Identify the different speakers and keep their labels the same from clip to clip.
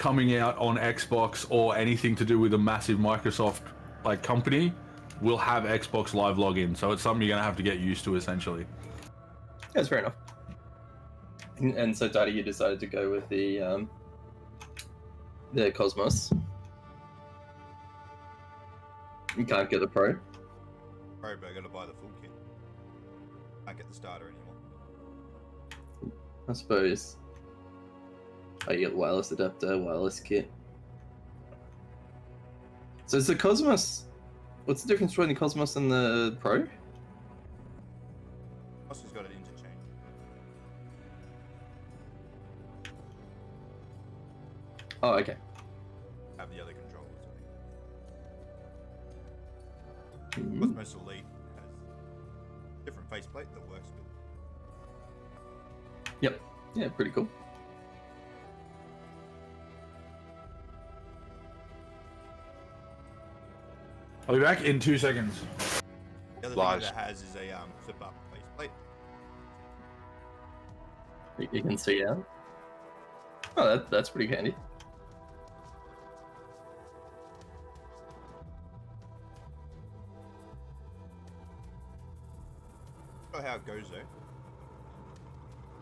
Speaker 1: coming out on Xbox or anything to do with a massive Microsoft like company will have Xbox Live login. So it's something you're gonna have to get used to essentially.
Speaker 2: That's fair enough. And so, Daddy, you decided to go with the Cosmos. You can't get the Pro.
Speaker 3: Pro, but I gotta buy the full kit. Can't get the starter anymore.
Speaker 2: I suppose. Oh, you get wireless adapter, wireless kit. So is the Cosmos... What's the difference between the Cosmos and the Pro?
Speaker 3: Cosmos got an interchange.
Speaker 2: Oh, okay.
Speaker 3: Have the other controllers.
Speaker 2: Mm-hmm.
Speaker 3: Cosmos Elite has different faceplate that works with.
Speaker 2: Yep. Yeah, pretty cool.
Speaker 1: I'll be back in 2 seconds.
Speaker 3: The other thing that it has is a flip up faceplate.
Speaker 2: You can see out. Oh, that's pretty handy.
Speaker 3: I don't know how it goes though.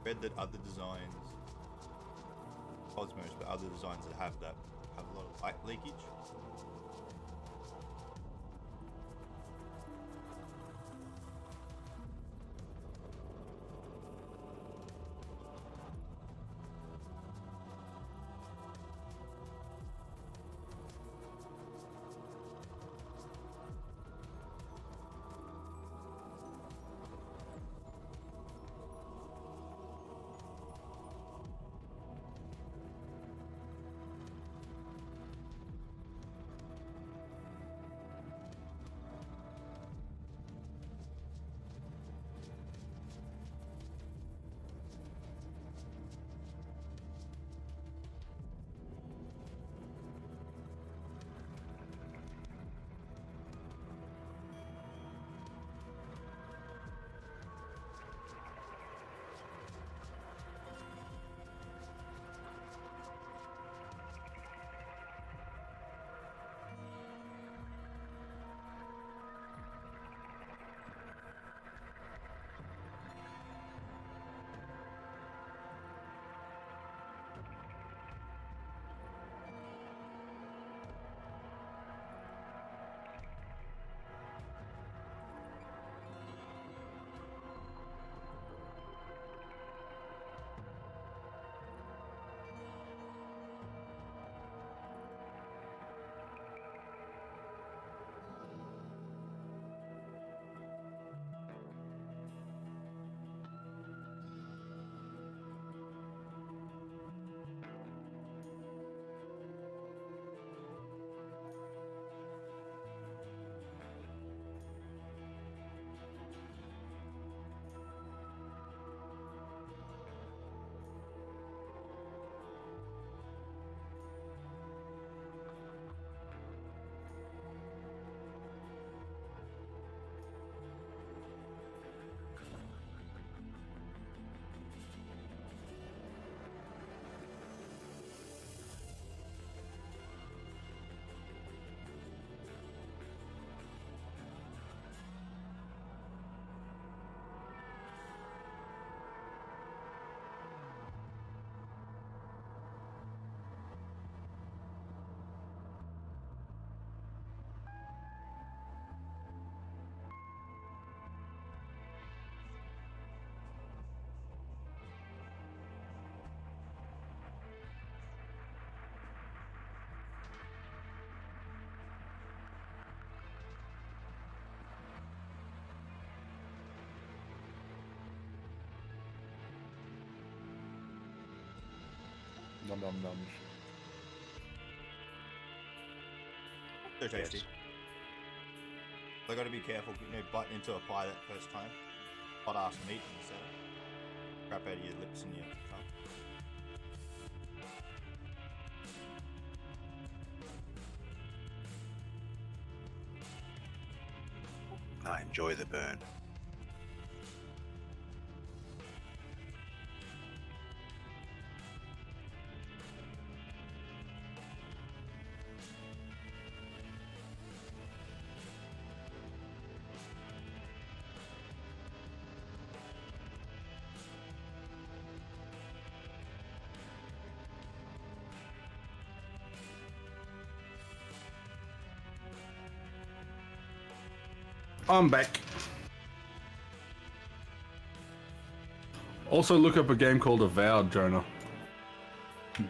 Speaker 3: Read that other designs, Cosmos, but other designs that have a lot of light leakage.
Speaker 1: Num num nums.
Speaker 3: They're tasty. I got to be careful, biting into a pie that first time. Hot ass meat and so crap out of your lips and your tongue.
Speaker 4: I enjoy the burn.
Speaker 1: I'm back. Also, look up a game called Avowed, Jonah.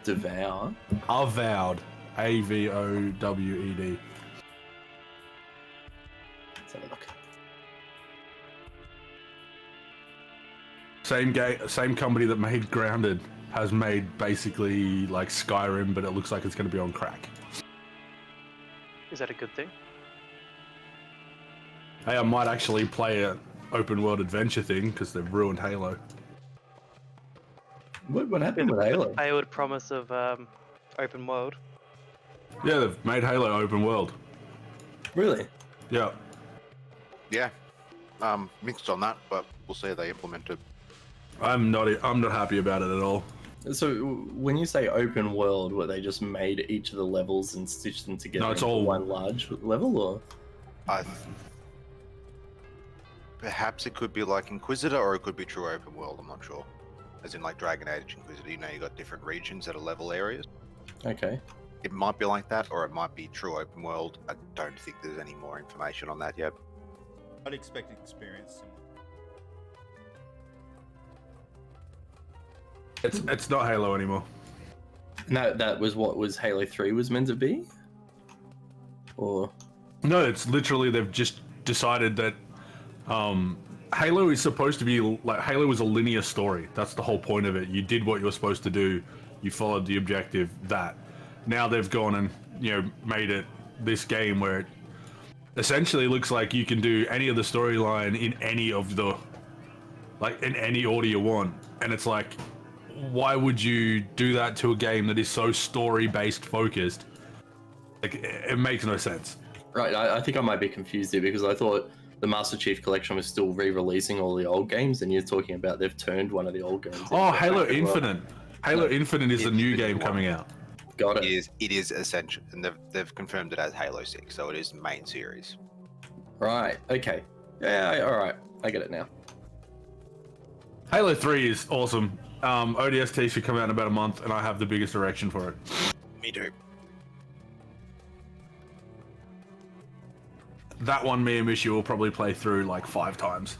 Speaker 2: Devour.
Speaker 1: Avowed. AVOWED.
Speaker 2: Let's have a look.
Speaker 1: Same company that made Grounded has made basically like Skyrim, but it looks like it's going to be on crack.
Speaker 5: Is that a good thing?
Speaker 1: Hey, I might actually play an open world adventure thing because they've ruined Halo.
Speaker 2: What happened with Halo?
Speaker 5: Failed promise of open world.
Speaker 1: Yeah, they've made Halo open world.
Speaker 2: Really?
Speaker 1: Yeah.
Speaker 4: Yeah. Mixed on that, but we'll see how they implement it.
Speaker 1: I'm not happy about it at all.
Speaker 2: So when you say open world, what they just made each of the levels and stitched them together
Speaker 1: No, it's
Speaker 2: into
Speaker 1: all-
Speaker 2: one large level, or?
Speaker 4: Perhaps it could be like Inquisitor, or it could be true open world. I'm not sure. As in like Dragon Age Inquisitor, you know, you got different regions that are level areas.
Speaker 2: Okay.
Speaker 4: It might be like that, or it might be true open world. I don't think there's any more information on that yet.
Speaker 3: I'd expect experience.
Speaker 1: It's not Halo anymore.
Speaker 2: No, that was what was Halo 3 was meant to be? Or?
Speaker 1: No, it's literally they've just decided that Halo is supposed to be like Halo is a linear story. That's the whole point of it. You did what you were supposed to do. You followed the objective. That. Now they've gone and made it this game where it essentially looks like you can do any of the storyline in any of the in any order you want, and it's like, why would you do that to a game that is so story-based focused? Like, it makes no sense.
Speaker 2: Right, I think I might be confused here because I thought the Master Chief Collection was still re-releasing all the old games, and you're talking about they've turned one of the old games.
Speaker 1: Oh,
Speaker 2: into
Speaker 1: Halo
Speaker 2: open world.
Speaker 1: Infinite. Halo Infinite is a new game coming out.
Speaker 2: Got
Speaker 4: It
Speaker 2: it.
Speaker 4: is essential, and they've confirmed it as Halo 6, so it is the main series.
Speaker 2: Right. Okay. Yeah. All right. I get it now.
Speaker 1: Halo 3 is awesome. ODST should come out in about a month, and I have the biggest erection for it.
Speaker 4: Me too.
Speaker 1: That one, me and Mishu will probably play through like 5 times.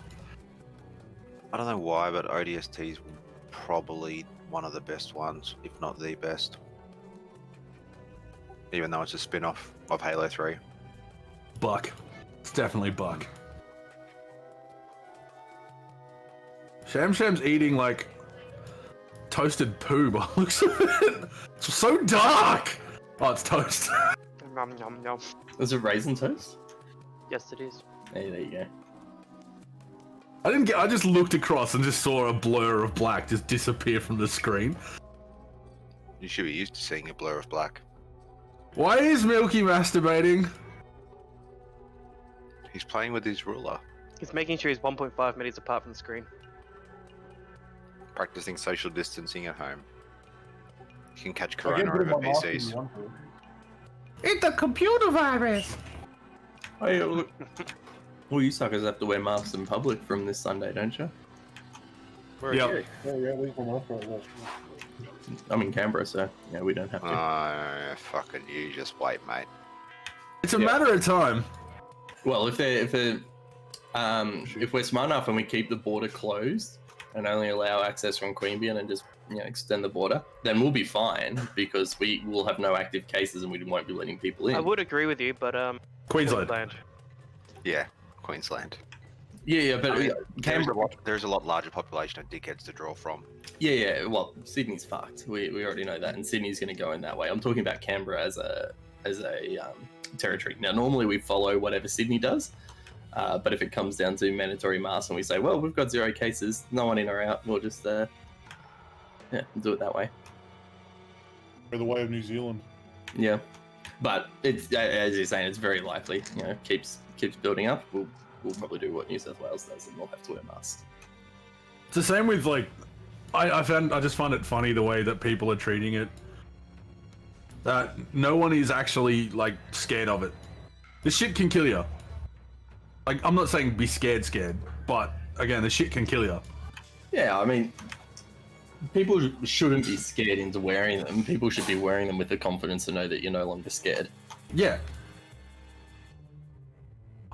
Speaker 4: I don't know why, but ODST is probably one of the best ones, if not the best. Even though it's a spin-off of Halo 3.
Speaker 1: Buck. It's definitely Buck. Sham's eating like toasted poo by the looks of it. It's so dark. Oh, it's toast.
Speaker 5: Nom nom nom.
Speaker 2: Is it raisin toast?
Speaker 5: Yes, it is.
Speaker 2: Hey, there you go.
Speaker 1: I just looked across and just saw a blur of black just disappear from the screen.
Speaker 4: You should be used to seeing a blur of black.
Speaker 1: Why is Milky masturbating?
Speaker 4: He's playing with his ruler,
Speaker 5: He's making sure he's 1.5 meters apart from the screen.
Speaker 4: practicing social distancing at home. You can catch
Speaker 6: I get
Speaker 4: corona
Speaker 6: rid of
Speaker 4: over
Speaker 6: my mask if
Speaker 4: PCs.
Speaker 6: you want to.
Speaker 1: It's a computer virus.
Speaker 2: Hey, look. Well, you suckers have to wear masks in public from this Sunday, don't you?
Speaker 5: We're
Speaker 1: Yep.
Speaker 5: here.
Speaker 6: Yeah, leave them off right now.
Speaker 2: I'm in Canberra, so yeah, we don't have to.
Speaker 4: Fucking you, just wait, mate.
Speaker 1: It's a
Speaker 2: Yeah.
Speaker 1: matter of time.
Speaker 2: Well, if we're smart enough and we keep the border closed and only allow access from Queanbeyan and just extend the border, then we'll be fine because we will have no active cases and we won't be letting people in.
Speaker 5: I would agree with you, but
Speaker 1: Queensland.
Speaker 4: Yeah, Queensland.
Speaker 2: Yeah, but
Speaker 4: I mean,
Speaker 2: Canberra.
Speaker 4: there's a lot larger population of dickheads to draw from.
Speaker 2: Yeah. Well, Sydney's fucked. We already know that, and Sydney's going to go in that way. I'm talking about Canberra as a territory. Now, normally we follow whatever Sydney does, but if it comes down to mandatory masks and we say, well, we've got 0 cases, no one in or out, we'll just do it that way.
Speaker 6: Or the way of New Zealand.
Speaker 2: Yeah, but it's as you're saying, it's very likely. Keeps building up. We'll probably do what New South Wales does, and we'll have to wear masks.
Speaker 1: It's the same with like, I just find it funny the way that people are treating it. That no one is actually like scared of it. This shit can kill you. Like, I'm not saying be scared, but again, the shit can kill you.
Speaker 2: Yeah, I mean, people shouldn't be scared into wearing them. People should be wearing them with the confidence to know that you're no longer scared.
Speaker 1: Yeah.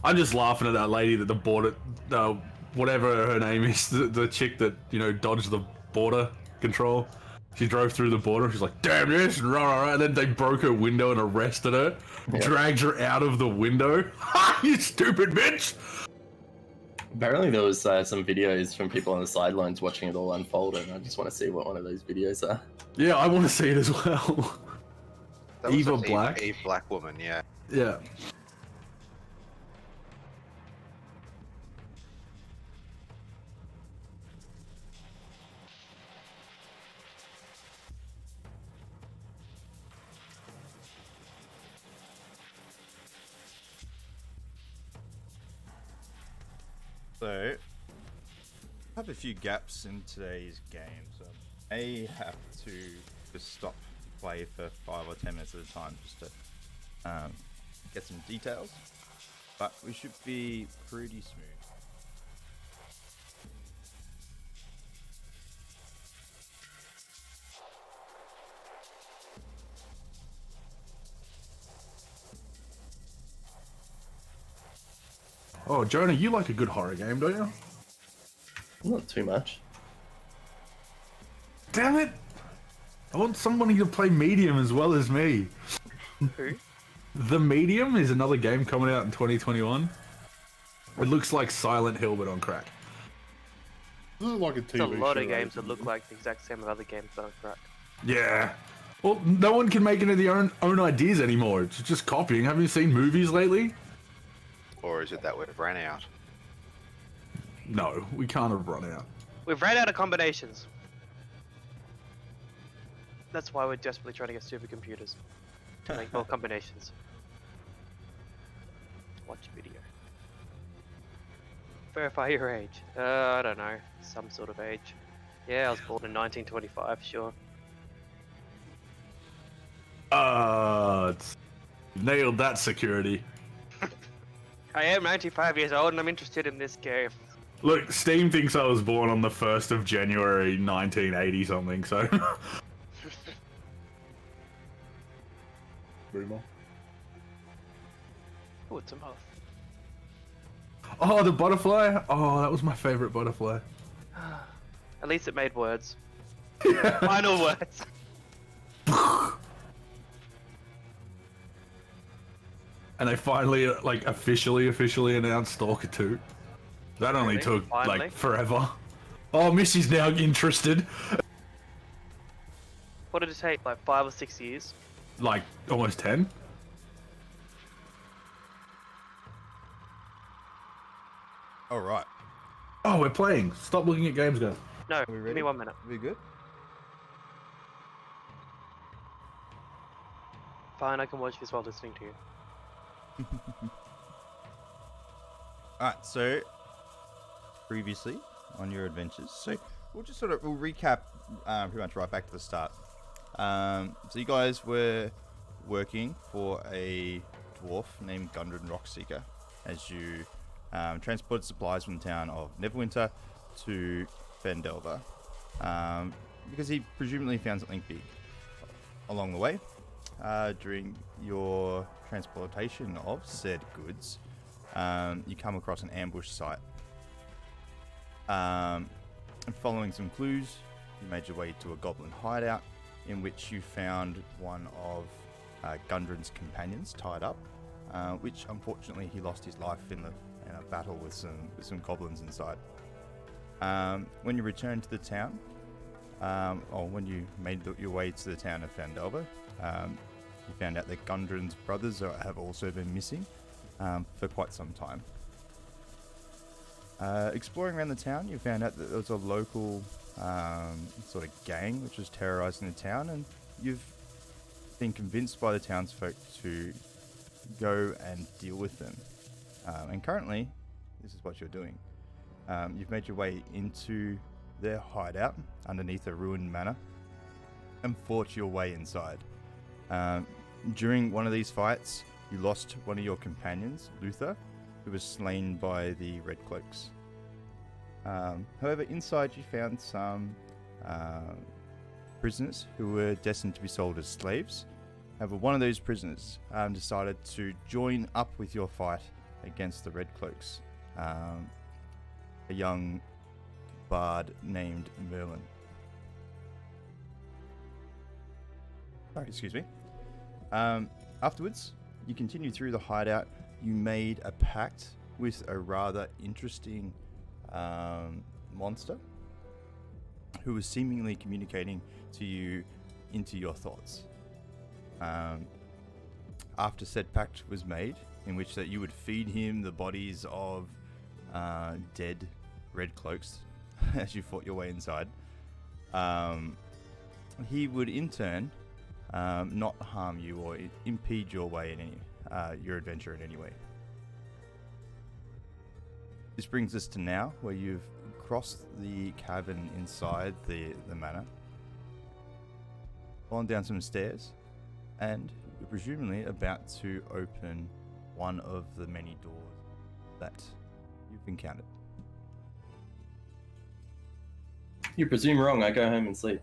Speaker 1: I'm just laughing at that lady that the border, whatever her name is, the chick that dodged the border control. She drove through the border. She's like, "Damn this!" And, rah, rah, rah, and then they broke her window and arrested her, dragged her out of the window. Ha! You stupid bitch!
Speaker 2: Apparently, there was some videos from people on the sidelines watching it all unfold, and I just want to see what one of those videos are.
Speaker 1: Yeah, I want to see it as well.
Speaker 4: That was
Speaker 1: Eva
Speaker 4: an
Speaker 1: Black.
Speaker 4: Eve Black woman, yeah.
Speaker 1: Yeah.
Speaker 3: So, I have a few gaps in today's game, so I may have to just stop play for 5 or 10 minutes at a time just to get some details, but we should be pretty smooth.
Speaker 1: Oh, Jonah, you like a good horror game, don't you?
Speaker 2: Not too much.
Speaker 1: Damn it! I want somebody to play Medium as well as me.
Speaker 5: Who?
Speaker 1: The Medium is another game coming out in 2021. It looks like Silent Hill, but on crack.
Speaker 6: This is like a TV
Speaker 5: There's a lot of
Speaker 6: show,
Speaker 5: games that
Speaker 6: isn't
Speaker 5: look
Speaker 6: it?
Speaker 5: like the exact same as other games that are crack.
Speaker 1: Yeah. Well, no one can make any of their own ideas anymore. It's just copying. Haven't you seen movies lately?
Speaker 4: Or is it that we've ran out?
Speaker 1: No, we can't have run out.
Speaker 5: We've ran out of combinations. That's why we're desperately trying to get supercomputers to make more combinations. Watch video. Verify your age. I don't know. Some sort of age. Yeah, I was born in 1925, sure.
Speaker 1: Nailed that security.
Speaker 5: I am 95 years old and I'm interested in this game.
Speaker 1: Look, Steam thinks I was born on the 1st of January 1980 something, so...
Speaker 6: Boomer.
Speaker 5: Oh, it's a moth.
Speaker 1: Oh, the butterfly? Oh, that was my favorite butterfly.
Speaker 5: At least it made words. Final words.
Speaker 1: And they finally, like, officially announced Stalker 2. That only
Speaker 5: Really?
Speaker 1: took,
Speaker 5: Finally?
Speaker 1: like, forever. Oh, Missy's now interested.
Speaker 5: What did it take? Like 5 or 6 years?
Speaker 1: Like, almost 10?
Speaker 3: All right,
Speaker 1: Oh, we're playing. Stop looking at games, guys.
Speaker 5: No,
Speaker 3: we
Speaker 5: give
Speaker 3: ready?
Speaker 5: me 1 minute.
Speaker 3: we good?
Speaker 5: Fine, I can watch this while listening to you.
Speaker 3: Alright, so previously on your adventures, so we'll recap pretty much right back to the start. So you guys were working for a dwarf named Gundren Rockseeker as you transported supplies from the town of Neverwinter to Phandelver, because he presumably found something big along the way. During your transportation of said goods, you come across an ambush site. And following some clues, you made your way to a goblin hideout in which you found one of Gundren's companions tied up, which unfortunately he lost his life in a battle with some goblins inside. When you returned to the town, or when you made your way to the town of Phandelver, you found out that Gundren's brothers have also been missing for quite some time. Exploring around the town, you found out that there was a local sort of gang which was terrorizing the town, and you've been convinced by the townsfolk to go and deal with them. And currently, this is what you're doing. You've made your way into their hideout underneath a ruined manor and fought your way inside. During one of these fights, you lost one of your companions, Luther, who was slain by the Red Cloaks. However, inside you found some prisoners who were destined to be sold as slaves. However, one of those prisoners decided to join up with your fight against the Red Cloaks. A young bard named Merlin. Sorry, excuse me. Afterwards, you continue through the hideout. You made a pact with a rather interesting monster who was seemingly communicating to you into your thoughts. After said pact was made, in which that you would feed him the bodies of dead Red Cloaks as you fought your way inside, he would in turn not harm you or impede your way in any your adventure in any way. This brings us to now, where you've crossed the cavern inside the manor, gone down some stairs, and you're presumably about to open one of the many doors that you've encountered.
Speaker 2: You presume wrong. I go home and sleep.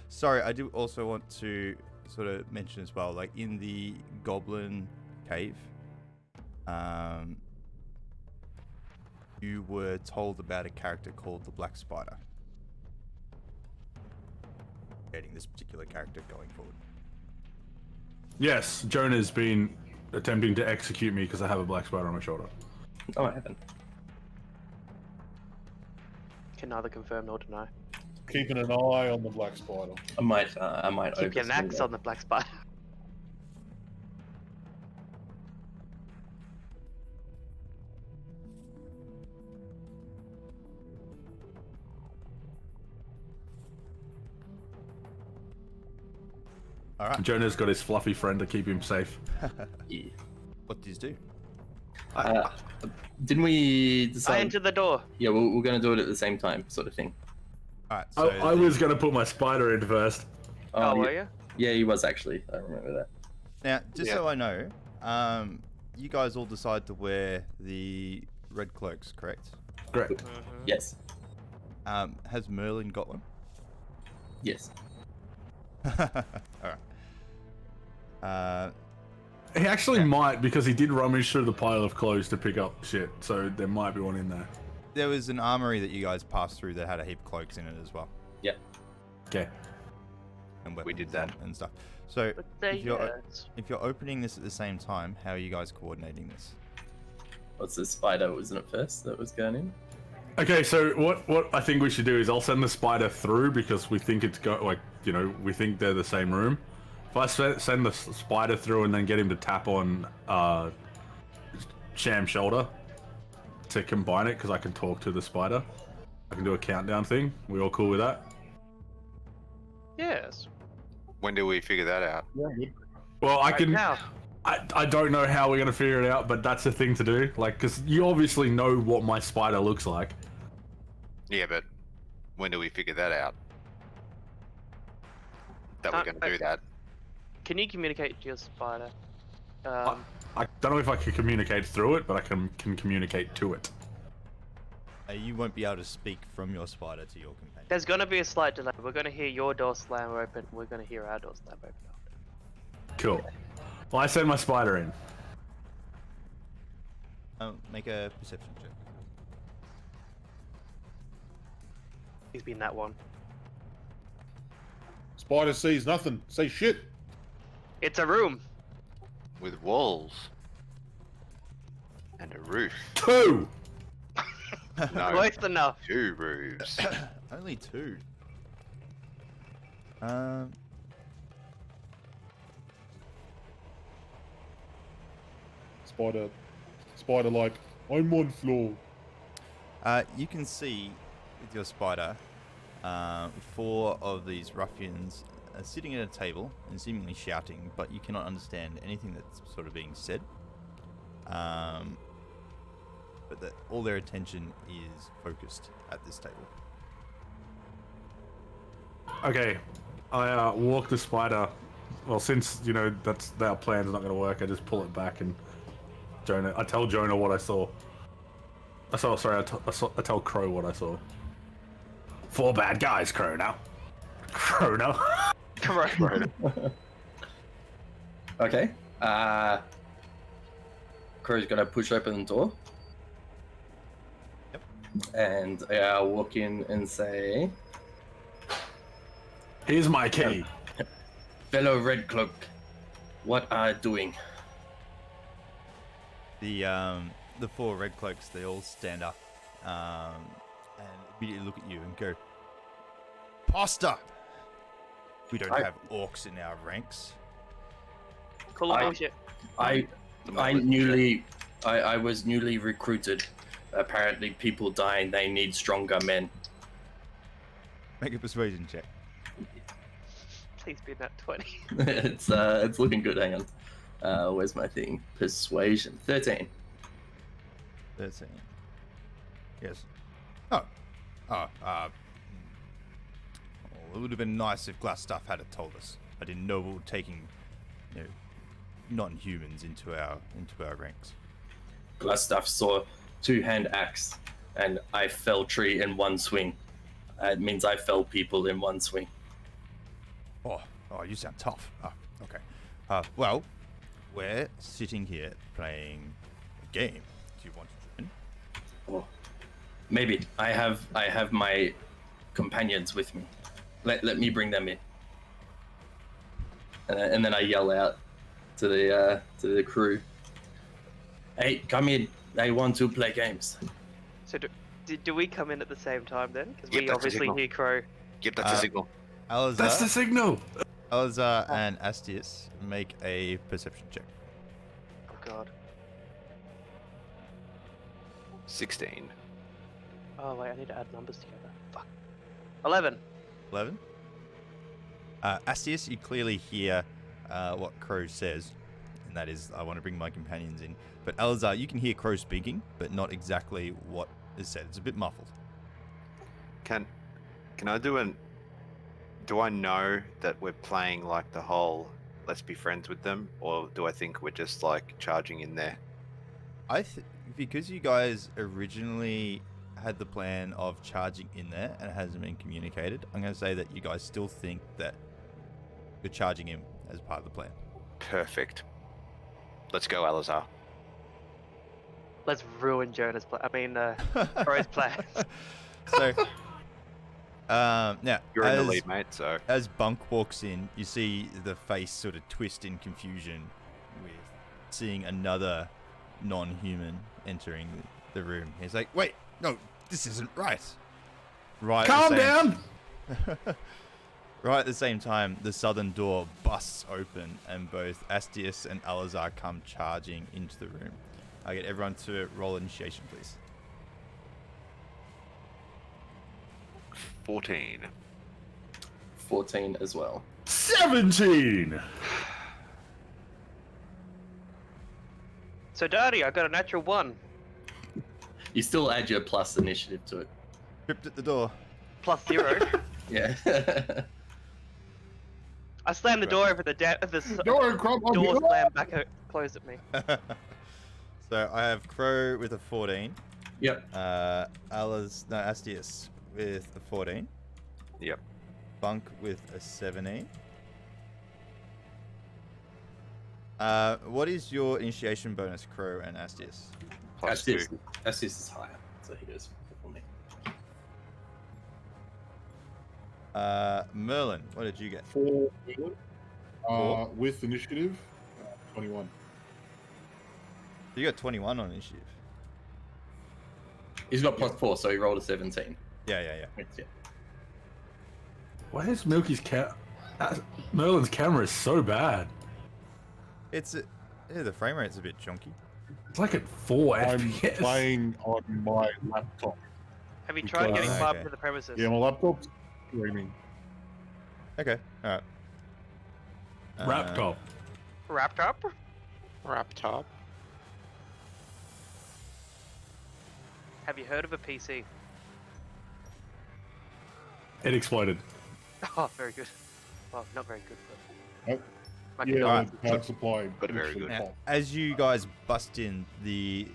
Speaker 3: Sorry, I do also want to sort of mention as well, like in the Goblin Cave, you were told about a character called the Black Spider. Getting this particular character going forward.
Speaker 1: Yes, Jonah's been attempting to execute me because I have a black spider on my shoulder.
Speaker 2: Oh, I haven't.
Speaker 5: Can neither confirm nor deny.
Speaker 6: Keeping an eye on the black spider.
Speaker 2: I might.
Speaker 5: Keep your
Speaker 2: oversee
Speaker 5: axe
Speaker 2: that.
Speaker 5: on the black spider.
Speaker 3: All right.
Speaker 1: Jonah's got his fluffy friend to keep him safe.
Speaker 2: Yeah.
Speaker 3: What do you do?
Speaker 2: Didn't we
Speaker 5: I
Speaker 2: decide?
Speaker 5: enter the door.
Speaker 2: Yeah, we're going to do it at the same time, sort of thing.
Speaker 3: All right. So
Speaker 1: I was going to put my spider in first.
Speaker 5: Oh,
Speaker 2: yeah,
Speaker 5: were you?
Speaker 2: yeah, he was actually. I remember that.
Speaker 3: now, just
Speaker 4: Yeah.
Speaker 3: so I know, you guys all decide to wear the red cloaks, correct?
Speaker 1: Correct.
Speaker 2: Yes.
Speaker 3: Has Merlin got one?
Speaker 2: Yes.
Speaker 3: All right.
Speaker 1: He actually might, because he did rummage through the pile of clothes to pick up shit, so there might be one in there.
Speaker 3: There was an armory that you guys passed through that had a heap of cloaks in it as well,
Speaker 2: Yeah.
Speaker 1: Okay.
Speaker 3: and weapons
Speaker 4: We did that.
Speaker 3: and stuff. So
Speaker 5: But they
Speaker 3: if you're opening this at the same time, how are you guys coordinating this?
Speaker 2: What's the spider? Wasn't it first that was going in?
Speaker 1: Okay, so what I think we should do is I'll send the spider through because we think it's we think they're the same room. If I send the spider through and then get him to tap on Sham's shoulder to combine it, because I can talk to the spider. I can do a countdown thing. We all cool with that?
Speaker 5: Yes.
Speaker 4: When do we figure that out?
Speaker 1: Well, I
Speaker 5: Right
Speaker 1: can.
Speaker 5: now.
Speaker 1: I don't know how we're gonna figure it out, but that's the thing to do. Like, because you obviously know what my spider looks like.
Speaker 4: Yeah, but when do we figure that out? That we're going to do that.
Speaker 5: Can you communicate to your spider?
Speaker 1: I don't know if I can communicate through it, but I can communicate to it.
Speaker 3: You won't be able to speak from your spider to your companion.
Speaker 5: There's gonna be a slight delay. We're gonna hear your door slam open. We're gonna hear our door slam open.
Speaker 1: Cool. Well, I send my spider in.
Speaker 3: Make a perception check.
Speaker 5: He's been that one.
Speaker 6: Spider sees nothing. Say shit.
Speaker 5: It's a room.
Speaker 4: With walls. And a roof.
Speaker 1: 2!
Speaker 4: No,
Speaker 5: Close enough.
Speaker 4: 2 roofs.
Speaker 3: Only 2.
Speaker 6: Spider like, I'm on floor.
Speaker 3: You can see with your spider 4 of these ruffians sitting at a table and seemingly shouting, but you cannot understand anything that's sort of being said. But all their attention is focused at this table.
Speaker 1: Okay. I walk the spider. Well, since, that's our plan's not going to work, I just pull it back and I tell Jonah what I saw. I tell Crow what I saw. 4 bad guys, Crow now. Crow now.
Speaker 5: Correct.
Speaker 2: Okay. Crow's gonna push open the door.
Speaker 3: Yep.
Speaker 2: And I'll walk in and say,
Speaker 1: Here's my key.
Speaker 2: fellow Red Cloak, what are you doing?
Speaker 3: The four red cloaks, they all stand up and immediately look at you and go, "Pasta! We don't have orcs in our ranks."
Speaker 5: Call it bullshit.
Speaker 2: I was newly recruited. Apparently people dying, they need stronger men.
Speaker 3: Make a persuasion check.
Speaker 5: Please be that 20.
Speaker 2: It's looking good, hang on. Where's my thing? Persuasion. 13.
Speaker 3: 13. Yes. Oh, it would have been nice if Glass Stuff had told us. I didn't know we were taking, non-humans into our ranks.
Speaker 2: Glassstaff saw two-hand axe, and I fell tree in one swing. It means I fell people in one swing.
Speaker 3: Oh, you sound tough. Okay. Well, we're sitting here playing a game. Do you want to join?
Speaker 2: Oh, maybe I have my companions with me. Let me bring them in. And then I yell out to the crew, "Hey, come in! I want to play games."
Speaker 5: So do we come in at the same time then? Because
Speaker 4: Yep,
Speaker 5: we
Speaker 4: that's the
Speaker 5: obviously
Speaker 4: signal.
Speaker 5: hear Crow.
Speaker 4: Yep, that's a signal.
Speaker 1: That's the signal.
Speaker 3: Alazar and Astius make a perception check.
Speaker 5: Oh god.
Speaker 4: 16.
Speaker 5: Oh wait, I need to add numbers together. Fuck. 11.
Speaker 3: 11. Astius, you clearly hear what Crow says, and that is, "I want to bring my companions in." But Alazar, you can hear Crow speaking, but not exactly what is said. It's a bit muffled.
Speaker 4: Can I do I know that we're playing like the whole let's be friends with them, or do I think we're just like charging in there?
Speaker 3: Because you guys originally had the plan of charging in there and it hasn't been communicated, I'm going to say that you guys still think that you're charging in as part of the plan.
Speaker 4: Perfect. Let's go, Alazar.
Speaker 5: Let's ruin Jonah's Crow's plans.
Speaker 3: So, now,
Speaker 4: You're in the lead, mate, so...
Speaker 3: As Bunk walks in, you see the face sort of twist in confusion with seeing another non-human entering the room. He's like, "Wait, no, this isn't right." Right.
Speaker 1: Calm down.
Speaker 3: Right at the same time, the southern door busts open and both Astius and Alazar come charging into the room. I get everyone to roll initiation, please.
Speaker 4: 14.
Speaker 2: 14 as well.
Speaker 1: 17.
Speaker 5: So Daddy, I got a natural 1.
Speaker 2: You still add your plus initiative to it.
Speaker 3: Tripped at the door.
Speaker 5: Plus 0.
Speaker 2: Yeah.
Speaker 5: I slammed the door over the door slammed back closed at me.
Speaker 3: So I have Crow with a 14.
Speaker 2: Yep.
Speaker 3: Astius with a 14.
Speaker 4: Yep.
Speaker 3: Bunk with a 17. What is your initiation bonus, Crow and Astius?
Speaker 4: +2.
Speaker 2: That's is higher, so he goes before me.
Speaker 3: Merlin, what did you get?
Speaker 6: 4.
Speaker 3: Four?
Speaker 6: With initiative, 21.
Speaker 3: You got 21 on initiative.
Speaker 2: He's got +4, so he rolled a 17.
Speaker 3: Yeah.
Speaker 2: Yeah.
Speaker 1: Why is Merlin's camera is so bad?
Speaker 3: The frame rate's a bit chunky.
Speaker 1: It's like at 4
Speaker 6: I'm
Speaker 1: FPS.
Speaker 6: playing on my laptop.
Speaker 5: Have you tried getting
Speaker 3: Okay.
Speaker 5: fiber to the premises?
Speaker 6: Yeah, my laptop's streaming.
Speaker 3: Okay, alright.
Speaker 1: Wrapped up.
Speaker 5: Wrapped up?
Speaker 4: Laptop.
Speaker 5: Have you heard of a PC?
Speaker 1: It exploded.
Speaker 5: Oh, very good. Well, not very good, but...
Speaker 6: Oh,
Speaker 5: Might be
Speaker 6: yeah,
Speaker 5: nice.
Speaker 6: the power supply.
Speaker 4: But very
Speaker 6: literally
Speaker 4: good.
Speaker 6: popped.
Speaker 3: As you guys bust in, the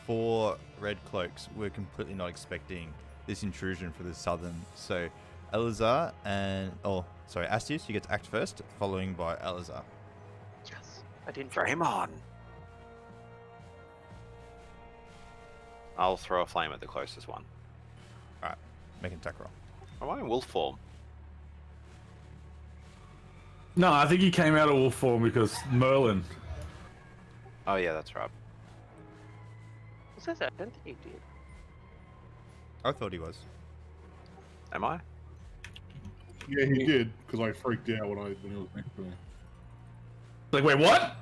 Speaker 3: 4 red cloaks were completely not expecting this intrusion for the southern. So, Alazar and... Astius, you get to act first, following by Alazar.
Speaker 5: Yes. I didn't try.
Speaker 4: Frame on. I'll throw a flame at the closest one.
Speaker 3: Alright, make an attack roll.
Speaker 4: Am I in wolf form?
Speaker 1: No, I think he came out of wolf form because Merlin.
Speaker 4: Oh yeah, that's right.
Speaker 5: What's that? I don't think he did.
Speaker 3: I thought he was.
Speaker 4: Am I?
Speaker 6: Yeah, he did, because I freaked out when he was next to me.
Speaker 1: Like, wait, what?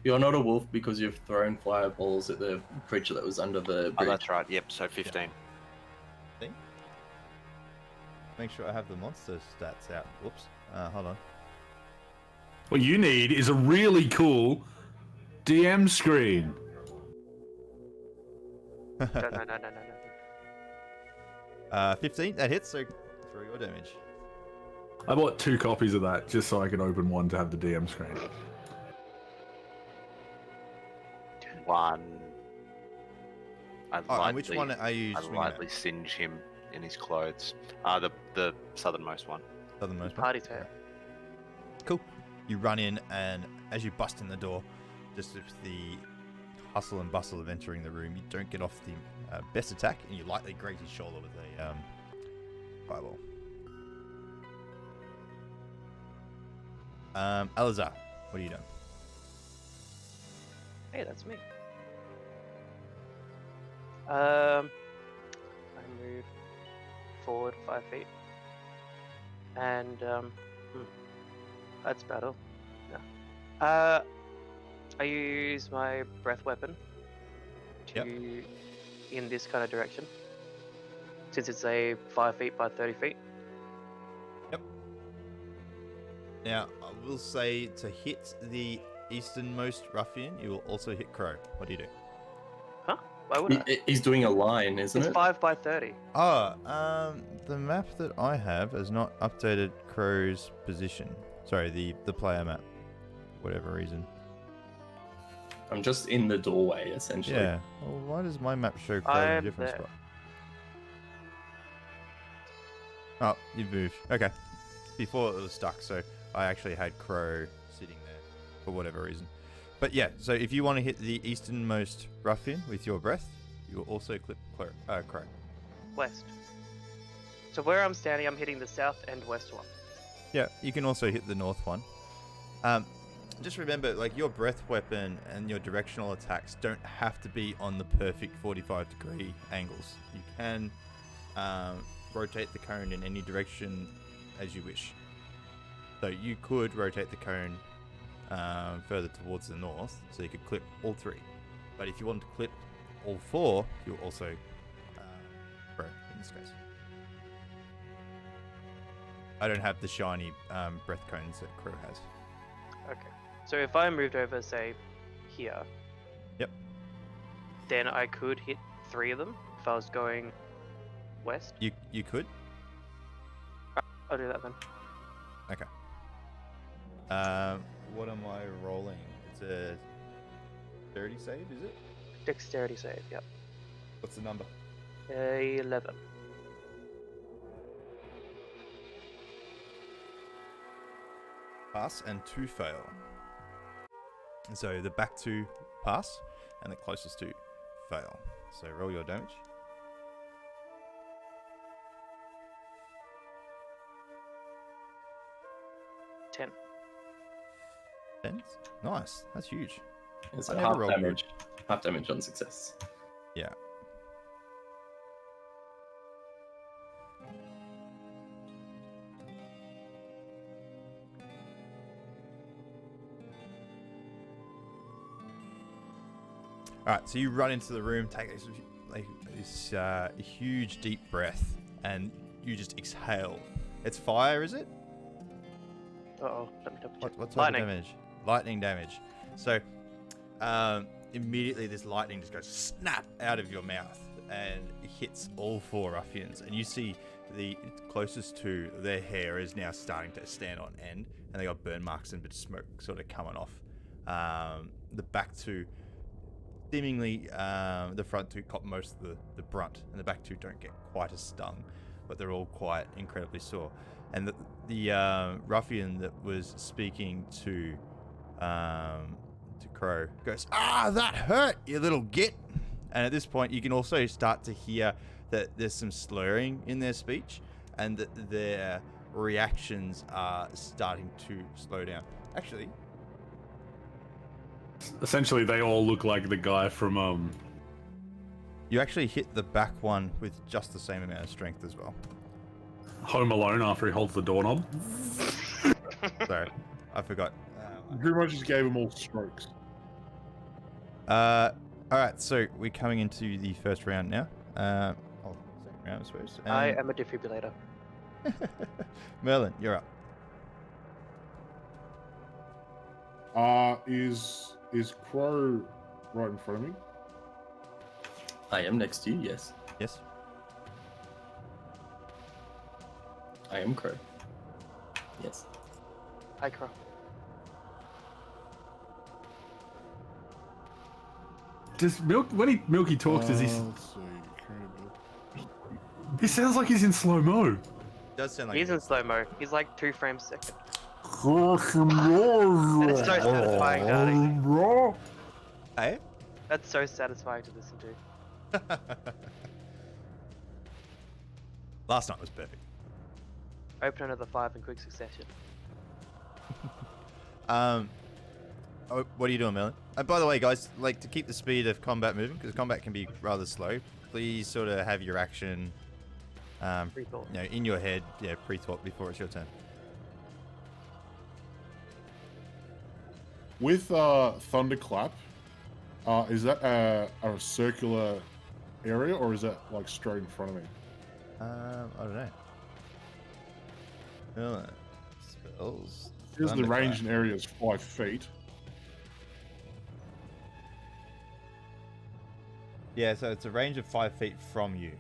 Speaker 2: You're not a wolf because you've thrown fireballs at the creature that was under the
Speaker 4: Oh,
Speaker 2: bridge.
Speaker 4: that's right. Yep. So 15.
Speaker 3: Make sure I have the monster stats out. Whoops. Hold on.
Speaker 1: What you need is a really cool DM screen.
Speaker 5: No.
Speaker 3: 15, that hits, so throw your damage.
Speaker 1: I bought 2 copies of that just so I could open one to have the DM screen.
Speaker 4: 1.
Speaker 3: And which one are you
Speaker 4: I
Speaker 3: swinging
Speaker 4: lightly
Speaker 3: at?
Speaker 4: singe him in his clothes. The southernmost one.
Speaker 3: Southernmost one?
Speaker 5: Party tail.
Speaker 3: Cool. You run in, and as you bust in the door, just with the hustle and bustle of entering the room, you don't get off the best attack, and you lightly graze his shoulder with a fireball. Alizar, what are you doing?
Speaker 5: Hey, that's me. I move forward 5 feet, and that's about all. No. I use my breath weapon to in this kind of direction, since it's a 5 feet by 30 feet.
Speaker 3: Now, I will say to hit the easternmost ruffian, you will also hit Crow. What do you do?
Speaker 5: Huh? Why would I?
Speaker 2: He's doing a line, isn't
Speaker 5: It's
Speaker 2: it?
Speaker 5: 5 by 30.
Speaker 3: The map that I have has not updated Crow's position. Sorry, the player map. Whatever reason.
Speaker 2: I'm just in the doorway, essentially.
Speaker 3: Yeah. Well, why does my map show Crow in a
Speaker 5: I'm
Speaker 3: different
Speaker 5: there.
Speaker 3: spot? Oh, you've moved. Okay. Before it was stuck, so I actually had Crow sitting there for whatever reason. But yeah, so if you want to hit the easternmost ruffian with your breath, you will also clip Crow.
Speaker 5: West. So where I'm standing, I'm hitting the south and west one.
Speaker 3: Yeah, you can also hit the north one. Just remember, like, your breath weapon and your directional attacks don't have to be on the perfect 45-degree angles. You can rotate the cone in any direction as you wish. So you could rotate the cone further towards the north, so you could clip all 3. But if you want to clip all 4, you'll also Crow in this case. I don't have the shiny breath cones that Crow has.
Speaker 5: Okay. So if I moved over, say, here.
Speaker 3: Yep.
Speaker 5: Then I could hit 3 of them if I was going west.
Speaker 3: You could.
Speaker 5: I'll do that then.
Speaker 3: Okay. What am I rolling? It's a 30 save, is it?
Speaker 5: Dexterity save, yep.
Speaker 3: What's the number?
Speaker 5: 11.
Speaker 3: Pass and 2 fail. And so the back 2 pass and the closest 2 fail. So roll your damage.
Speaker 5: Ten.
Speaker 3: 10. Nice. That's huge.
Speaker 2: It's
Speaker 3: I
Speaker 2: a
Speaker 3: never
Speaker 2: half
Speaker 3: rolled good.
Speaker 2: damage. Half damage on success.
Speaker 3: Yeah. Alright, so you run into the room, take this huge deep breath, and you just exhale. It's fire, is it?
Speaker 5: Uh-oh. Let me double check.
Speaker 3: What type
Speaker 5: Lightning.
Speaker 3: of damage? Lightning damage. So, immediately this lightning just goes snap out of your mouth and hits all 4 ruffians. And you see the closest to their hair is now starting to stand on end, and they got burn marks and a bit of smoke sort of coming off. The back 2, seemingly, the front 2 cop most of the brunt, and the back 2 don't get quite as stung, but they're all quite incredibly sore. And the ruffian that was speaking to Crow goes, "Ah, that hurt, you little git!" And at this point, you can also start to hear that there's some slurring in their speech, and that their reactions are starting to slow down. Actually,
Speaker 1: Essentially, they all look like the guy from
Speaker 3: you actually hit the back one with just the same amount of strength as well.
Speaker 1: Home Alone after he holds the doorknob.
Speaker 3: Sorry, I forgot.
Speaker 6: You pretty much just gave them all strokes.
Speaker 3: All right, so we're coming into the first round now. Second round, I suppose.
Speaker 5: I am a defibrillator.
Speaker 3: Merlin, you're up.
Speaker 6: Is Crow right in front of me?
Speaker 2: I am next to you, yes.
Speaker 3: Yes.
Speaker 2: I am Crow. Yes.
Speaker 5: Hi, Crow.
Speaker 1: Does Milky talks? Does he?
Speaker 6: Let's see.
Speaker 1: He sounds like he's in slow mo.
Speaker 3: Does sound like
Speaker 5: He's in slow mo. He's like 2 frames a second.
Speaker 6: And
Speaker 5: it's so satisfying, darling.
Speaker 3: Hey?
Speaker 5: That's so satisfying to listen to.
Speaker 3: Last night was perfect.
Speaker 5: Open another 5 in quick succession.
Speaker 3: What are you doing, Merlin? By the way, guys, like to keep the speed of combat moving, because combat can be rather slow. Please sort of have your action,
Speaker 5: Pre-thought.
Speaker 3: in your head, pre-thought before it's your turn.
Speaker 6: with Thunderclap, is that a circular area or is that like straight in front of me?
Speaker 3: I don't know. Spells.
Speaker 6: Here's the
Speaker 3: Thunderclap.
Speaker 6: range and area is 5 feet.
Speaker 3: Yeah, so it's a range of 5 feet from you.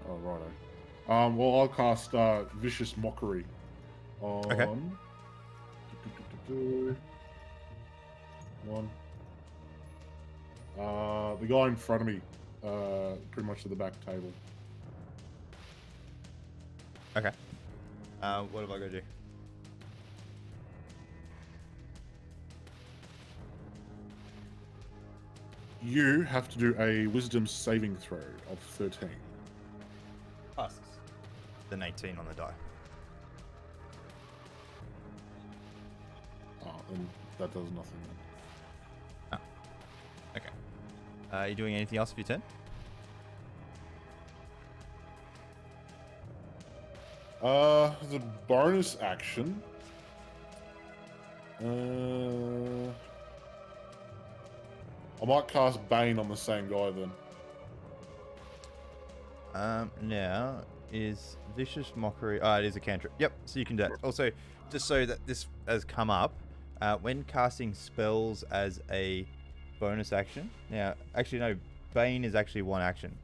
Speaker 6: Oh, righto. Well, I'll cast Vicious Mockery on...
Speaker 3: Okay.
Speaker 6: One. The guy in front of me, pretty much to the back table.
Speaker 3: Okay. What have I got to do?
Speaker 6: You have to do a Wisdom saving throw of 13.
Speaker 3: Passes. Then 18 on the die.
Speaker 6: Oh, and that does nothing then.
Speaker 3: Okay. Are you doing anything else for your turn?
Speaker 6: The bonus action. I might cast Bane on the same guy then.
Speaker 3: Now is Vicious Mockery. It is a cantrip. Yep, so you can do that. Also, just so that this has come up, when casting spells as a bonus action. Now, actually, no, Bane is actually one action.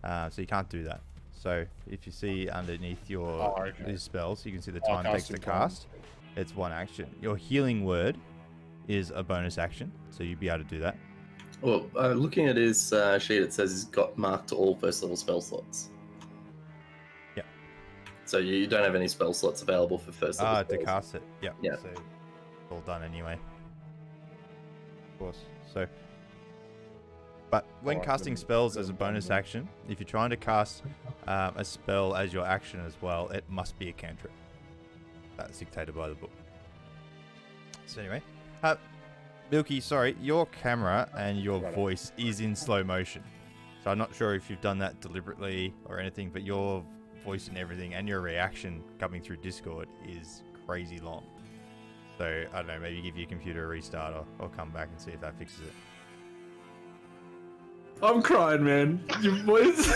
Speaker 3: So you can't do that. So if you see underneath your these spells, you can see the time it takes to cast. It's one action. Your healing word is a bonus action, so you'd be able to do that.
Speaker 2: Well, looking at his sheet, it says he's got marked all first level spell slots.
Speaker 3: Yeah.
Speaker 2: So you don't have any spell slots available for first level
Speaker 3: To
Speaker 2: spells.
Speaker 3: cast it. Yeah.
Speaker 2: Yeah.
Speaker 3: So it's all done anyway. Of course. So, but when
Speaker 6: Alright,
Speaker 3: casting
Speaker 6: then
Speaker 3: spells
Speaker 6: go
Speaker 3: as a
Speaker 6: down
Speaker 3: bonus
Speaker 6: then.
Speaker 3: action, if you're trying to cast a spell as your action as well, it must be a cantrip. That's dictated by the book. So anyway, Milky, sorry, your camera and your
Speaker 6: Right.
Speaker 3: voice is in slow motion. So I'm not sure if you've done that deliberately or anything, but your voice and everything and your reaction coming through Discord is crazy long. So I don't know, maybe give your computer a restart or come back and see if that fixes it.
Speaker 1: I'm crying, man. Your voice.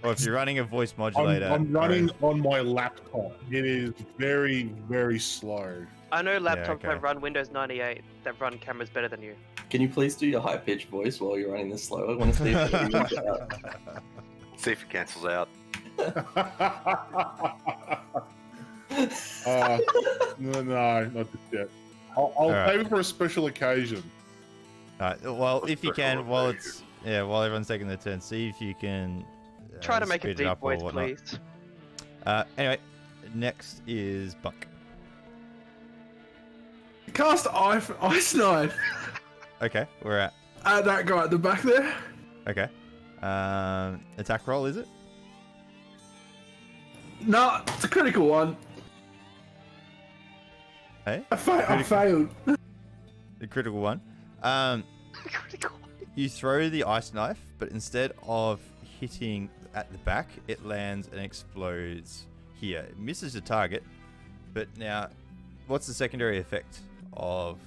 Speaker 3: Or if you're running a voice modulator.
Speaker 6: I'm running on my laptop. It is very, very slow.
Speaker 5: I know laptops
Speaker 3: okay.
Speaker 5: that run Windows 98 that run cameras better than you.
Speaker 2: Can you please do your high pitched voice while you're running this slow? I want to see if it evens out.
Speaker 4: See if it cancels out.
Speaker 6: No, not just yet. I'll
Speaker 3: Alright.
Speaker 6: save it for a special occasion.
Speaker 3: Alright, well, if you can,
Speaker 4: Special
Speaker 3: while
Speaker 4: occasion.
Speaker 3: while everyone's taking their turn, see if you can
Speaker 5: Try to make a
Speaker 3: speed it
Speaker 5: deep
Speaker 3: up or
Speaker 5: voice,
Speaker 3: whatnot.
Speaker 5: please.
Speaker 3: Anyway, next is Bunk.
Speaker 1: Cast Ice Knife
Speaker 3: Okay, we're at.
Speaker 1: at that guy at the back there.
Speaker 3: Okay. Attack roll, is it?
Speaker 1: No, it's a critical one.
Speaker 3: Hey,
Speaker 1: I failed.
Speaker 3: the critical one.
Speaker 5: Critical.
Speaker 3: You throw the ice knife, but instead of hitting at the back, it lands and explodes here. It misses the target, but now, what's the secondary effect of?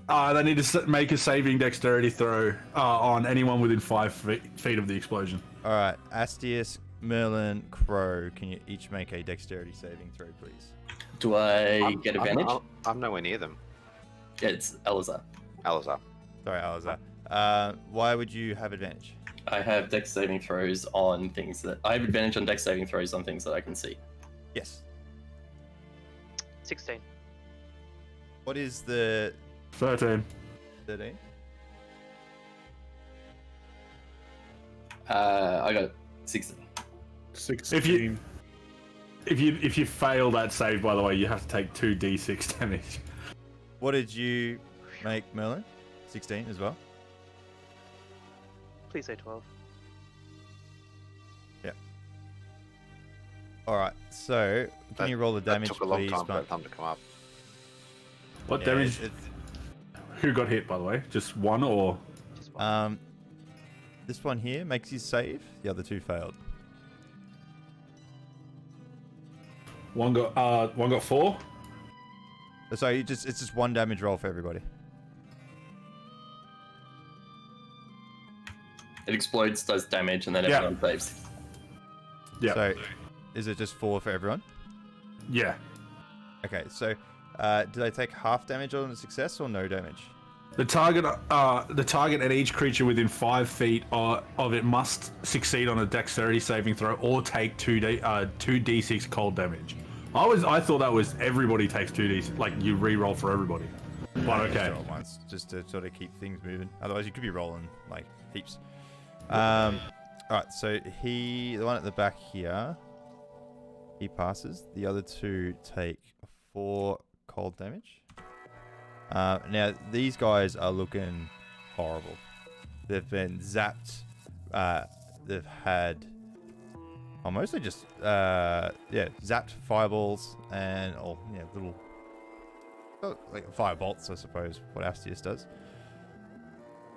Speaker 1: They need to make a saving dexterity throw on anyone within 5 feet of the explosion.
Speaker 3: All right, Astius, Merlin, Crow, can you each make a dexterity saving throw, please?
Speaker 2: Do I get advantage?
Speaker 4: I'm nowhere near them.
Speaker 2: Yeah, it's Elazar.
Speaker 4: Alazar.
Speaker 3: Sorry, Alazar. Why would you have advantage?
Speaker 2: I have dex saving throws on things that I have advantage on dex saving throws on things that I can see.
Speaker 3: Yes.
Speaker 5: 16.
Speaker 3: What is the
Speaker 1: 13.
Speaker 3: 13?
Speaker 2: I got 16.
Speaker 6: 16.
Speaker 1: If you fail that save, by the way, you have to take 2d6 damage.
Speaker 3: What did you make, Merlin? 16 as well?
Speaker 5: Please say 12.
Speaker 3: Alright, so can you roll the damage,
Speaker 4: That took a long
Speaker 3: please?
Speaker 4: time for
Speaker 3: Mark?
Speaker 4: that thumb to come up.
Speaker 1: What
Speaker 3: Yeah,
Speaker 1: damage?
Speaker 3: it's-
Speaker 1: Who got hit, by the way? Just one or?
Speaker 5: Just one.
Speaker 3: This one here makes you save. The other two failed.
Speaker 1: One got 4?
Speaker 3: Sorry, it's just one damage roll for everybody.
Speaker 2: It explodes, does damage, and then
Speaker 1: Yeah.
Speaker 2: everyone saves.
Speaker 1: Yeah.
Speaker 3: So, is it just 4 for everyone?
Speaker 1: Yeah.
Speaker 3: Okay, so do they take half damage on a success or no damage?
Speaker 1: The target and each creature within 5 feet of it must succeed on a dexterity saving throw or take 2d6 cold damage. I thought that was everybody takes 2d, like you re-roll for everybody. But
Speaker 3: Just
Speaker 1: okay.
Speaker 3: roll once, just to sort of keep things moving. Otherwise, you could be rolling like heaps. All right, so the one at the back here, he passes. The other two take 4 cold damage. Now these guys are looking horrible. They've been zapped. They've had mostly just zapped fireballs and little like fire bolts, I suppose. What Astius does.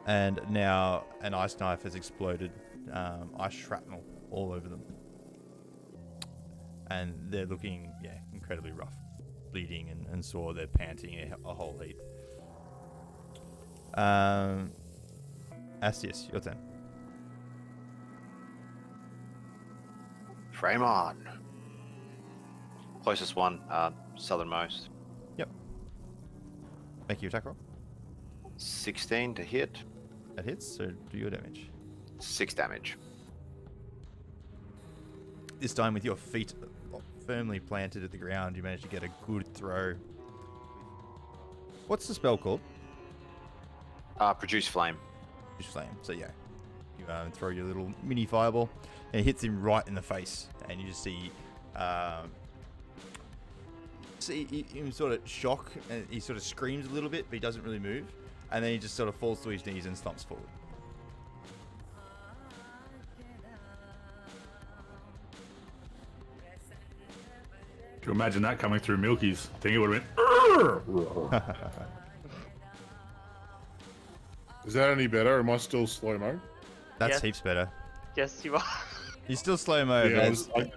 Speaker 3: And now an ice knife has exploded. Ice shrapnel all over them, and they're looking incredibly rough, bleeding and sore. They're panting a whole heap. Astius, your turn.
Speaker 4: Frame on. Closest one, southernmost.
Speaker 3: Yep. Make your attack roll.
Speaker 4: 16 to hit.
Speaker 3: That hits, so do your damage.
Speaker 4: 6 damage.
Speaker 3: This time with your feet firmly planted at the ground, you manage to get a good throw. What's the spell called?
Speaker 4: Produce flame.
Speaker 3: Just flame. So you throw your little mini fireball, and it hits him right in the face, and you just see him sort of shock, and he sort of screams a little bit, but he doesn't really move, and then he just sort of falls to his knees and stomps forward.
Speaker 1: Can you imagine that coming through Milky's? I think it would have been.
Speaker 6: Is that any better? Am I still slow mo?
Speaker 3: That's
Speaker 5: Yeah.
Speaker 3: heaps better.
Speaker 5: Yes, you are.
Speaker 3: He's still slow mo.
Speaker 6: Yeah,
Speaker 3: but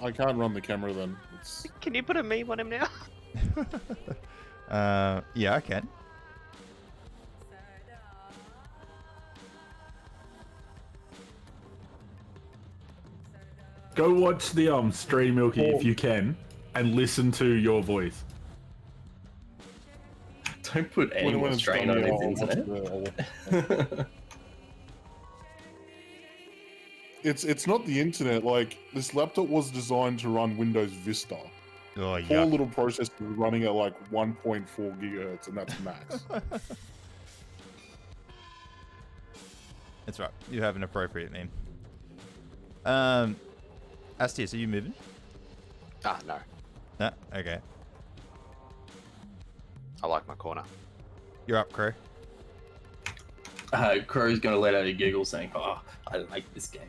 Speaker 6: I can't run the camera then. It's,
Speaker 5: Can you put a meme on him now?
Speaker 3: yeah, I can.
Speaker 1: Go watch the stream, Milky, if you can, and listen to your voice.
Speaker 2: Don't put any more
Speaker 6: it's
Speaker 2: strain
Speaker 6: done,
Speaker 2: on
Speaker 6: yeah,
Speaker 2: his internet.
Speaker 6: It's not the internet. Like, this laptop was designed to run Windows Vista.
Speaker 3: Oh,
Speaker 6: Poor
Speaker 3: yeah.
Speaker 6: little processor running at like 1.4 gigahertz, and that's max.
Speaker 3: That's right. You have an appropriate name. Astius, are you moving?
Speaker 4: No.
Speaker 3: No? Okay.
Speaker 4: I like my corner.
Speaker 3: You're up, Crow.
Speaker 2: Crow's going to let out a giggle saying, "Oh, I like this game."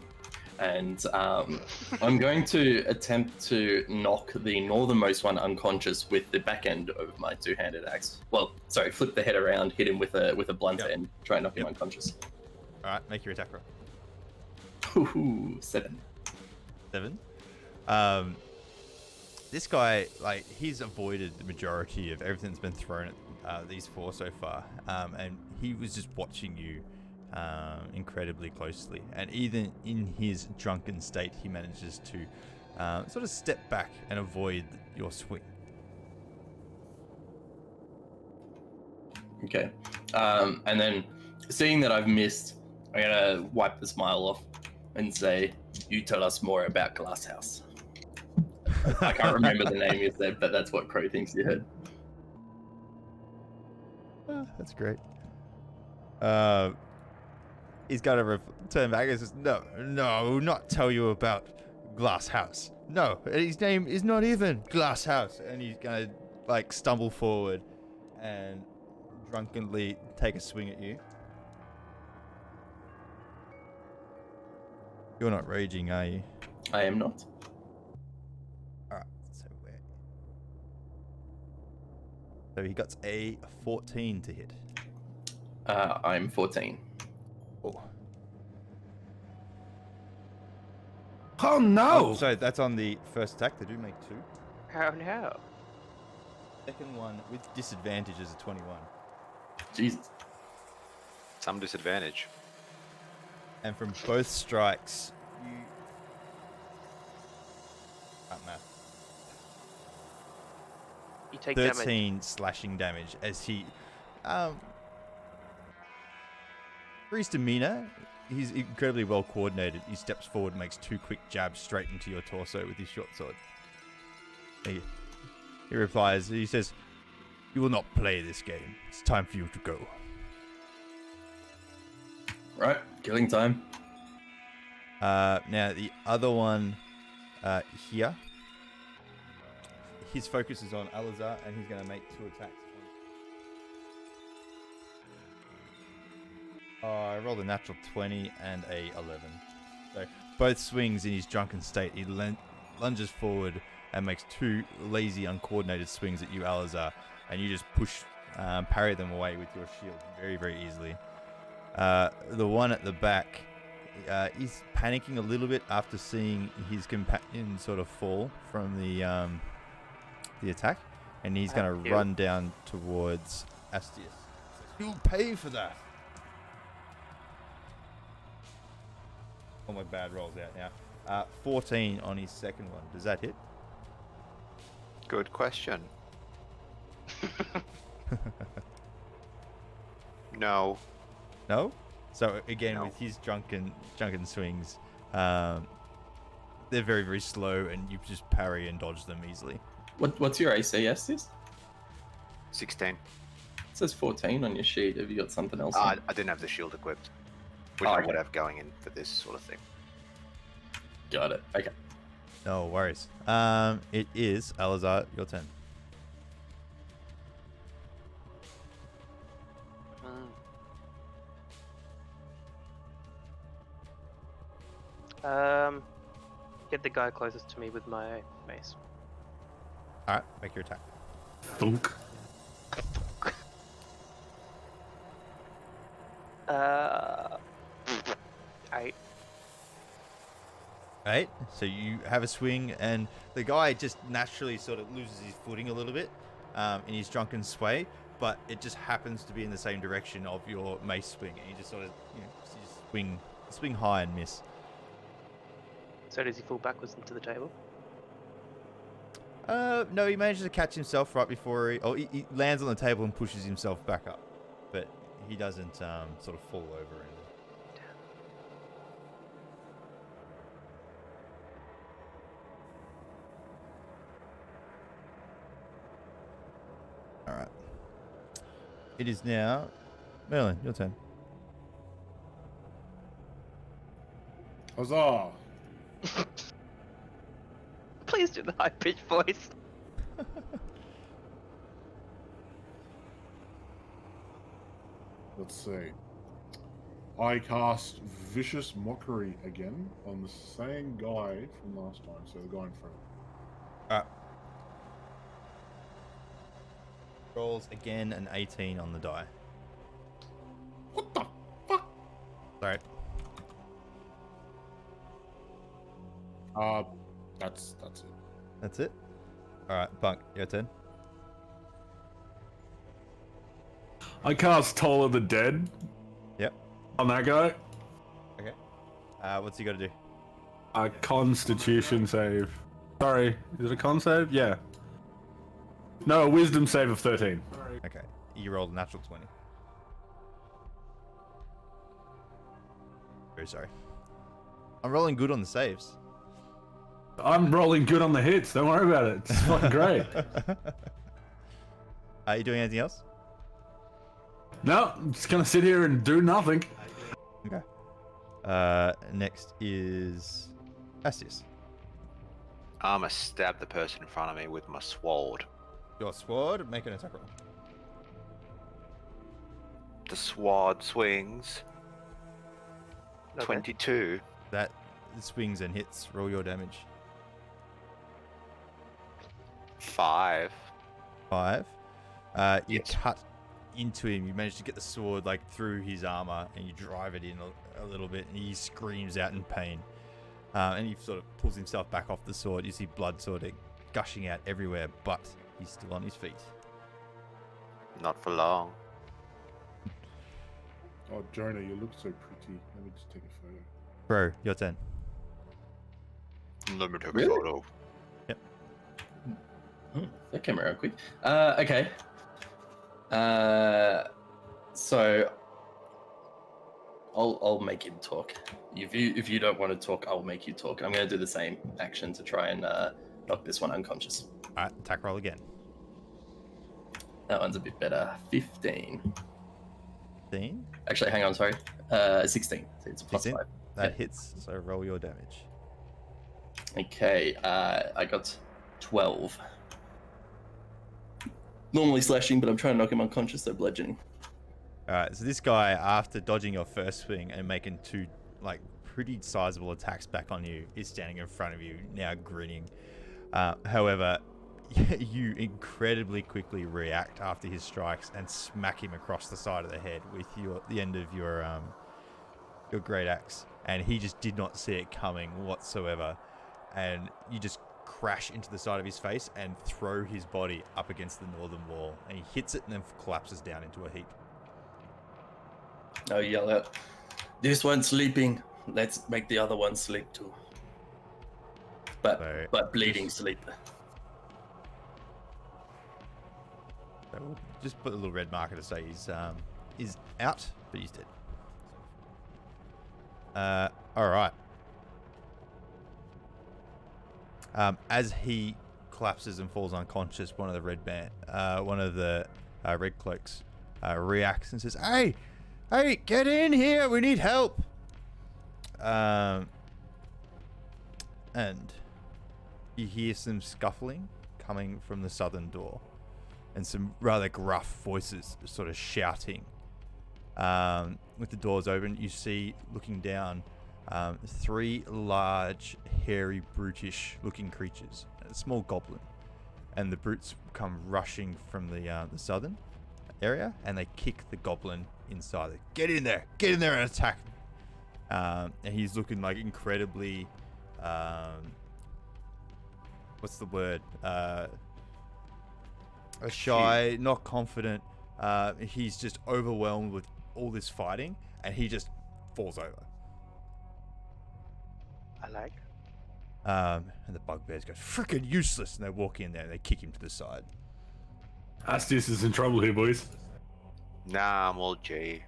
Speaker 2: And I'm going to attempt to knock the northernmost one unconscious with the back end of my two-handed axe. Well, sorry, flip the head around, hit him with a blunt
Speaker 3: Yep.
Speaker 2: end, try and knock him
Speaker 3: Yep.
Speaker 2: unconscious.
Speaker 3: All right, make your attack roll.
Speaker 2: Ooh, 7.
Speaker 3: 7. This guy, like, he's avoided the majority of everything that's been thrown at these 4 so far, and he was just watching you incredibly closely. And even in his drunken state, he manages to sort of step back and avoid your swing.
Speaker 2: Okay. And then, seeing that I've missed, I'm going to wipe the smile off and say, "You tell us more about Glasshouse." I can't remember the name you said, but that's what Crow thinks you heard.
Speaker 3: That's great. He's got to turn back and says, no, not tell you about Glass House. No, his name is not even Glass House. And he's going to, like, stumble forward and drunkenly take a swing at you. You're not raging, are you?
Speaker 2: I am not.
Speaker 3: Alright, so he got a 14 to hit.
Speaker 2: I'm 14.
Speaker 3: Oh.
Speaker 1: Oh no!
Speaker 3: So that's on the first attack. They do make 2.
Speaker 5: Oh no.
Speaker 3: Second one with disadvantage is a 21.
Speaker 2: Jesus.
Speaker 4: Some disadvantage.
Speaker 3: And from both strikes, you... math.
Speaker 5: You take damage.
Speaker 3: 13 slashing damage as he... for his demeanor, he's incredibly well coordinated. He steps forward and makes 2 quick jabs straight into your torso with his short sword. He replies, he says, "You will not play this game. It's time for you to go."
Speaker 2: Right, killing time.
Speaker 3: Now, the other one here, his focus is on Alazar, and he's going to make 2 attacks. I rolled a natural 20 and a 11. So both swings in his drunken state, he lunges forward and makes 2 lazy, uncoordinated swings at you, Alazar, and you just parry them away with your shield very, very easily. The one at the back, he's panicking a little bit after seeing his companion sort of fall from the attack, and he's going to run down towards Astius. You'll pay for that. All my bad rolls out now. 14 on his second one. Does that hit?
Speaker 4: Good question. No.
Speaker 3: No? So again,
Speaker 4: No.
Speaker 3: with his drunken swings, they're very, very slow, and you just parry and dodge them easily.
Speaker 2: What's your AC, Estes?
Speaker 4: 16.
Speaker 2: It says 14 on your sheet. Have you got something else?
Speaker 4: I didn't have the shield equipped, which
Speaker 2: Oh,
Speaker 4: I
Speaker 2: okay.
Speaker 4: would have going in for this sort of thing.
Speaker 2: Got it. Okay.
Speaker 3: No worries. It is Alazar, your turn.
Speaker 5: Get the guy closest to me with my mace.
Speaker 3: All right, make your attack.
Speaker 1: Thunk.
Speaker 5: 8.
Speaker 3: Right, so you have a swing, and the guy just naturally sort of loses his footing a little bit in his drunken sway, but it just happens to be in the same direction of your mace swing, and you just sort of, you just swing high and miss.
Speaker 5: So does he fall backwards into the table?
Speaker 3: No, he manages to catch himself right before he lands on the table and pushes himself back up, but he doesn't sort of fall over. All right. It is now Merlin, your turn.
Speaker 6: Huzzah!
Speaker 5: Please do the high pitched voice.
Speaker 6: let's see. I cast Vicious Mockery again on the same guy from last time, so the guy in front.
Speaker 3: Alright. Rolls again an 18 on the die.
Speaker 6: What the fuck?
Speaker 3: Sorry.
Speaker 6: That's it.
Speaker 3: That's it? Alright, Bunk, your turn.
Speaker 1: I cast Toll of the Dead
Speaker 3: Yep.
Speaker 1: on that guy.
Speaker 3: Okay. What's he got to do?
Speaker 1: A Constitution save. Sorry, is it a con save? Yeah. No, a Wisdom save of 13.
Speaker 3: Okay. You rolled a natural 20. Very sorry. I'm rolling good on the saves.
Speaker 1: I'm rolling good on the hits. Don't worry about it. It's fucking great.
Speaker 3: Are you doing anything else?
Speaker 1: No, I'm just gonna sit here and do nothing.
Speaker 3: Okay. Next is Astius.
Speaker 4: I'm gonna stab the person in front of me with my sword.
Speaker 3: Your sword, make an attack roll.
Speaker 4: The sword swings.
Speaker 5: Okay.
Speaker 4: 22.
Speaker 3: That swings and hits. Roll your damage.
Speaker 4: 5.
Speaker 3: 5. You
Speaker 4: Yes.
Speaker 3: cut into him. You manage to get the sword like through his armor, and you drive it in a little bit, and he screams out in pain. And he sort of pulls himself back off the sword. You see blood sort of gushing out everywhere, but he's still on his feet.
Speaker 4: Not for long.
Speaker 6: Oh, Jonah, you look so pretty. Let me just take a photo.
Speaker 3: Bro, your turn.
Speaker 4: Let me take a
Speaker 2: Really?
Speaker 4: photo.
Speaker 2: That came around quick. Okay. So I'll make him talk. If you don't want to talk, I'll make you talk. I'm going to do the same action to try and knock this one unconscious.
Speaker 3: All right, attack roll again.
Speaker 2: That one's a bit better. 15.
Speaker 3: 15.
Speaker 2: Actually, hang on, sorry. 16. So it's a plus
Speaker 3: 16?
Speaker 2: 5.
Speaker 3: That
Speaker 2: Yeah.
Speaker 3: hits, so roll your damage.
Speaker 2: Okay, I got 12. Normally slashing, but I'm trying to knock him unconscious, so bludgeoning.
Speaker 3: All right, so this guy, after dodging your first swing and making two like pretty sizable attacks back on you, is standing in front of you now, grinning. However, you incredibly quickly react after his strikes and smack him across the side of the head with the end of your great axe, and he just did not see it coming whatsoever, and you just crash into the side of his face and throw his body up against the northern wall, and he hits it and then collapses down into a heap.
Speaker 2: I yell out, "This one's sleeping. Let's make the other one sleep too."
Speaker 3: So-
Speaker 2: But bleeding sleep.
Speaker 3: So we'll just put a little red marker to say he's out, but he's dead. All right. As he collapses and falls unconscious, one of the red cloaks reacts and says, "Hey, get in here! We need help!" And you hear some scuffling coming from the southern door, and some rather gruff voices sort of shouting. With the doors open, you see, looking down, 3 large, hairy, brutish-looking creatures, a small goblin, and the brutes come rushing from the southern area, and they kick the goblin inside. Get in there and attack! And he's looking like incredibly, what's the word? Shy, not confident. He's just overwhelmed with all this fighting, and he just falls over.
Speaker 5: I like.
Speaker 3: And the bugbears go, "Freaking useless!" And they walk in there and they kick him to the side.
Speaker 1: Astius is in trouble here, boys.
Speaker 4: Nah, I'm all G.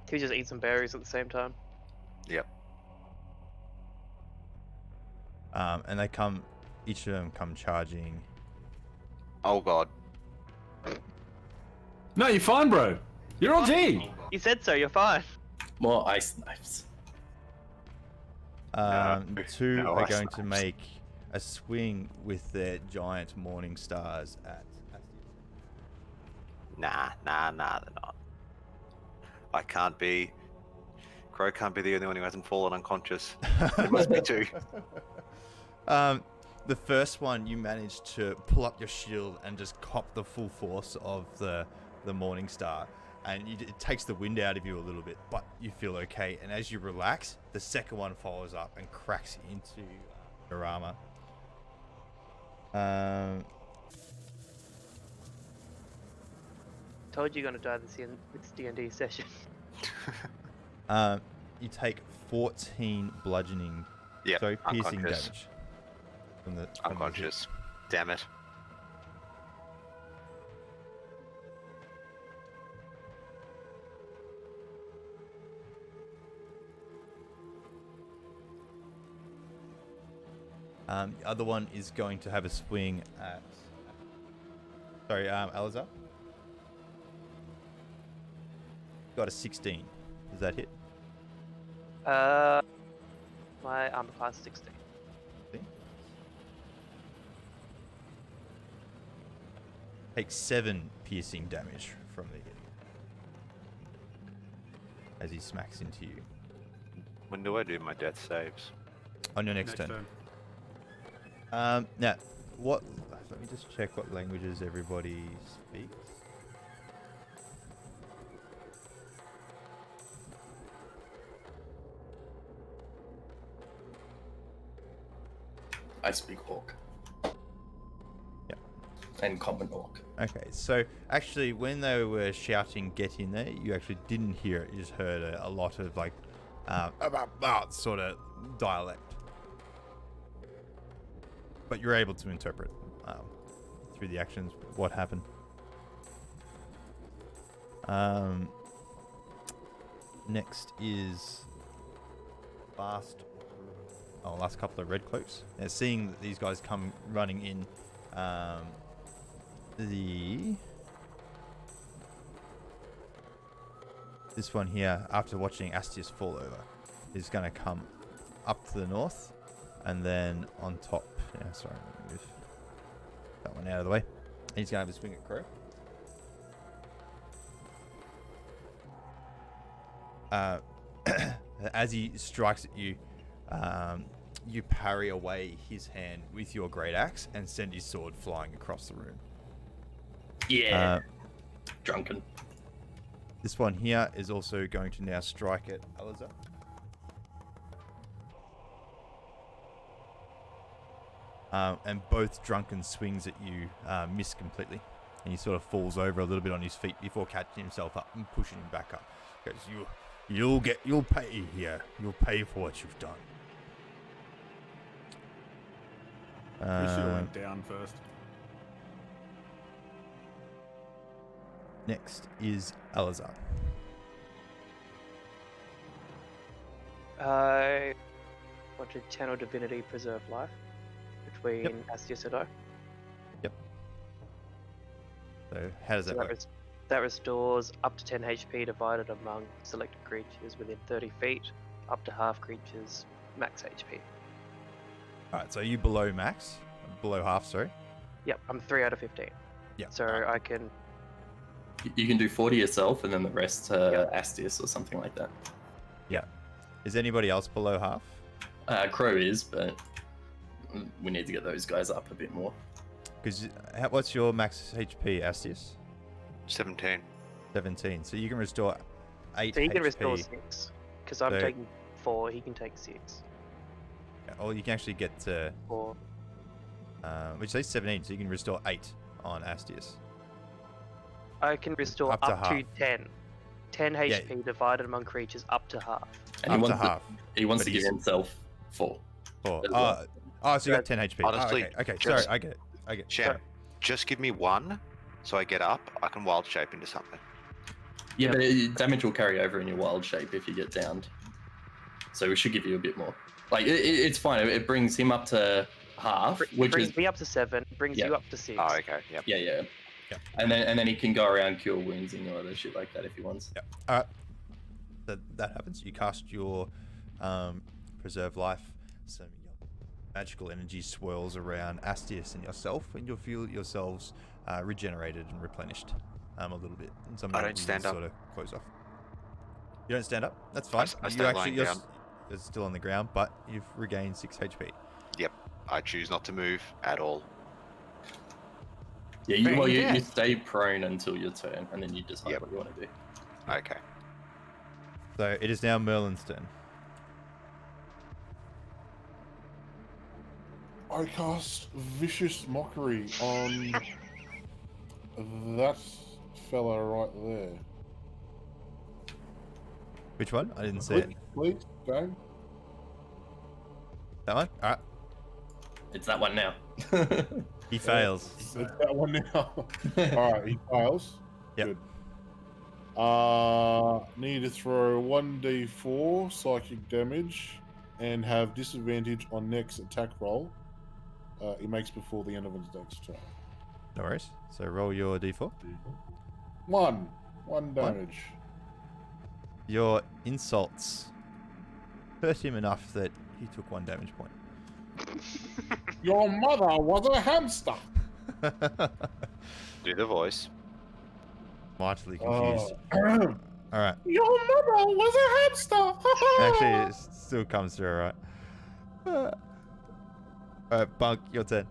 Speaker 5: Can we just eat some berries at the same time?
Speaker 4: Yep.
Speaker 3: And they come, each of them come charging.
Speaker 4: Oh god.
Speaker 1: No, you're fine, bro. You're on G.
Speaker 5: You said so. You're fine.
Speaker 2: More ice knives.
Speaker 3: Two
Speaker 4: no,
Speaker 3: are
Speaker 4: I
Speaker 3: going to
Speaker 4: snaps.
Speaker 3: make a swing with their giant morning stars at Astius.
Speaker 4: Nah, they're not. I can't be. Crow can't be the only one who hasn't fallen unconscious. There must be two.
Speaker 3: The first one, you managed to pull up your shield and just cop the full force of the Morning Star, and it takes the wind out of you a little bit, but you feel okay. And as you relax, the second one follows up and cracks into your armor.
Speaker 5: Told you you're gonna die this D&D session.
Speaker 3: You take 14 bludgeoning,
Speaker 4: Yeah,
Speaker 3: sorry, piercing
Speaker 4: unconscious.
Speaker 3: damage. From the hit.
Speaker 4: Unconscious. Damn it.
Speaker 3: The other one is going to have a swing at... Sorry, Alizar? Got a 16. Does that hit?
Speaker 5: My armor class is 16.
Speaker 3: Takes 7 piercing damage from the hit. As he smacks into you.
Speaker 4: When do I do my death saves?
Speaker 3: On your next turn. Now, what... Let me just check what languages everybody speaks.
Speaker 2: I speak Orc.
Speaker 3: Yep.
Speaker 2: And Common Orc.
Speaker 3: Okay, so actually when they were shouting get in there, you actually didn't hear it. You just heard a lot of like sort of dialect. But you're able to interpret through the actions what happened. Next is last couple of red cloaks. Now, seeing that these guys come running in, this one here, after watching Astius fall over, is going to come up to the north, and then on top. Yeah, sorry, let me move that one out of the way. He's going to have a swing at Crow. As he strikes at you, you parry away his hand with your great axe and send his sword flying across the room.
Speaker 2: Yeah. Drunken.
Speaker 3: This one here is also going to now strike at Alizar. And both drunken swings at you miss completely. And he sort of falls over a little bit on his feet before catching himself up and pushing him back up. Goes, you'll pay here. You'll pay for what you've done.
Speaker 1: We should have went down first.
Speaker 3: Next is Alizar.
Speaker 5: I want to channel Divinity Preserve Life between Astius and I.
Speaker 3: Yep. So how does that work?
Speaker 5: That restores up to 10 HP divided among selected creatures within 30 feet, up to half creatures max HP.
Speaker 3: Alright, so are you below max? Below half, sorry?
Speaker 5: Yep, I'm 3 out of 15.
Speaker 3: Yeah.
Speaker 5: So I can...
Speaker 2: You can do 40 yourself and then the rest Astius or something like that.
Speaker 3: Yeah. Is anybody else below half?
Speaker 2: Crow is, but we need to get those guys up a bit more.
Speaker 3: Because what's your max HP, Astius?
Speaker 4: 17.
Speaker 3: 17. So you can restore 8
Speaker 5: So he
Speaker 3: HP.
Speaker 5: can restore 6. Because I'm
Speaker 3: So-
Speaker 5: taking 4, he can take 6.
Speaker 3: Or you can actually get to...
Speaker 5: 4.
Speaker 3: which says 17, so you can restore 8 on Astius.
Speaker 5: I can restore
Speaker 3: Up to
Speaker 5: up to
Speaker 3: half.
Speaker 5: 10. 10 HP divided among creatures up to half.
Speaker 2: And
Speaker 3: Up
Speaker 2: he
Speaker 3: to
Speaker 2: wants
Speaker 3: half.
Speaker 2: He wants
Speaker 3: But
Speaker 2: to give
Speaker 3: he's-
Speaker 2: himself 4.
Speaker 3: 4.
Speaker 2: as well.
Speaker 3: So you got 10 HP.
Speaker 4: Honestly,
Speaker 3: okay.
Speaker 4: just-
Speaker 3: Sorry, I get it.
Speaker 4: Shem, just give me 1, so I get up. I can wild shape into something.
Speaker 2: Yeah, but damage will carry over in your wild shape if you get downed. So we should give you a bit more. Like, it's fine. It brings him up to half, which
Speaker 5: brings
Speaker 2: is...
Speaker 5: me up to 7, brings
Speaker 2: Yeah.
Speaker 5: you up to 6.
Speaker 4: Oh, okay. Yep.
Speaker 2: Yeah.
Speaker 3: Yeah.
Speaker 2: And then he can go around cure wounds and other shit like that if he wants.
Speaker 3: Yep. Alright. That happens. You cast your Preserve Life. Some magical energy swirls around Astius and yourself, and you'll feel yourselves regenerated and replenished a little bit. And some
Speaker 4: I
Speaker 3: of
Speaker 4: don't
Speaker 3: you
Speaker 4: stand up.
Speaker 3: sort of close off. You don't stand up? That's fine.
Speaker 4: I stay lying
Speaker 3: you're
Speaker 4: down.
Speaker 3: you're still on the ground, but you've regained 6 HP.
Speaker 4: Yep. I choose not to move at all.
Speaker 2: Yeah, you, well, you
Speaker 3: death.
Speaker 2: stay prone until your turn, and then you decide
Speaker 4: Yep.
Speaker 2: what you want to do.
Speaker 4: Okay.
Speaker 3: So it is now Merlin's turn.
Speaker 6: I cast Vicious Mockery on that fella right there.
Speaker 3: Which one? I didn't see it.
Speaker 6: Please, go.
Speaker 3: That one? Alright.
Speaker 2: It's that one now.
Speaker 3: He fails.
Speaker 6: It's that one now. Alright, he fails.
Speaker 3: Yep.
Speaker 6: Good. Need to throw 1d4 psychic damage and have disadvantage on next attack roll. He makes before the end of his next turn.
Speaker 3: No worries. So roll your d4.
Speaker 6: One damage.
Speaker 3: Your insults hurt him enough that he took 1 damage point.
Speaker 6: Your mother was a hamster.
Speaker 4: Do the voice.
Speaker 3: Mightily confused.
Speaker 6: Oh.
Speaker 3: Alright.
Speaker 6: Your mother was a hamster.
Speaker 3: Actually, it still comes through, alright. Alright, Bunk, your turn.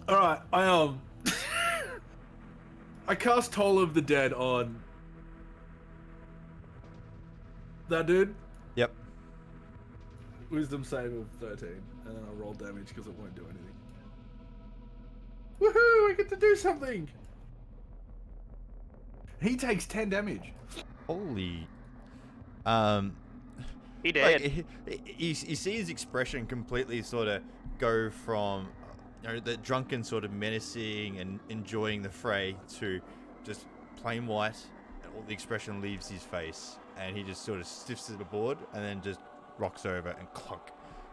Speaker 1: All right, I cast Toll of the Dead on that dude.
Speaker 3: Yep.
Speaker 1: Wisdom save of 13, and then I'll roll damage because it won't do anything. Woohoo! I get to do something. He takes 10 damage.
Speaker 3: Holy.
Speaker 5: He did.
Speaker 3: You see his expression completely sort of go from the drunken sort of menacing and enjoying the fray to just plain white, and all the expression leaves his face, and he just sort of stiffs to the board and then just rocks over and clunk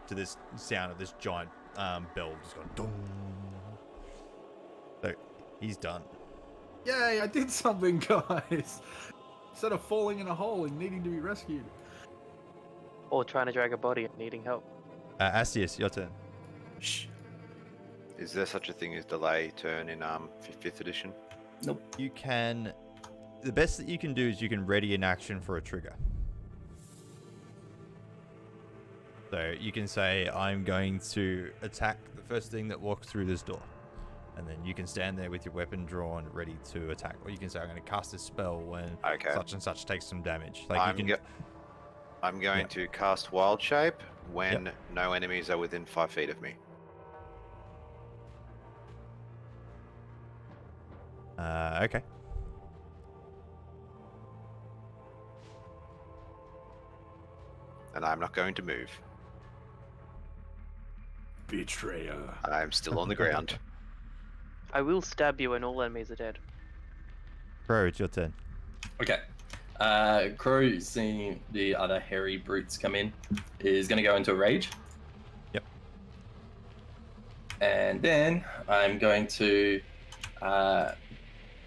Speaker 3: to this sound of this giant bell just going dong. So he's done.
Speaker 1: Yay! I did something, guys. Instead of falling in a hole and needing to be rescued.
Speaker 5: Or trying to drag a body and needing help.
Speaker 3: Asius, your turn.
Speaker 1: Shh.
Speaker 4: Is there such a thing as delay turn in 5th edition?
Speaker 2: Nope.
Speaker 3: You can. The best that you can do is you can ready an action for a trigger. So you can say, I'm going to attack the first thing that walks through this door. And then you can stand there with your weapon drawn, ready to attack. Or you can say, I'm going to cast a spell when
Speaker 4: Okay.
Speaker 3: such and such takes some damage. Like
Speaker 4: I'm,
Speaker 3: you can.
Speaker 4: I'm going
Speaker 3: Yeah.
Speaker 4: to cast Wild Shape when no enemies are within 5 feet of me.
Speaker 3: Okay.
Speaker 4: And I'm not going to move.
Speaker 1: Betrayer.
Speaker 4: I'm still on the ground.
Speaker 5: I will stab you when all enemies are dead.
Speaker 3: Crow, it's your turn.
Speaker 2: Okay. Crow, seeing the other hairy brutes come in, is going to go into a rage.
Speaker 3: Yep.
Speaker 2: And then I'm going to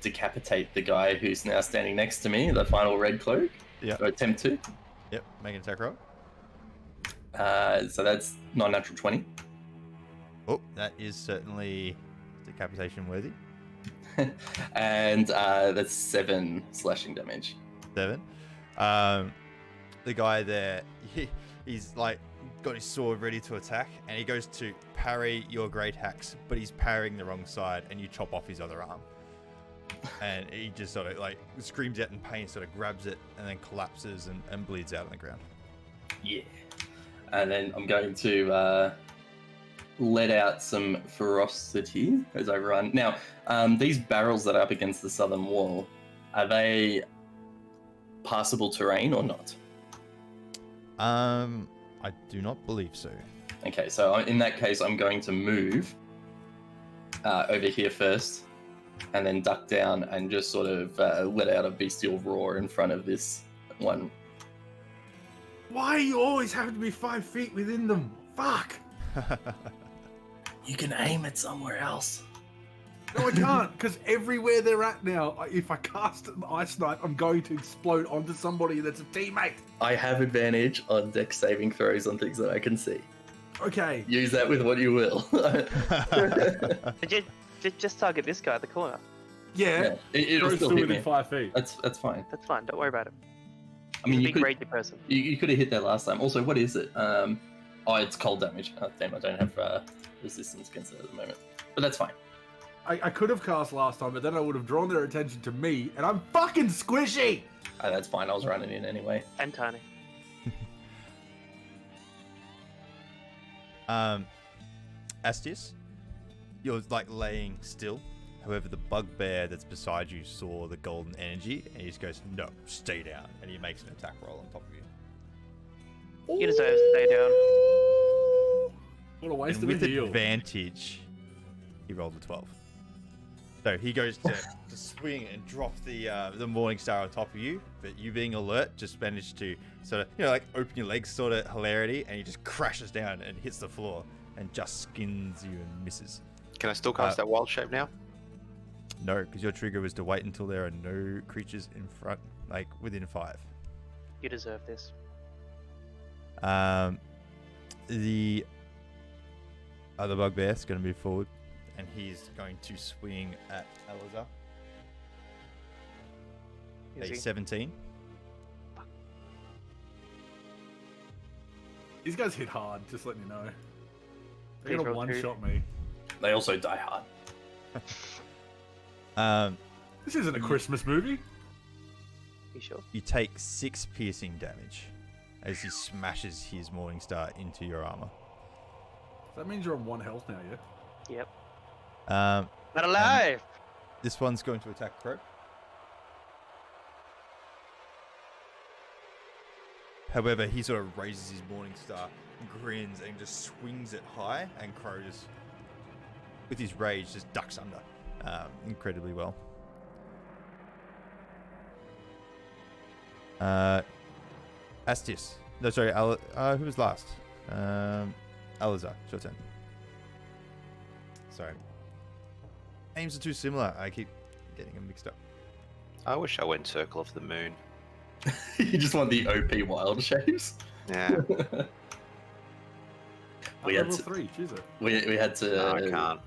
Speaker 2: decapitate the guy who's now standing next to me, the final red cloak.
Speaker 3: Yep.
Speaker 2: Or attempt to.
Speaker 3: Yep. Make an attack roll.
Speaker 2: So that's non-natural 20.
Speaker 3: Oh, that is certainly decapitation worthy.
Speaker 2: And that's 7 slashing damage.
Speaker 3: 7. The guy there, he's like got his sword ready to attack, and he goes to parry your great axe, but he's parrying the wrong side, and you chop off his other arm. And he just sort of like screams out in pain, sort of grabs it, and then collapses and bleeds out on the ground.
Speaker 2: Yeah. And then I'm going to let out some ferocity as I run. Now, these barrels that are up against the southern wall, are they passable terrain or not?
Speaker 3: I do not believe so.
Speaker 2: Okay, so in that case, I'm going to move over here first, and then duck down and just sort of let out a bestial roar in front of this one.
Speaker 1: Why you always have to be 5 feet within them? Fuck!
Speaker 2: You can aim it somewhere else.
Speaker 1: No, I can't, because everywhere they're at now, if I cast an Ice Knight, I'm going to explode onto somebody that's a teammate.
Speaker 2: I have advantage on dex saving throws on things that I can see.
Speaker 1: Okay.
Speaker 2: Use that with what you will.
Speaker 5: Just target this guy at the corner.
Speaker 1: Yeah.
Speaker 2: It'll
Speaker 1: Crow's
Speaker 2: still
Speaker 1: still
Speaker 2: hit
Speaker 1: within
Speaker 2: me.
Speaker 1: 5 feet.
Speaker 2: That's fine.
Speaker 5: That's fine. Don't worry about it.
Speaker 2: I mean,
Speaker 5: He's
Speaker 2: you
Speaker 5: a big
Speaker 2: could
Speaker 5: ragey person.
Speaker 2: you could have hit that last time. Also, what is it? Oh, it's cold damage. Oh, damn, I don't have resistance against it at the moment. But that's fine.
Speaker 1: I could have cast last time, but then I would have drawn their attention to me, and I'm fucking squishy!
Speaker 2: That's fine. I was running in anyway.
Speaker 5: And tiny.
Speaker 3: Astius, you're like laying still. However, the bugbear that's beside you saw the golden energy, and he just goes, "No, stay down," and he makes an attack roll on top of you.
Speaker 5: You deserve to stay down.
Speaker 1: What a waste
Speaker 3: And
Speaker 1: of a
Speaker 3: with
Speaker 1: heal.
Speaker 3: advantage, he rolled a 12. So he goes to swing and drop the morning star on top of you, but you being alert just managed to sort of, like open your legs sort of hilarity, and he just crashes down and hits the floor and just skins you and misses.
Speaker 4: Can I still cast that wild shape now?
Speaker 3: No, because your trigger was to wait until there are no creatures in front, like within 5.
Speaker 5: You deserve this.
Speaker 3: The other bugbear is going to move forward, and he's going to swing at Elazar.
Speaker 5: Is
Speaker 3: A
Speaker 5: he?
Speaker 3: 17.
Speaker 1: These guys hit hard, just letting you know. They're
Speaker 5: Please
Speaker 1: gonna
Speaker 5: roll two.
Speaker 1: one-shot me.
Speaker 2: They also die hard.
Speaker 1: This isn't a Christmas movie.
Speaker 5: You sure?
Speaker 3: You take 6 piercing damage as he smashes his morning star into your armor.
Speaker 1: That means you're on 1 health now, yeah?
Speaker 5: Yep.
Speaker 3: Um,
Speaker 5: Not alive!
Speaker 3: this one's going to attack Crow. However, he sort of raises his morning star, grins, and just swings it high, and Crow just, with his rage, just ducks under incredibly well. Astius. No, sorry, who was last? Elazar, it's your turn. Sorry. Names are too similar. I keep getting them mixed up.
Speaker 4: I wish I went Circle of the Moon.
Speaker 2: You just want the OP wild shapes.
Speaker 4: Yeah.
Speaker 2: We had
Speaker 1: Level
Speaker 2: to-
Speaker 1: 3, choose it.
Speaker 2: We had to
Speaker 4: No, I can't.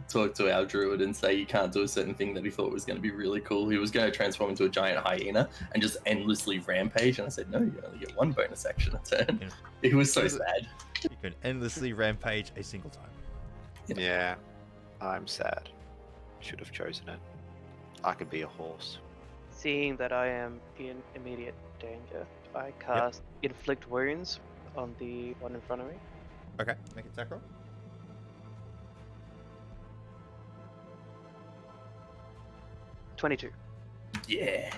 Speaker 2: talk to our druid and say you can't do a certain thing that he thought was going to be really cool. He was going to transform into a giant hyena and just endlessly rampage. And I said, no, you only get 1 bonus action a turn.
Speaker 3: Yeah.
Speaker 2: He was so sad.
Speaker 3: You can endlessly rampage a single time.
Speaker 4: Yeah. I'm sad. Should have chosen it. I could be a horse.
Speaker 5: Seeing that I am in immediate danger, I cast Inflict Wounds on the one in front of me.
Speaker 3: Okay, make an attack roll.
Speaker 5: $22.
Speaker 2: Yeah.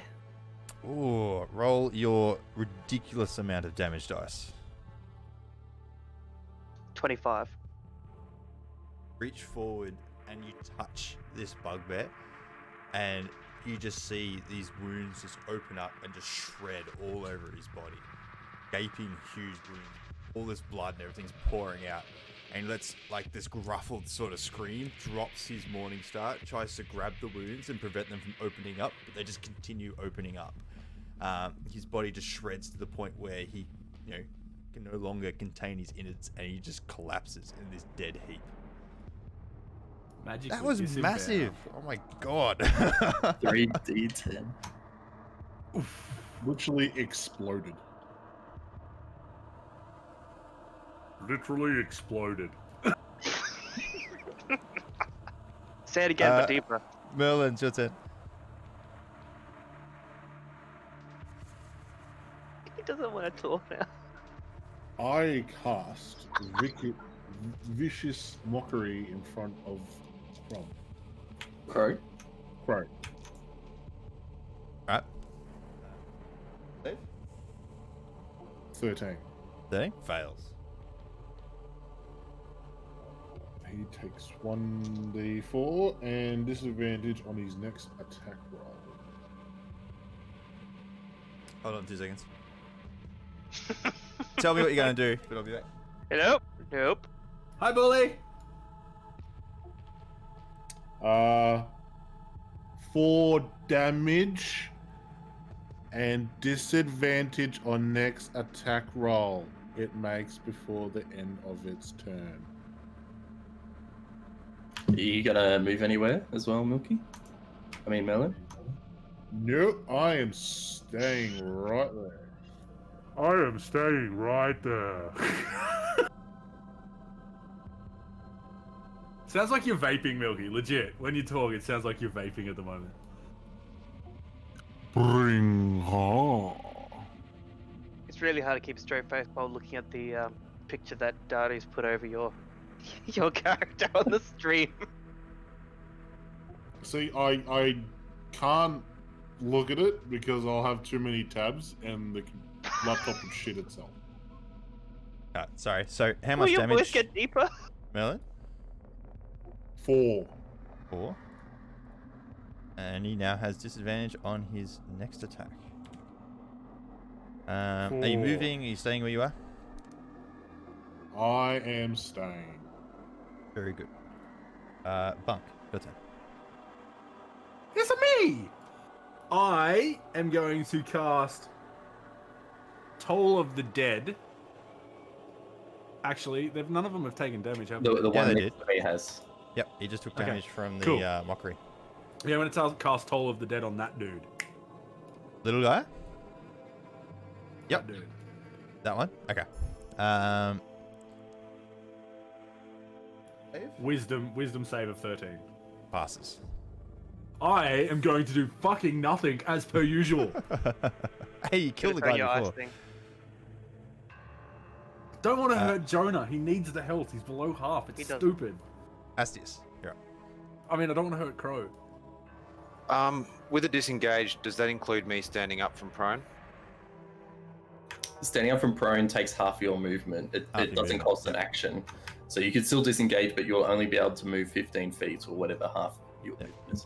Speaker 3: Ooh, roll your ridiculous amount of damage dice.
Speaker 5: 25.
Speaker 3: Reach forward and you touch this bugbear, and you just see these wounds just open up and just shred all over his body. Gaping, huge wounds. All this blood and everything's pouring out. And lets like this gruffled sort of scream, drops his morning star, tries to grab the wounds and prevent them from opening up, but they just continue opening up. His body just shreds to the point where he, can no longer contain his innards, and he just collapses in this dead heap.
Speaker 1: Magic
Speaker 3: That was massive. Oh my god.
Speaker 2: 3d10.
Speaker 6: Literally exploded.
Speaker 1: Literally exploded.
Speaker 5: Say it again, but deeper.
Speaker 3: Merlin, your turn.
Speaker 5: He doesn't want to talk now.
Speaker 6: I cast Vicious Mockery in front of
Speaker 2: Crow.
Speaker 6: Crow.
Speaker 3: Alright.
Speaker 6: 13.
Speaker 3: 13 fails.
Speaker 6: He takes 1d4 and disadvantage on his next attack roll.
Speaker 3: Hold on 2 seconds. Tell me what you're going to do, but I'll be back.
Speaker 5: Nope. Nope.
Speaker 1: Hi, bully.
Speaker 6: 4 damage and disadvantage on next attack roll. it makes before the end of its turn.
Speaker 2: Are you gonna move anywhere as well, Milky? I mean, Melon?
Speaker 6: Nope, I am staying right there.
Speaker 1: I am staying right there. Sounds like you're vaping, Milky. Legit. When you talk, it sounds like you're vaping at the moment. Bring on.
Speaker 5: It's really hard to keep a straight face while looking at the picture that Darius put over your your character on the stream.
Speaker 6: See, I can't look at it because I'll have too many tabs and the laptop would shit itself.
Speaker 3: Sorry. So how
Speaker 5: Will
Speaker 3: much
Speaker 5: your
Speaker 3: damage?
Speaker 5: voice get deeper?
Speaker 3: Melon?
Speaker 6: 4.
Speaker 3: 4. And he now has disadvantage on his next attack. Are you
Speaker 1: 4.
Speaker 3: moving? Are you staying where you are?
Speaker 6: I am staying.
Speaker 3: Very good. Bunk, your turn.
Speaker 1: It's me! I am going to cast Toll of the Dead. Actually, none of them have taken damage, have they?
Speaker 2: The
Speaker 3: Yeah,
Speaker 2: one
Speaker 3: they
Speaker 2: next to me has.
Speaker 3: Yep, he just took
Speaker 1: Okay,
Speaker 3: damage from the
Speaker 1: cool.
Speaker 3: mockery.
Speaker 1: Yeah, I'm going to cast Toll of the Dead on that dude.
Speaker 3: Little guy? Yep.
Speaker 1: That dude.
Speaker 3: That one? Okay.
Speaker 1: Wisdom save of 13.
Speaker 3: Passes.
Speaker 1: I am going to do fucking nothing as per usual.
Speaker 3: Hey, you killed the
Speaker 5: Throw
Speaker 3: guy
Speaker 5: your ice
Speaker 3: before.
Speaker 5: thing.
Speaker 1: Don't want to hurt Jonah. He needs the health. He's below half.
Speaker 5: He
Speaker 1: It's
Speaker 5: doesn't.
Speaker 1: stupid.
Speaker 3: Astius, you're up.
Speaker 1: I mean, I don't want to hurt Crow.
Speaker 4: With a disengage, does that include me standing up from prone?
Speaker 2: Standing up from prone takes half your movement.
Speaker 3: Half
Speaker 2: It
Speaker 3: your
Speaker 2: doesn't
Speaker 3: movement,
Speaker 2: cost an action. So you can still disengage, but you'll only be able to move 15 feet or whatever half your movement is.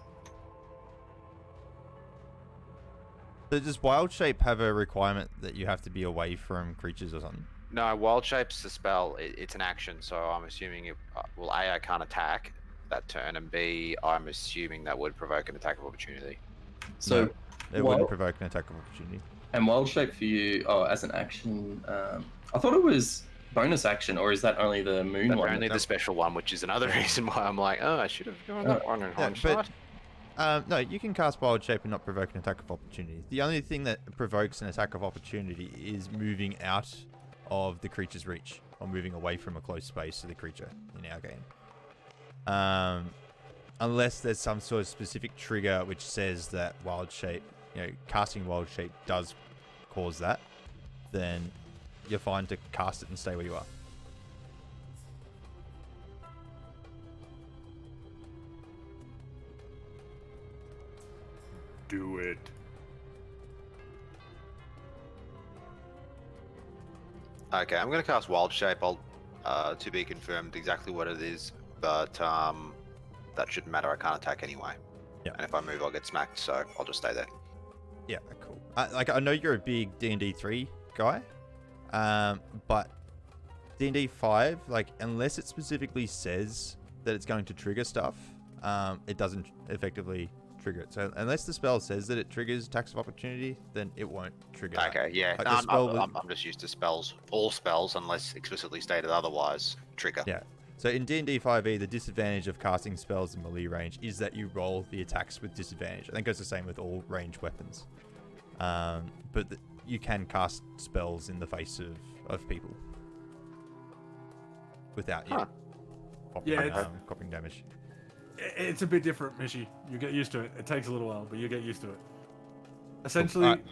Speaker 3: So does Wild Shape have a requirement that you have to be away from creatures or something?
Speaker 4: No, Wild Shape's the spell. It's an action, so I'm assuming it. Well, A, I can't attack that turn, and B, I'm assuming that would provoke an attack of opportunity.
Speaker 2: So,
Speaker 3: It wouldn't
Speaker 2: wild,
Speaker 3: provoke an attack of opportunity.
Speaker 2: and wild shape for you, as an action, I thought it was bonus action, or is that only the moon
Speaker 4: That's
Speaker 2: one?
Speaker 4: only the special one, which is another reason why I'm like, oh, I should have gone that one in hindsight.
Speaker 3: No, you can cast Wild Shape and not provoke an attack of opportunity. The only thing that provokes an attack of opportunity is moving out of the creature's reach or moving away from a close space to the creature in our game. Unless there's some sort of specific trigger which says that Wild Shape, casting Wild Shape does cause that, then you're fine to cast it and stay where you are.
Speaker 1: Do it.
Speaker 4: Okay, I'm going to cast Wild Shape. I'll to be confirmed exactly what it is, but that shouldn't matter. I can't attack anyway.
Speaker 3: Yeah.
Speaker 4: And if I move, I'll get smacked, so I'll just stay there.
Speaker 3: Yeah, cool. I know you're a big D&D 3 guy, but D&D 5, unless it specifically says that it's going to trigger stuff, it doesn't effectively trigger it. So unless the spell says that it triggers attacks of opportunity, then it won't trigger that.
Speaker 4: Okay, yeah.
Speaker 3: Like
Speaker 4: No,
Speaker 3: the spell with-
Speaker 4: I'm just used to spells. All spells, unless explicitly stated otherwise, trigger.
Speaker 3: Yeah. So in D&D 5e, the disadvantage of casting spells in melee range is that you roll the attacks with disadvantage. I think it's the same with all ranged weapons. But you can cast spells in the face of people without
Speaker 4: Huh.
Speaker 3: copying damage.
Speaker 1: It's a bit different, Mishi. You get used to it. It takes a little while, but you get used to it. Essentially...
Speaker 3: Alright.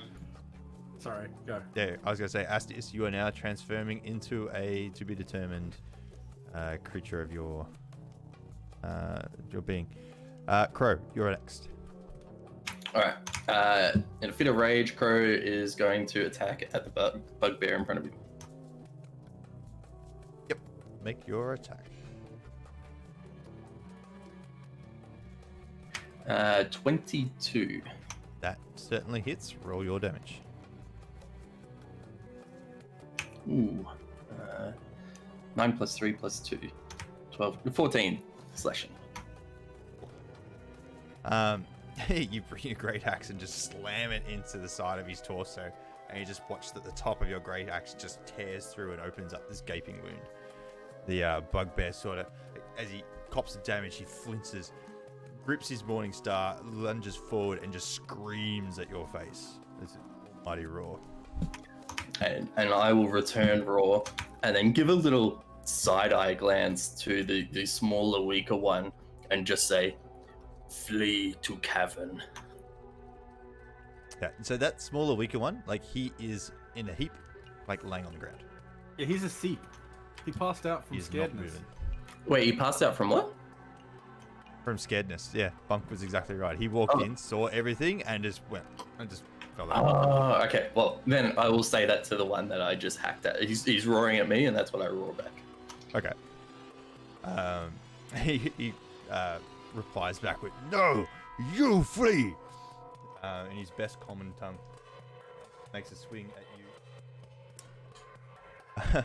Speaker 1: Sorry, go.
Speaker 3: Yeah, I was going to say, Astius, you are now transforming into a to-be-determined creature of your being. Crow, you're next.
Speaker 2: Alright. In a fit of rage, Crow is going to attack at the bugbear in front of him.
Speaker 3: Yep. Make your attack.
Speaker 2: 22.
Speaker 3: That certainly hits. Roll your damage.
Speaker 2: Ooh. 9 plus 3 plus 2. 12. 14 slashing.
Speaker 3: You bring a great axe and just slam it into the side of his torso, and you just watch that the top of your great axe just tears through and opens up this gaping wound. The bugbear sort of, as he cops the damage, he flinches, grips his morning star, lunges forward, and just screams at your face. There's a mighty roar.
Speaker 2: And I will return roar, and then give a little side-eye glance to the smaller, weaker one, and just say, "Flee to cavern."
Speaker 3: Yeah, so that smaller, weaker one, like he is in a heap, like laying on the ground.
Speaker 1: Yeah, he's a seep. He passed out from
Speaker 3: He is not
Speaker 1: scaredness.
Speaker 3: moving.
Speaker 2: Wait, he passed out from what?
Speaker 3: From scaredness, yeah. Bunk was exactly right. He walked in, saw everything, and just went and just fell out.
Speaker 2: Oh, okay. Well, then I will say that to the one that I just hacked at. He's roaring at me, and that's what I roar back.
Speaker 3: Okay. He replies back with, "No, you flee!" In his best common tongue. Makes a swing at you.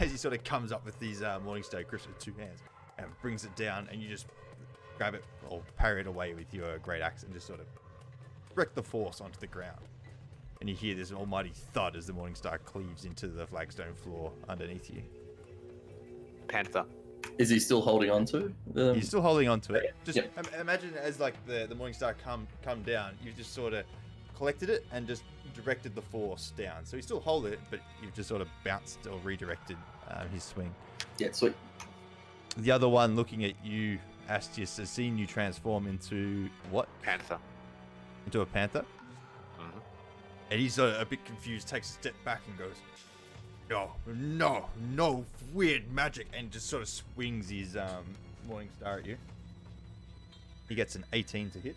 Speaker 3: As he sort of comes up with these Morningstar grips with 2 hands and brings it down, and you just grab it or parry it away with your great axe and just sort of wreck the force onto the ground. And you hear this almighty thud as the Morningstar cleaves into the flagstone floor underneath you.
Speaker 4: Panther.
Speaker 2: Is he still holding on to?
Speaker 3: He's still holding on to it.
Speaker 2: Okay,
Speaker 3: Just
Speaker 2: yep.
Speaker 3: imagine as like the Morningstar come down, you've just sort of collected it and just directed the force down. So he's still holding it, but you've just sort of bounced or redirected his swing.
Speaker 2: Yeah, sweet.
Speaker 3: The other one looking at you, Astius, has seen you transform into what?
Speaker 4: Panther.
Speaker 3: Into a panther.
Speaker 4: Mhm.
Speaker 3: And he's a bit confused, takes a step back and goes, no weird magic, and just sort of swings his Morningstar at you. He gets an 18 to hit.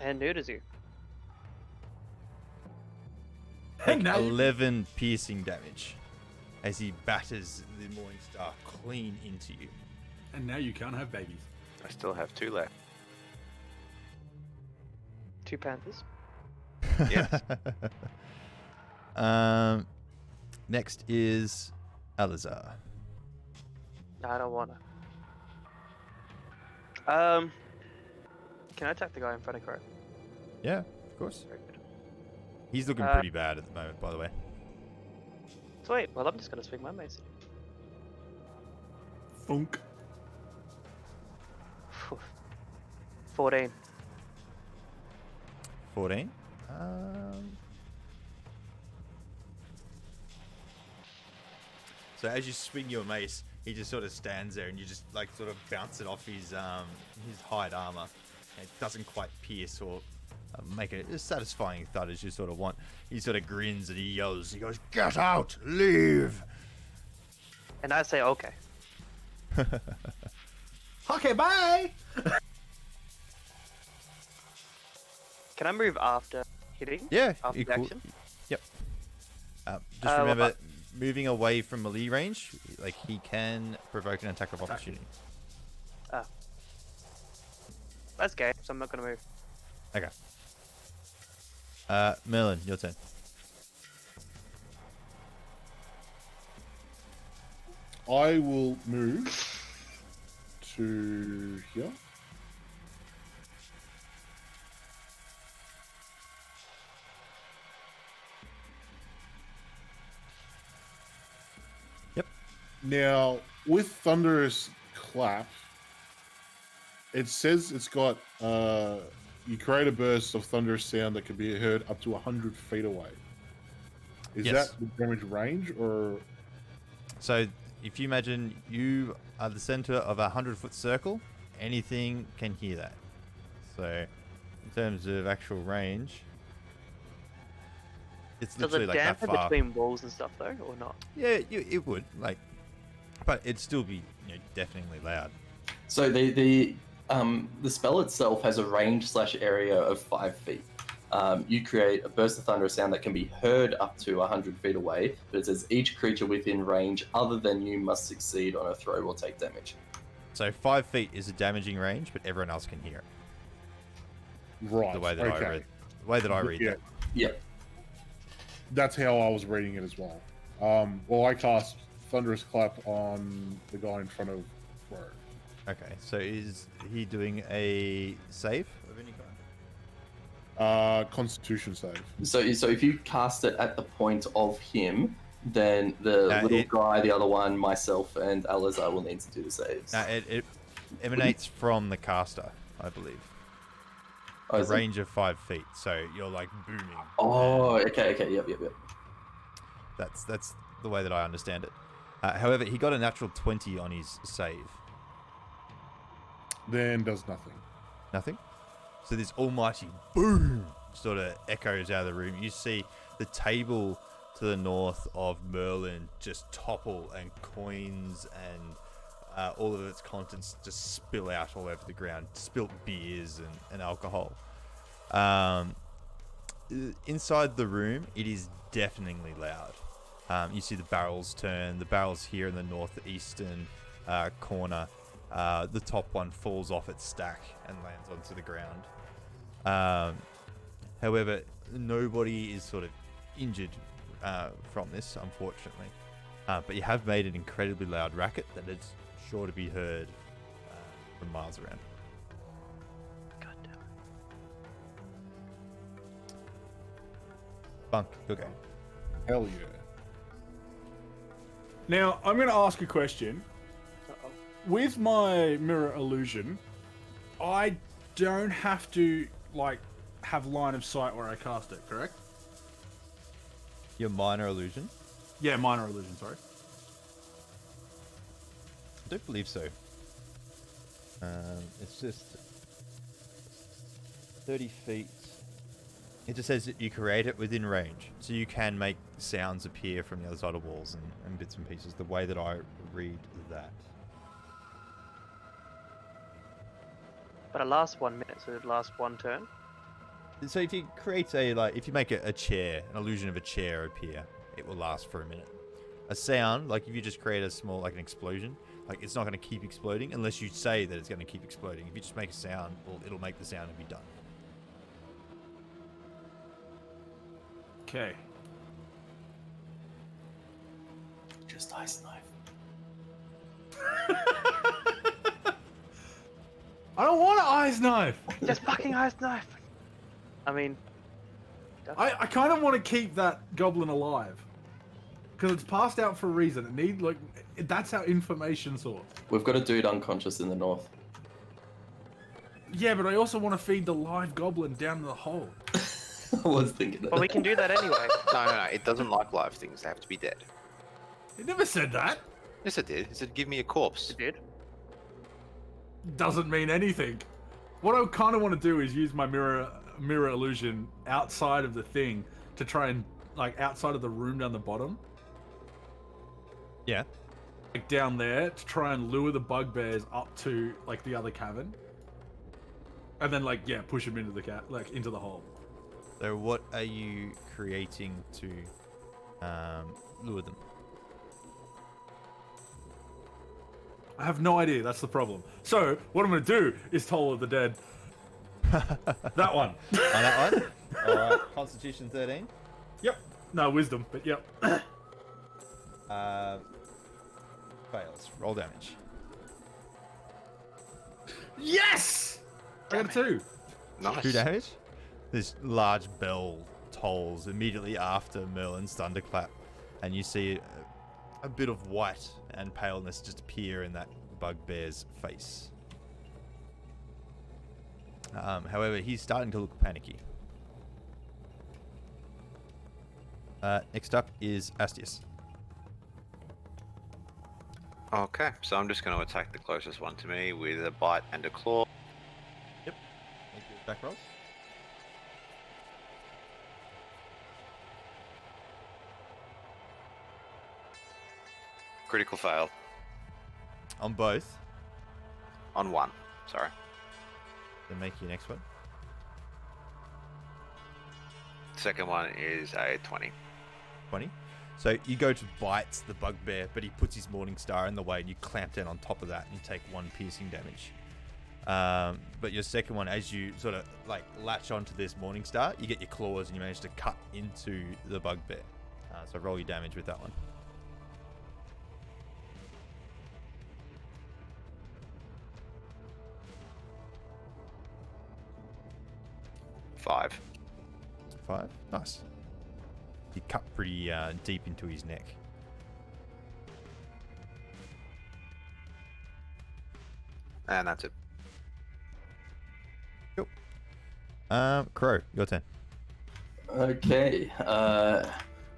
Speaker 5: And neuters you.
Speaker 1: And now
Speaker 3: 11 piercing damage as he batters the Morningstar clean into you.
Speaker 1: you can't have babies.
Speaker 4: I still have 2 left.
Speaker 5: 2 panthers.
Speaker 4: Yes.
Speaker 3: Next is Alizar.
Speaker 5: No, I don't wanna. Can I attack the guy in front of Crow?
Speaker 3: Yeah, of course.
Speaker 5: Very good.
Speaker 3: He's looking pretty bad at the moment, by the way.
Speaker 5: Sweet. Well, I'm just gonna swing my mace.
Speaker 1: Funk.
Speaker 5: 14.
Speaker 3: 14. So as you swing your mace, he just sort of stands there, and you just like sort of bounce it off his hide armor. And it doesn't quite pierce or make it a satisfying thud as you sort of want. He sort of grins and he yells. He goes, "Get out! Leave!"
Speaker 5: And I say, okay.
Speaker 1: Okay, bye.
Speaker 5: Can I move after hitting?
Speaker 3: Yeah,
Speaker 5: After
Speaker 3: you
Speaker 5: the
Speaker 3: cool.
Speaker 5: action?
Speaker 3: Yep. Just
Speaker 5: well,
Speaker 3: remember, moving away from melee range, like he can provoke an attack of opportunity.
Speaker 5: That's gay, so I'm not gonna move.
Speaker 3: Okay. Merlin, your turn.
Speaker 6: I will move to here.
Speaker 3: Yep.
Speaker 6: Now, with Thunderous Clap, it says it's got, you create a burst of thunderous sound that can be heard up to 100 feet away. Is
Speaker 3: Yes.
Speaker 6: that the damage range, or?
Speaker 3: So, if you imagine you are the center of a 100-foot circle, anything can hear that. So, in terms of actual range, it's
Speaker 5: Does
Speaker 3: literally
Speaker 5: it
Speaker 3: like that
Speaker 5: dampen
Speaker 3: far.
Speaker 5: between walls and stuff though, or not?
Speaker 3: Yeah, it would, like, but it'd still be, deafeningly loud.
Speaker 2: So the spell itself has a range / area of 5 feet. You create a burst of thunder sound that can be heard up to 100 feet away, but it says each creature within range other than you must succeed on a throw or take damage.
Speaker 3: So 5 feet is a damaging range, but everyone else can hear it.
Speaker 6: Right.
Speaker 3: The way that
Speaker 6: okay.
Speaker 3: I read
Speaker 6: Yeah,
Speaker 3: that.
Speaker 2: Yeah.
Speaker 6: that's how I was reading it as well. Well, I cast Thunderous Clap on the guy in front of Rogue.
Speaker 3: Okay, so is he doing a save of any kind?
Speaker 6: Constitution save.
Speaker 2: So if you cast it at the point of him, then the little guy, the other one, myself, and Alizar will need to do the saves.
Speaker 3: It emanates from the caster, I believe.
Speaker 2: Oh,
Speaker 3: A
Speaker 2: is it?
Speaker 3: range of 5 feet, so you're like booming.
Speaker 2: Oh, okay, yep.
Speaker 3: That's the way that I understand it. However, he got a natural 20 on his save.
Speaker 6: Then does nothing.
Speaker 3: Nothing. So this almighty boom sort of echoes out of the room. You see the table to the north of Merlin just topple, and coins and all of its contents just spill out all over the ground. Spilt beers and alcohol. Inside the room, it is deafeningly loud. You see the barrels turn. The barrels here in the northeastern corner. The top one falls off its stack and lands onto the ground. However, nobody is sort of injured from this, unfortunately. But you have made an incredibly loud racket that is sure to be heard from miles around.
Speaker 5: God damn it.
Speaker 3: Bunk, your game.
Speaker 6: Hell yeah.
Speaker 1: Now, I'm going to ask a question.
Speaker 5: Uh-oh.
Speaker 1: With my mirror illusion, I don't have to, like, have line of sight where I cast it, correct?
Speaker 3: Your minor illusion?
Speaker 1: Yeah, minor illusion, sorry.
Speaker 3: I don't believe so. It's just 30 feet. It just says that you create it within range. So you can make sounds appear from the other side of walls and bits and pieces, the way that I read that.
Speaker 5: But it lasts 1 minute, so it lasts one turn.
Speaker 3: So if you create if you make a chair, an illusion of a chair appear, it will last for a minute. A sound, like if you just create a small, like an explosion, like it's not going to keep exploding unless you say that it's going to keep exploding. If you just make a sound, well, it'll make the sound and be done.
Speaker 1: Okay.
Speaker 2: Just ice knife.
Speaker 1: I don't want an eyes knife!
Speaker 5: Just fucking ice knife. I mean,
Speaker 1: I kind of want to keep that goblin alive. Because it's passed out for a reason. It need, like, that's our information source.
Speaker 2: We've got a dude unconscious in the north.
Speaker 1: Yeah, but I also want to feed the live goblin down the hole.
Speaker 2: I was thinking that.
Speaker 5: well, we can do that anyway.
Speaker 4: No. It doesn't like live things. They have to be dead.
Speaker 1: It never said that.
Speaker 4: Yes, it did. It said, give me a corpse.
Speaker 5: It did.
Speaker 1: Doesn't mean anything. What I kind of want to do is use my mirror illusion outside of the thing to try and, like, outside of the room down the bottom.
Speaker 3: Yeah.
Speaker 1: Like, down there to try and lure the bugbears up to, like, the other cavern. And then, like, yeah, push them into the into the hole.
Speaker 3: So what are you creating to lure them?
Speaker 1: I have no idea. That's the problem. So what I'm going to do is Toll of the Dead. That one.
Speaker 3: On that one? Alright, Constitution 13.
Speaker 1: Yep. No, Wisdom, but yep.
Speaker 3: Fails. Roll damage.
Speaker 1: Yes! I got a 2.
Speaker 4: Nice.
Speaker 3: 2 damage? This large bell tolls immediately after Merlin's thunderclap, and you see a bit of white and paleness just appear in that bugbear's face. However, he's starting to look panicky. Next up is Astius.
Speaker 4: Okay, so I'm just going to attack the closest one to me with a bite and a claw.
Speaker 3: Yep. Make your back rolls.
Speaker 4: Critical fail.
Speaker 3: On both.
Speaker 4: On one. Sorry.
Speaker 3: Then make your next one.
Speaker 4: Second one is a 20.
Speaker 3: 20. So you go to bite the bugbear, but he puts his Morning Star in the way, and you clamp down on top of that, and you take 1 piercing damage. But your second one, as you sort of like latch onto this Morning Star, you get your claws and you manage to cut into the bugbear. So roll your damage with that one.
Speaker 4: 5.
Speaker 3: 5. Nice. You cut pretty deep into his neck.
Speaker 4: And that's it.
Speaker 3: Crow, your turn.
Speaker 2: Okay.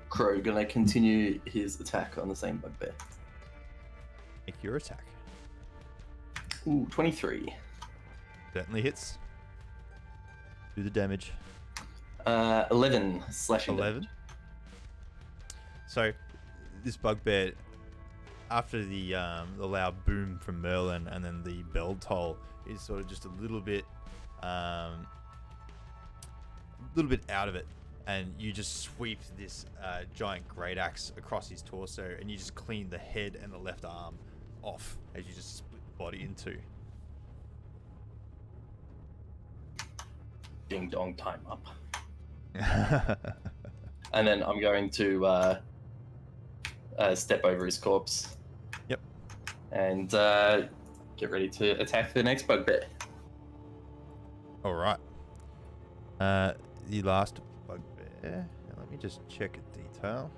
Speaker 2: Crow gonna continue his attack on the same bugbear.
Speaker 3: Make your attack.
Speaker 2: Ooh, 23.
Speaker 3: Certainly hits. Do the damage.
Speaker 2: 11 slashing.
Speaker 3: 11. So, this bugbear, after the loud boom from Merlin and then the bell toll, is sort of just a little bit out of it, and you just sweep this giant great axe across his torso, and you just clean the head and the left arm off as you just split the body in two.
Speaker 2: Ding dong, time up. And then I'm going to step over his corpse.
Speaker 3: Yep.
Speaker 2: And get ready to attack the next bugbear.
Speaker 3: All right. The last bugbear. Now let me just check a detail.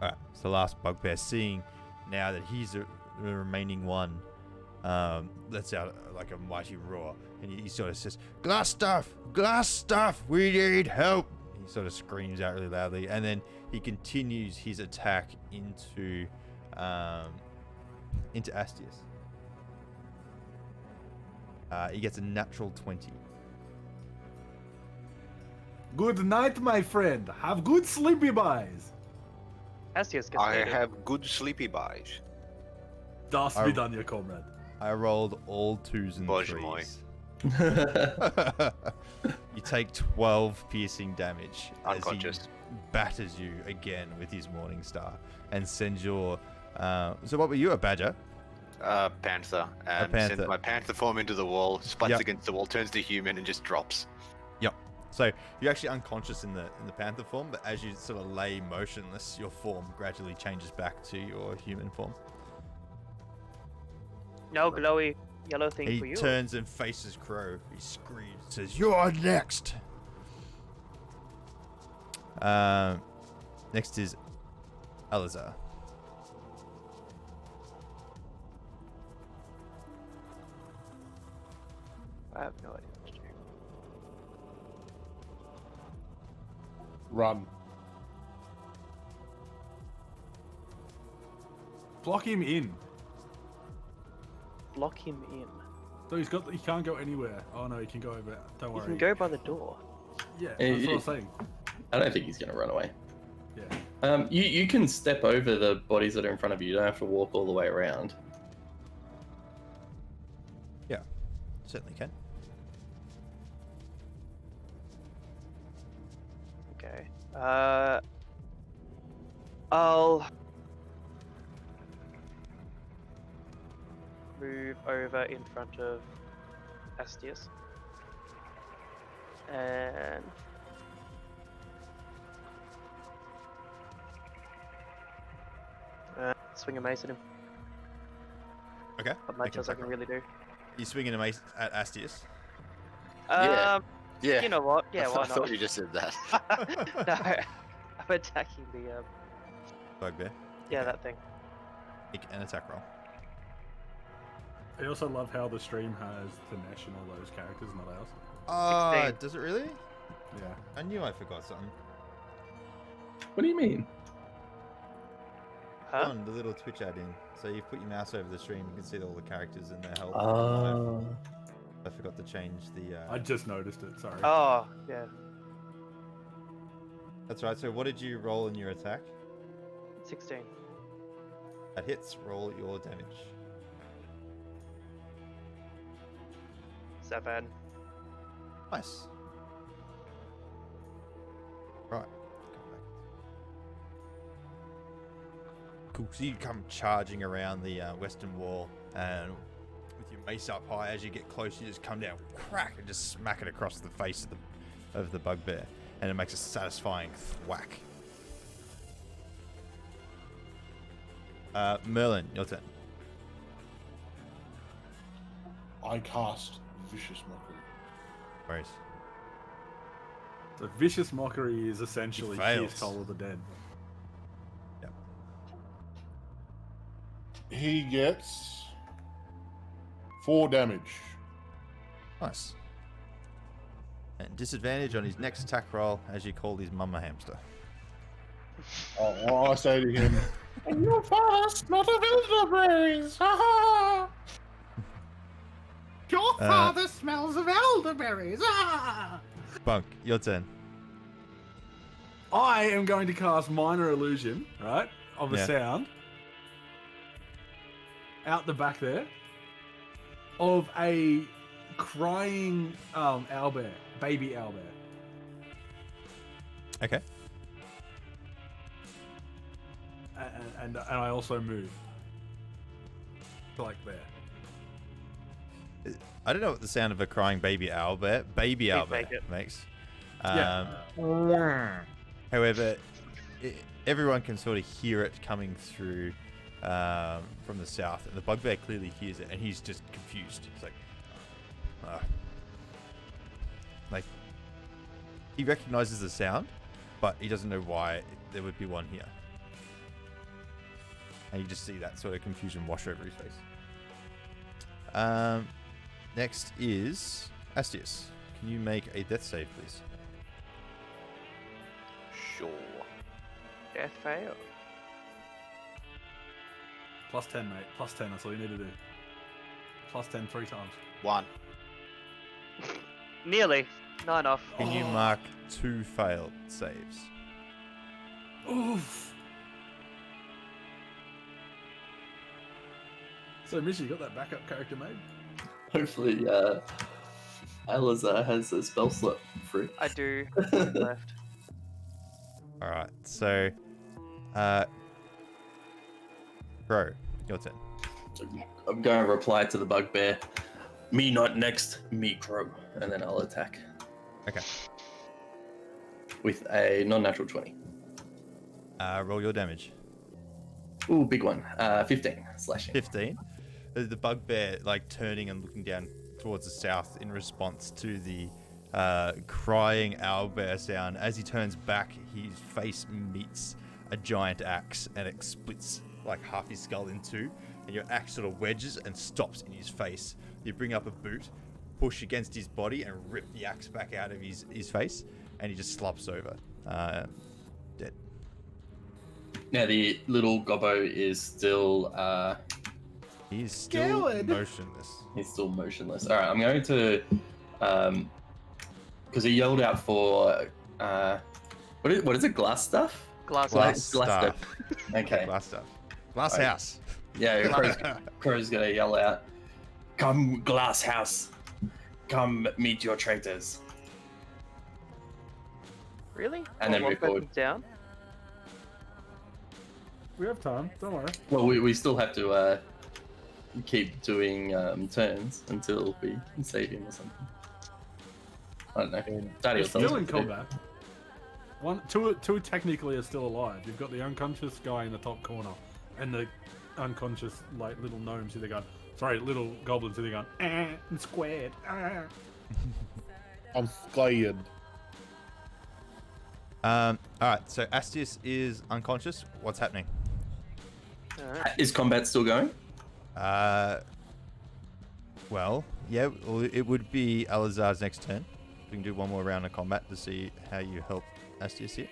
Speaker 3: Alright, so the last bugbear, seeing now that he's the remaining one, lets out like a mighty roar, and he sort of says, glass stuff, we need help. He sort of screams out really loudly, and then he continues his attack into Astius. He gets a natural 20.
Speaker 1: Good night, my friend. Have good sleepy buys.
Speaker 5: Astius gets
Speaker 4: I
Speaker 5: later.
Speaker 4: have good sleepy buys.
Speaker 1: Das
Speaker 3: I-
Speaker 1: be done, your comrade.
Speaker 3: I rolled all 2s and
Speaker 4: Bozhe moi.
Speaker 3: 3s. You take 12 piercing damage as he
Speaker 4: Unconscious.
Speaker 3: batters you again with his Morning Star and sends your... so what were you, a badger?
Speaker 4: Panther. And
Speaker 3: panther.
Speaker 4: sends my panther form into the wall, splats
Speaker 3: Yep.
Speaker 4: against the wall, turns to human, and just drops.
Speaker 3: Yep. So you're actually unconscious in the panther form, but as you sort of lay motionless, your form gradually changes back to your human form.
Speaker 5: No glowy yellow thing
Speaker 3: He
Speaker 5: for you.
Speaker 3: turns and faces Crow. He screams, says, "You're next." Next is Alizar.
Speaker 5: I have no idea what to do.
Speaker 6: Run.
Speaker 1: Block him in.
Speaker 5: Block him in.
Speaker 1: So he can't go anywhere. Oh no, he can go over. Don't
Speaker 5: You
Speaker 1: worry.
Speaker 5: can go by the door.
Speaker 1: Yeah,
Speaker 2: Hey,
Speaker 1: that's what I was saying.
Speaker 2: I don't think he's gonna run away.
Speaker 1: Yeah.
Speaker 2: You can step over the bodies that are in front of you. You don't have to walk all the way around.
Speaker 3: Yeah, certainly can.
Speaker 5: Okay. I'll move over in front of Astius. And swing a mace at him.
Speaker 3: Okay.
Speaker 5: Not much
Speaker 3: Make an
Speaker 5: else I
Speaker 3: attack
Speaker 5: can
Speaker 3: roll.
Speaker 5: really do.
Speaker 3: You swinging a mace at Astius.
Speaker 4: Yeah.
Speaker 5: Um,
Speaker 4: Yeah.
Speaker 5: you know what? Yeah,
Speaker 4: I
Speaker 5: why
Speaker 4: thought
Speaker 5: not?
Speaker 4: you just said that.
Speaker 5: No, I'm attacking the
Speaker 3: Bugbear.
Speaker 5: yeah,
Speaker 3: Okay.
Speaker 5: that thing.
Speaker 3: Make an attack roll.
Speaker 1: I also love how the stream has Tanesh and all those characters, not ours.
Speaker 3: Oh,
Speaker 5: 16.
Speaker 3: does it really?
Speaker 1: Yeah.
Speaker 3: I knew I forgot something.
Speaker 2: What do you mean?
Speaker 5: Huh?
Speaker 3: On the little Twitch add-in. So you put your mouse over the stream, you can see all the characters and their health.
Speaker 2: Oh.
Speaker 3: I forgot to change the...
Speaker 1: I just noticed it. Sorry.
Speaker 5: Oh, yeah.
Speaker 3: That's right. So what did you roll in your attack?
Speaker 5: 16.
Speaker 3: That hits. Roll your damage.
Speaker 5: 7.
Speaker 3: Nice. Right. Come back. Cool. So you come charging around the western wall, and with your mace up high, as you get close, you just come down, crack, and just smack it across the face of the bugbear. and it makes a satisfying thwack. Merlin, your turn.
Speaker 6: I cast Vicious Mockery.
Speaker 3: Whereas
Speaker 1: So vicious mockery is essentially
Speaker 3: He fails.
Speaker 1: Pierce Toll of the Dead.
Speaker 6: He gets 4 damage.
Speaker 3: nice. And disadvantage on his next attack roll as you call his mama hamster.
Speaker 6: I say to him, "And your father smelt of elderberries. Ha ha!
Speaker 1: Your father smells of elderberries. Ah!
Speaker 3: Bunk, your turn.
Speaker 1: I am going to cast Minor Illusion, right, of a
Speaker 3: Yeah.
Speaker 1: sound out the back there of a crying owlbear, baby owlbear.
Speaker 3: Okay.
Speaker 1: And I also move to like there.
Speaker 3: I don't know what the sound of a crying baby owlbear
Speaker 5: make it.
Speaker 3: makes.
Speaker 1: Yeah.
Speaker 3: However, everyone can sort of hear it coming through from the south, and the bugbear clearly hears it, and he's just confused. He's like he recognizes the sound, but he doesn't know why there would be one here. And you just see that sort of confusion wash over his face. Next is Astius. Can you make a death save, please?
Speaker 4: Sure.
Speaker 5: Death fail.
Speaker 1: Plus 10, mate. Plus 10. That's all you need to do. Plus 10 3 times.
Speaker 4: 1.
Speaker 5: Nearly. 9 off.
Speaker 3: Can you mark 2 failed saves?
Speaker 1: Oof. So, Mish, you got that backup character made?
Speaker 2: Hopefully, Alazar has a spell slot free.
Speaker 5: I do. Left.
Speaker 3: Alright, so Bro, your turn.
Speaker 2: I'm going to reply to the bugbear. Me not next, me crow. And then I'll attack.
Speaker 3: Okay.
Speaker 2: With a non-natural 20.
Speaker 3: Roll your damage.
Speaker 2: Ooh, big one. 15 slashing.
Speaker 3: 15. The bugbear, like, turning and looking down towards the south in response to the crying owlbear sound. As he turns back, his face meets a giant axe, and it splits like half his skull in two, and your axe sort of wedges and stops in his face. You bring up a boot, push against his body, and rip the axe back out of his face, and he just slops over, dead.
Speaker 2: Now the little gobbo is still
Speaker 3: He's still
Speaker 1: Scared.
Speaker 3: motionless.
Speaker 2: he's still motionless. All right, I'm going to because he yelled out for what is it? Glass stuff?
Speaker 5: Glass.
Speaker 3: Glass
Speaker 2: Glass
Speaker 3: stuff.
Speaker 2: Okay.
Speaker 3: Glass stuff. Glass
Speaker 2: Alright.
Speaker 3: house.
Speaker 2: Yeah, Crow's gonna yell out, "Come, glass house! Come meet your traitors!"
Speaker 5: Really?
Speaker 2: And then
Speaker 5: One
Speaker 2: move forward.
Speaker 5: person's down.
Speaker 1: We have time. Don't worry.
Speaker 2: Well, we still have to keep doing turns until we can save him or something. I don't know. Daddy
Speaker 1: You're
Speaker 2: will tell us
Speaker 1: still in
Speaker 2: what to do.
Speaker 1: combat. Two technically are still alive. You've got the unconscious guy in the top corner, and the unconscious like little gnomes who they go. Sorry, little goblins who they go. And squared.
Speaker 6: I'm scared.
Speaker 3: Alright, so Astius is unconscious. What's happening?
Speaker 5: Alright.
Speaker 2: Is combat still going?
Speaker 3: Well, yeah, it would be Alazar's next turn. We can do one more round of combat to see how you help Astius here.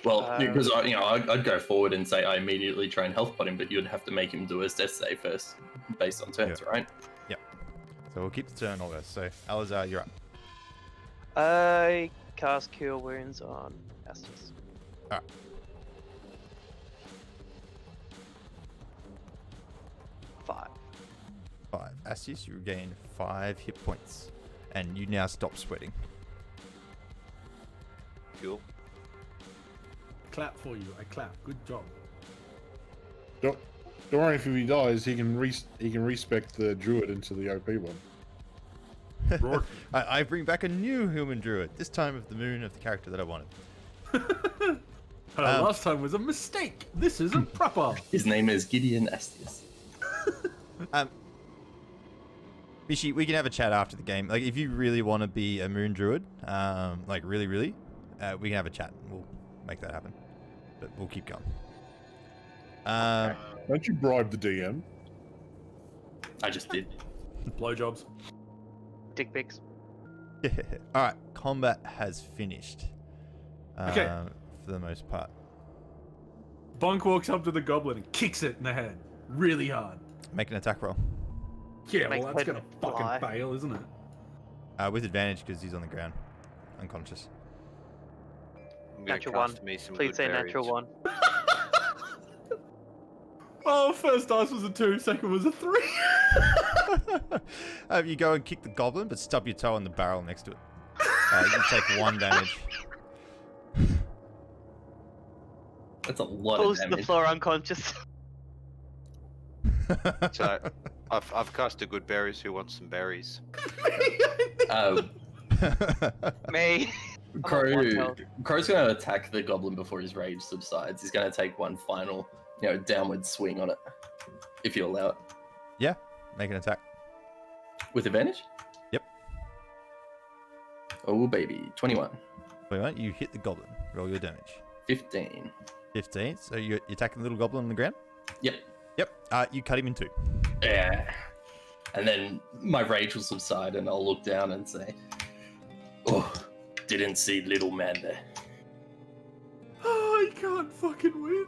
Speaker 2: Well, because I'd go forward and say I immediately try and health pot him, but you'd have to make him do his death save first, based on turns, right?
Speaker 3: So we'll keep the turn order. So Alazar, you're up.
Speaker 5: I cast Cure Wounds on Astius.
Speaker 3: Alright.
Speaker 5: 5.
Speaker 3: 5. Astius, you regain 5 hit points, and you now stop sweating.
Speaker 4: Cool.
Speaker 1: Clap for you. I clap. Good job.
Speaker 6: Don't worry, if he dies, he can respec the druid into the OP one.
Speaker 1: Rourke.
Speaker 3: I bring back a new human druid. This time of the moon of the character that I wanted.
Speaker 1: Last time was a mistake. This isn't proper.
Speaker 2: His name is Gideon Astius.
Speaker 3: Bishi, we can have a chat after the game. Like, if you really want to be a moon druid, like really, we can have a chat. We'll make that happen. But we'll keep going.
Speaker 6: Don't you bribe the DM?
Speaker 2: I just did.
Speaker 1: Blowjobs.
Speaker 5: Dick pics.
Speaker 3: All right, combat has finished.
Speaker 1: Okay.
Speaker 3: For the most part.
Speaker 1: Bunk walks up to the goblin and kicks it in the head really hard.
Speaker 3: Make an attack roll.
Speaker 1: Yeah,
Speaker 5: Make
Speaker 1: well, that's
Speaker 5: it
Speaker 1: gonna fucking
Speaker 5: fly.
Speaker 1: fail, isn't it?
Speaker 3: With advantage because he's on the ground, unconscious.
Speaker 4: I'm gonna
Speaker 5: Natural
Speaker 4: cast
Speaker 5: one.
Speaker 4: me some
Speaker 5: Please
Speaker 4: good
Speaker 5: say
Speaker 4: berries.
Speaker 5: natural one.
Speaker 1: Oh, first dice was a 2, second was a 3.
Speaker 3: You go and kick the goblin, but stub your toe on the barrel next to it. You take 1 damage.
Speaker 2: That's a lot
Speaker 5: Falls
Speaker 2: of
Speaker 5: to the
Speaker 2: damage.
Speaker 5: floor unconscious.
Speaker 4: So I've cast a good berries. Who wants some berries?
Speaker 5: Me.
Speaker 2: Crow,
Speaker 5: one health.
Speaker 2: Crow's going to attack the goblin before his rage subsides. He's going to take one final, downward swing on it, if you allow it.
Speaker 3: Yeah, make an attack.
Speaker 2: With advantage?
Speaker 3: Yep.
Speaker 2: Oh, baby. 21.
Speaker 3: Wait, you hit the goblin. Roll your damage.
Speaker 2: 15.
Speaker 3: 15. So you're attacking the little goblin on the ground?
Speaker 2: Yep.
Speaker 3: Yep. You cut him in 2.
Speaker 2: Yeah. And then my rage will subside and I'll look down and say, oh, didn't see little man there.
Speaker 1: Oh, I can't fucking win.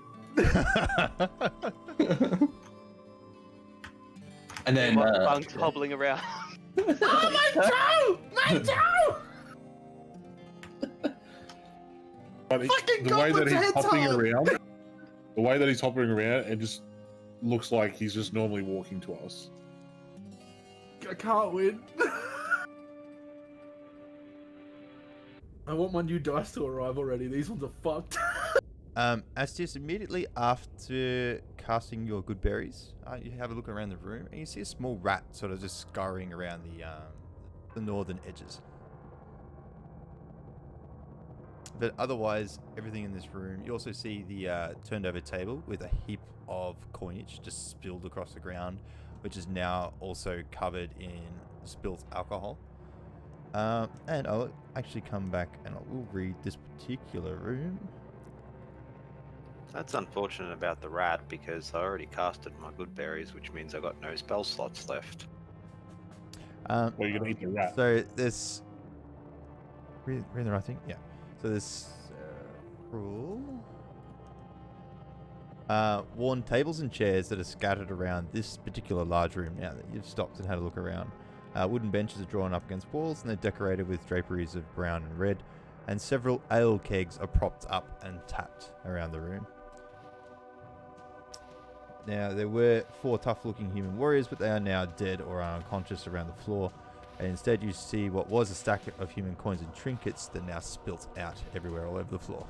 Speaker 2: And then...
Speaker 5: Bunk's hobbling around.
Speaker 1: Oh, my toe!
Speaker 6: But
Speaker 1: Fucking
Speaker 6: the way that
Speaker 1: goblin's
Speaker 6: he's
Speaker 1: head's
Speaker 6: hopping
Speaker 1: hard.
Speaker 6: around, the way that he's hopping around, it just looks like he's just normally walking to us.
Speaker 1: I can't win. I want my new dice to arrive already. These ones are fucked.
Speaker 3: Astius, immediately after casting your good berries, you have a look around the room and you see a small rat sort of just scurrying around the northern edges. But otherwise, everything in this room, you also see the turned over table with a heap of coinage just spilled across the ground, which is now also covered in spilt alcohol. And I'll actually come back and I will read this particular room.
Speaker 4: That's unfortunate about the rat because I already casted my good berries, which means I got no spell slots left.
Speaker 6: Well, you're gonna eat the rat.
Speaker 3: So there's... Read the right thing? Yeah. So there's... Rule... worn tables and chairs that are scattered around this particular large room now that you've stopped and had a look around. Wooden benches are drawn up against walls and they're decorated with draperies of brown and red, and several ale kegs are propped up and tapped around the room. Now, there were 4 tough-looking human warriors, but they are now dead or are unconscious around the floor, and instead you see what was a stack of human coins and trinkets that are now spilt out everywhere all over the floor.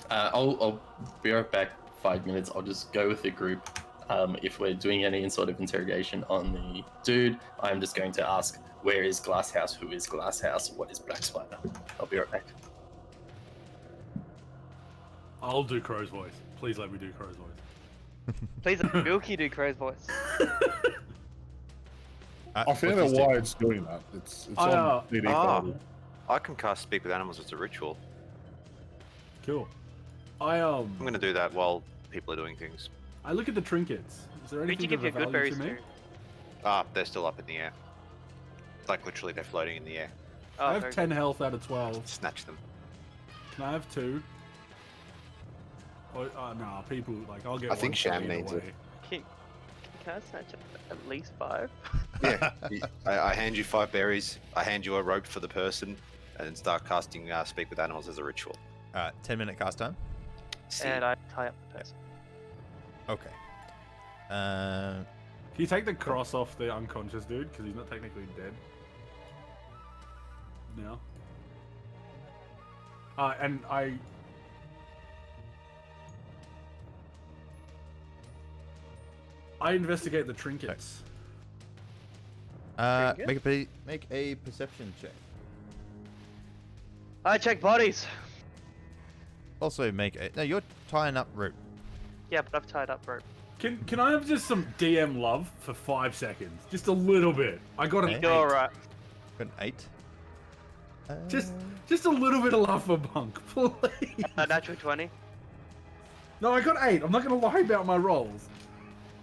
Speaker 2: I'll be right back 5 minutes. I'll just go with the group. If we're doing any sort of interrogation on the dude, I'm just going to ask, where is Glasshouse? Who is Glasshouse? What is Black Spider? I'll be right back.
Speaker 1: I'll do Crow's voice. Please let me do Crow's voice.
Speaker 5: Please let Milky do Crow's voice.
Speaker 6: I found out why it's doing that. It's on CD quality.
Speaker 4: I can cast Speak with Animals as a ritual.
Speaker 1: Cool.
Speaker 4: I'm going to do that while people are doing things.
Speaker 1: I look at the trinkets. Is there
Speaker 5: Who'd
Speaker 1: anything
Speaker 5: you give
Speaker 1: of
Speaker 5: your good
Speaker 1: value
Speaker 5: berries
Speaker 1: to me?
Speaker 4: Ah, they're still up in the air. Like literally, they're floating in the air.
Speaker 5: Oh,
Speaker 1: I have
Speaker 5: very
Speaker 1: 10
Speaker 5: good.
Speaker 1: health out of 12.
Speaker 4: Snatch them.
Speaker 1: Can I have 2? Oh, nah, people, like, I'll get
Speaker 4: I think
Speaker 1: one
Speaker 4: Sham
Speaker 1: either
Speaker 4: needs
Speaker 1: way.
Speaker 4: it.
Speaker 5: Can I snatch at least 5?
Speaker 4: Yeah. I hand you 5 berries. I hand you a rope for the person, and then start casting Speak with Animals as a ritual.
Speaker 3: 10-minute cast time.
Speaker 4: See.
Speaker 5: And I tie up the person.
Speaker 3: Okay.
Speaker 1: Can you take the cross off the unconscious dude? Because he's not technically dead. No. And I... I investigate the trinkets.
Speaker 3: Make a perception check.
Speaker 5: I check bodies.
Speaker 3: Also make a... No, you're tying up rope.
Speaker 5: Yeah, but I've tied up rope.
Speaker 1: Can I have just some DM love for 5 seconds? Just a little bit. I got an
Speaker 3: Okay.
Speaker 1: 8.
Speaker 5: You're alright.
Speaker 3: Got an 8.
Speaker 1: Just a little bit of love for Bunk, please.
Speaker 5: A natural 20.
Speaker 1: No, I got 8. I'm not gonna lie about my rolls.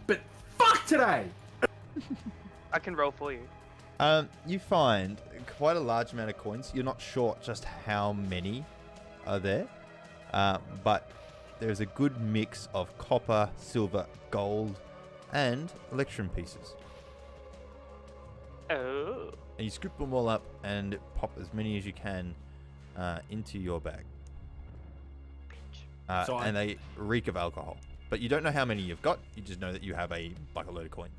Speaker 1: But fuck today!
Speaker 5: I can roll for you.
Speaker 3: You find quite a large amount of coins. You're not sure just how many are there, but there's a good mix of copper, silver, gold, and electrum pieces.
Speaker 5: Oh.
Speaker 3: And you scoop them all up and pop as many as you can into your bag. And they reek of alcohol. But you don't know how many you've got. You just know that you have a bucket-load of coin.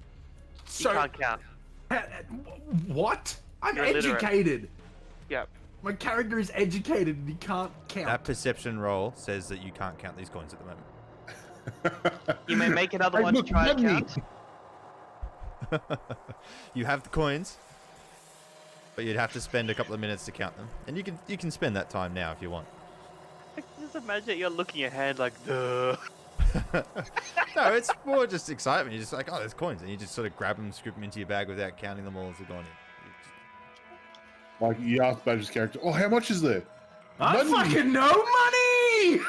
Speaker 1: So,
Speaker 5: You can't count.
Speaker 1: What? I'm
Speaker 5: You're illiterate.
Speaker 1: educated.
Speaker 5: Yep.
Speaker 1: My character is educated and he can't count.
Speaker 3: That perception roll says that you can't count these coins at the moment.
Speaker 5: You may make another
Speaker 6: Hey,
Speaker 5: one to
Speaker 6: look,
Speaker 5: try and
Speaker 6: money.
Speaker 5: count.
Speaker 3: You have the coins, but you'd have to spend a couple of minutes to count them. And you can spend that time now if you want.
Speaker 5: Just imagine you're looking at your hand like, duh.
Speaker 3: No, it's more just excitement. You're just like, oh, there's coins. And you just sort of grab them, scoop them into your bag without counting them all as they're going in.
Speaker 6: Like you asked Badger's character, "Oh, how much is there?"
Speaker 1: I fucking know money!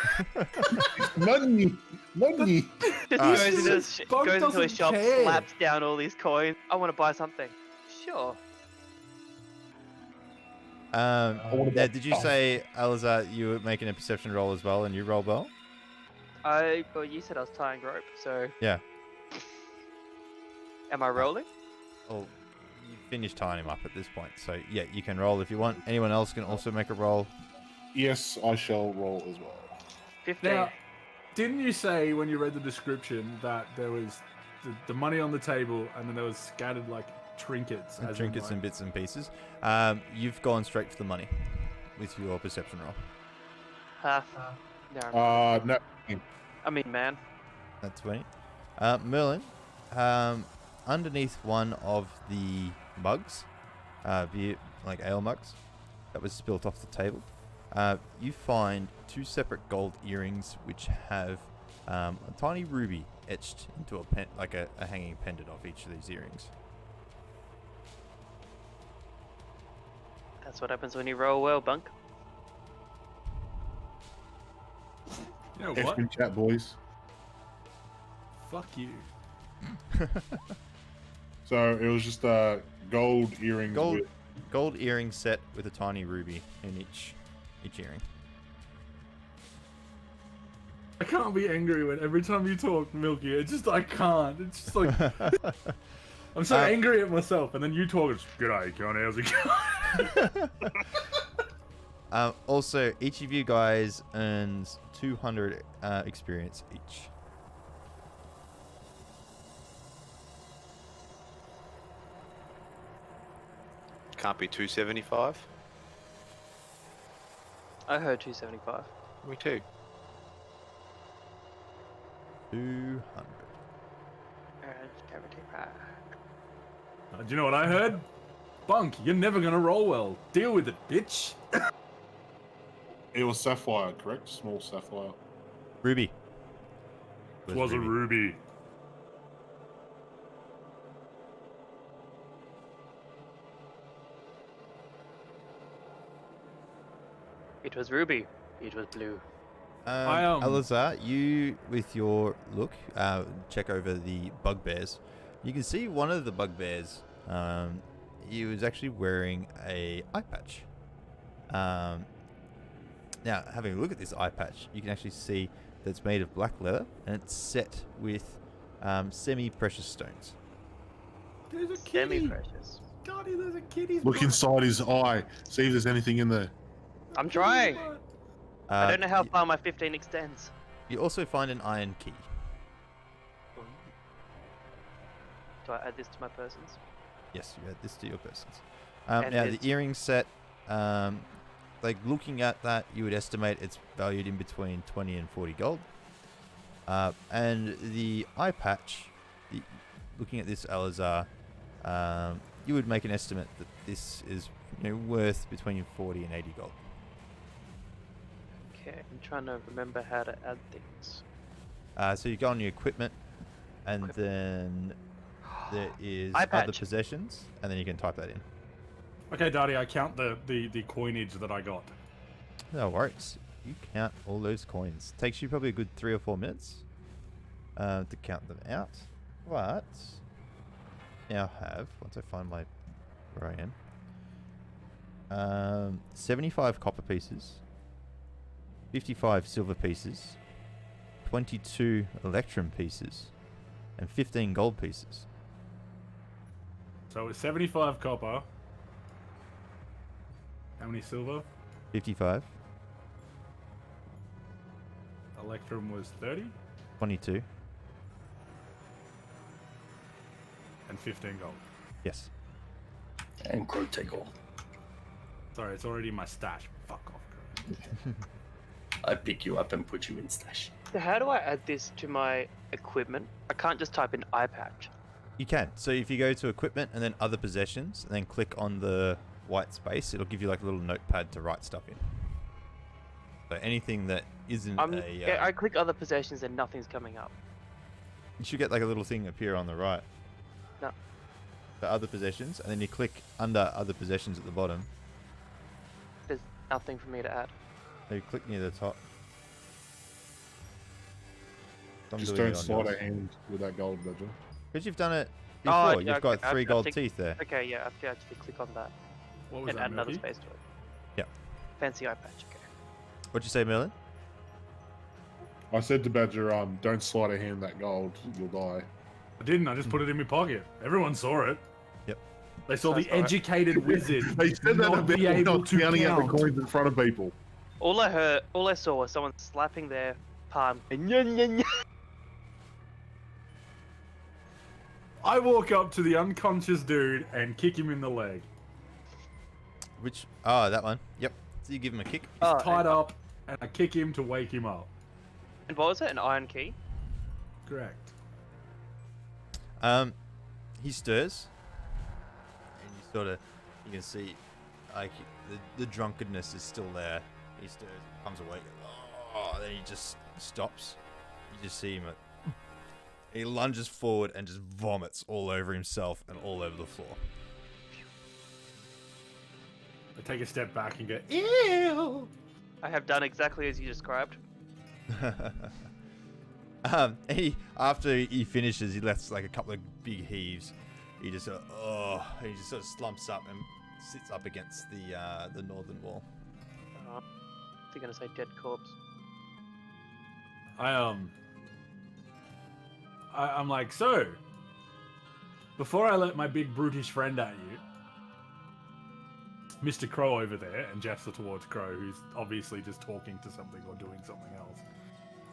Speaker 6: Money.
Speaker 5: Just
Speaker 3: Alright.
Speaker 5: goes into,
Speaker 1: Bug
Speaker 5: goes into a
Speaker 1: doesn't
Speaker 5: shop,
Speaker 1: care.
Speaker 5: slaps down all these coins. I want to buy something. Sure.
Speaker 6: wanna
Speaker 3: Yeah,
Speaker 6: buy
Speaker 3: did you
Speaker 6: stuff.
Speaker 3: say, Alizar, you were making a perception roll as well and you roll well?
Speaker 5: Well, you said I was tying rope, so
Speaker 3: Yeah.
Speaker 5: am I rolling?
Speaker 3: Well, you finished tying him up at this point. So, yeah, you can roll if you want. Anyone else can also make a roll.
Speaker 6: Yes, I shall roll as well.
Speaker 5: 15.
Speaker 1: Now, didn't you say when you read the description that there was the money on the table and then there was scattered like trinkets?
Speaker 3: And
Speaker 1: as in,
Speaker 3: trinkets
Speaker 1: like-
Speaker 3: and bits and pieces. You've gone straight for the money with your perception roll.
Speaker 5: Half. No.
Speaker 6: No.
Speaker 5: I mean, man.
Speaker 3: That's 20. Merlin, underneath one of the mugs, beer, like ale mugs, that was spilt off the table, you find 2 separate gold earrings which have a tiny ruby etched into a hanging pendant of each of these earrings.
Speaker 5: That's what happens when you roll well, Bunk.
Speaker 1: You know what?
Speaker 6: F chat, boys.
Speaker 1: Fuck you.
Speaker 6: So it was just gold earrings.
Speaker 3: Gold,
Speaker 6: with-
Speaker 3: gold earring set with a tiny ruby in each earring.
Speaker 1: I can't be angry when every time you talk, Milky. It's just I can't. It's just like I'm so angry at myself, and then you talk. It's g'day, Connie. How's it going?
Speaker 3: Also, each of you guys earns 200 experience each.
Speaker 4: Can't be 275.
Speaker 5: I heard 275.
Speaker 4: Me too.
Speaker 3: 200.
Speaker 1: Do you know what I heard? Bunk, you're never gonna roll well. Deal with it, bitch.
Speaker 6: It was sapphire, correct? Small sapphire.
Speaker 3: Ruby.
Speaker 1: It was a ruby.
Speaker 5: It was ruby. It was blue.
Speaker 3: Alizar, you, with your look, check over the bugbears. You can see one of the bugbears, he was actually wearing a eye patch. Now, having a look at this eye patch, you can actually see that it's made of black leather, and it's set with semi-precious stones.
Speaker 1: There's a kitty.
Speaker 5: Semi-precious.
Speaker 1: God, there's a kitty.
Speaker 6: Look inside his eye. See if there's anything in there.
Speaker 5: I'm trying. I don't know how
Speaker 3: y-
Speaker 5: far my 15 extends.
Speaker 3: You also find an iron key.
Speaker 5: Do I add this to my persons?
Speaker 3: Yes, you add this to your persons.
Speaker 5: And
Speaker 3: Now,
Speaker 5: it's-
Speaker 3: the earring set, like looking at that, you would estimate it's valued in between 20 and 40 gold. And the eye patch, looking at this, Alazar, you would make an estimate that this is worth between 40 and 80 gold.
Speaker 5: Okay, I'm trying to remember how to add things.
Speaker 3: So you go on your equipment, and then there is
Speaker 5: Eye
Speaker 3: other
Speaker 5: patch.
Speaker 3: possessions, and then you can type that in.
Speaker 1: Okay, Daddy, I count the coinage that I got.
Speaker 3: No worries. You count all those coins. Takes you probably a good 3 or 4 minutes to count them out. But now have, once I find where I am, 75 copper pieces, 55 silver pieces, 22 electrum pieces, and 15 gold pieces.
Speaker 1: So it's 75 copper. How many silver?
Speaker 3: 55,
Speaker 1: Electrum was 30,
Speaker 3: 22.
Speaker 1: and 15 gold.
Speaker 3: Yes.
Speaker 2: And Crow take all.
Speaker 1: Sorry, it's already in my stash. Fuck off, Crow.
Speaker 2: I pick you up and put you in stash.
Speaker 5: So how do I add this to my equipment? I can't just type in eye patch.
Speaker 3: You can. So if you go to equipment and then other possessions, and then click on the white space, it'll give you like a little notepad to write stuff in. So anything that isn't
Speaker 5: I click other possessions and nothing's coming up.
Speaker 3: you should get like a little thing appear on the right.
Speaker 5: No.
Speaker 3: The other possessions, and then you click under other possessions at the bottom.
Speaker 5: There's nothing for me to add.
Speaker 3: So you click near the top. I'm
Speaker 6: Just
Speaker 3: doing
Speaker 6: don't
Speaker 3: it on
Speaker 6: slide
Speaker 3: yours.
Speaker 6: a hand with that gold ledger.
Speaker 3: Because you've done it before.
Speaker 5: Oh, yeah,
Speaker 3: You've got
Speaker 5: okay,
Speaker 3: 3
Speaker 5: I
Speaker 3: gold
Speaker 5: think-
Speaker 3: teeth there.
Speaker 5: Okay, yeah, I have to actually click on that
Speaker 1: What was
Speaker 5: and
Speaker 1: that,
Speaker 5: add another
Speaker 1: Milky?
Speaker 5: space to it.
Speaker 3: Yeah.
Speaker 5: Fancy eye patch, okay.
Speaker 3: What'd you say, Merlin?
Speaker 6: I said to Badger, don't slide a hand that gold, you'll die.
Speaker 1: I didn't. I just put it in my pocket. Everyone saw it.
Speaker 3: Yep.
Speaker 1: They saw
Speaker 5: That's
Speaker 1: the
Speaker 5: all right.
Speaker 1: educated wizard
Speaker 6: They said that
Speaker 1: not
Speaker 6: about
Speaker 1: be able
Speaker 6: not
Speaker 1: to
Speaker 6: counting out the
Speaker 1: count.
Speaker 6: coins in front of people.
Speaker 5: All I saw was someone slapping their palm and nya.
Speaker 1: I walk up to the unconscious dude and kick him in the leg.
Speaker 3: Which? Oh, that one. Yep. So you give him a kick.
Speaker 5: Oh,
Speaker 1: Tied up, and I kick him to wake him up.
Speaker 5: and what was it? An iron key?
Speaker 1: Correct.
Speaker 3: He stirs, and you can see, like the drunkenness is still there. He stirs, comes awake. Oh, then he just stops. You just see him. He lunges forward and just vomits all over himself and all over the floor.
Speaker 1: I take a step back and go, ew!
Speaker 5: I have done exactly as you described.
Speaker 3: After he finishes, he lets like a couple of big heaves. He just he just sort of slumps up and sits up against the northern wall.
Speaker 5: They're gonna say dead corpse.
Speaker 1: I'm like, so, before I let my big brutish friend at you, Mr. Crow over there, and gesture towards Crow, who's obviously just talking to something or doing something else,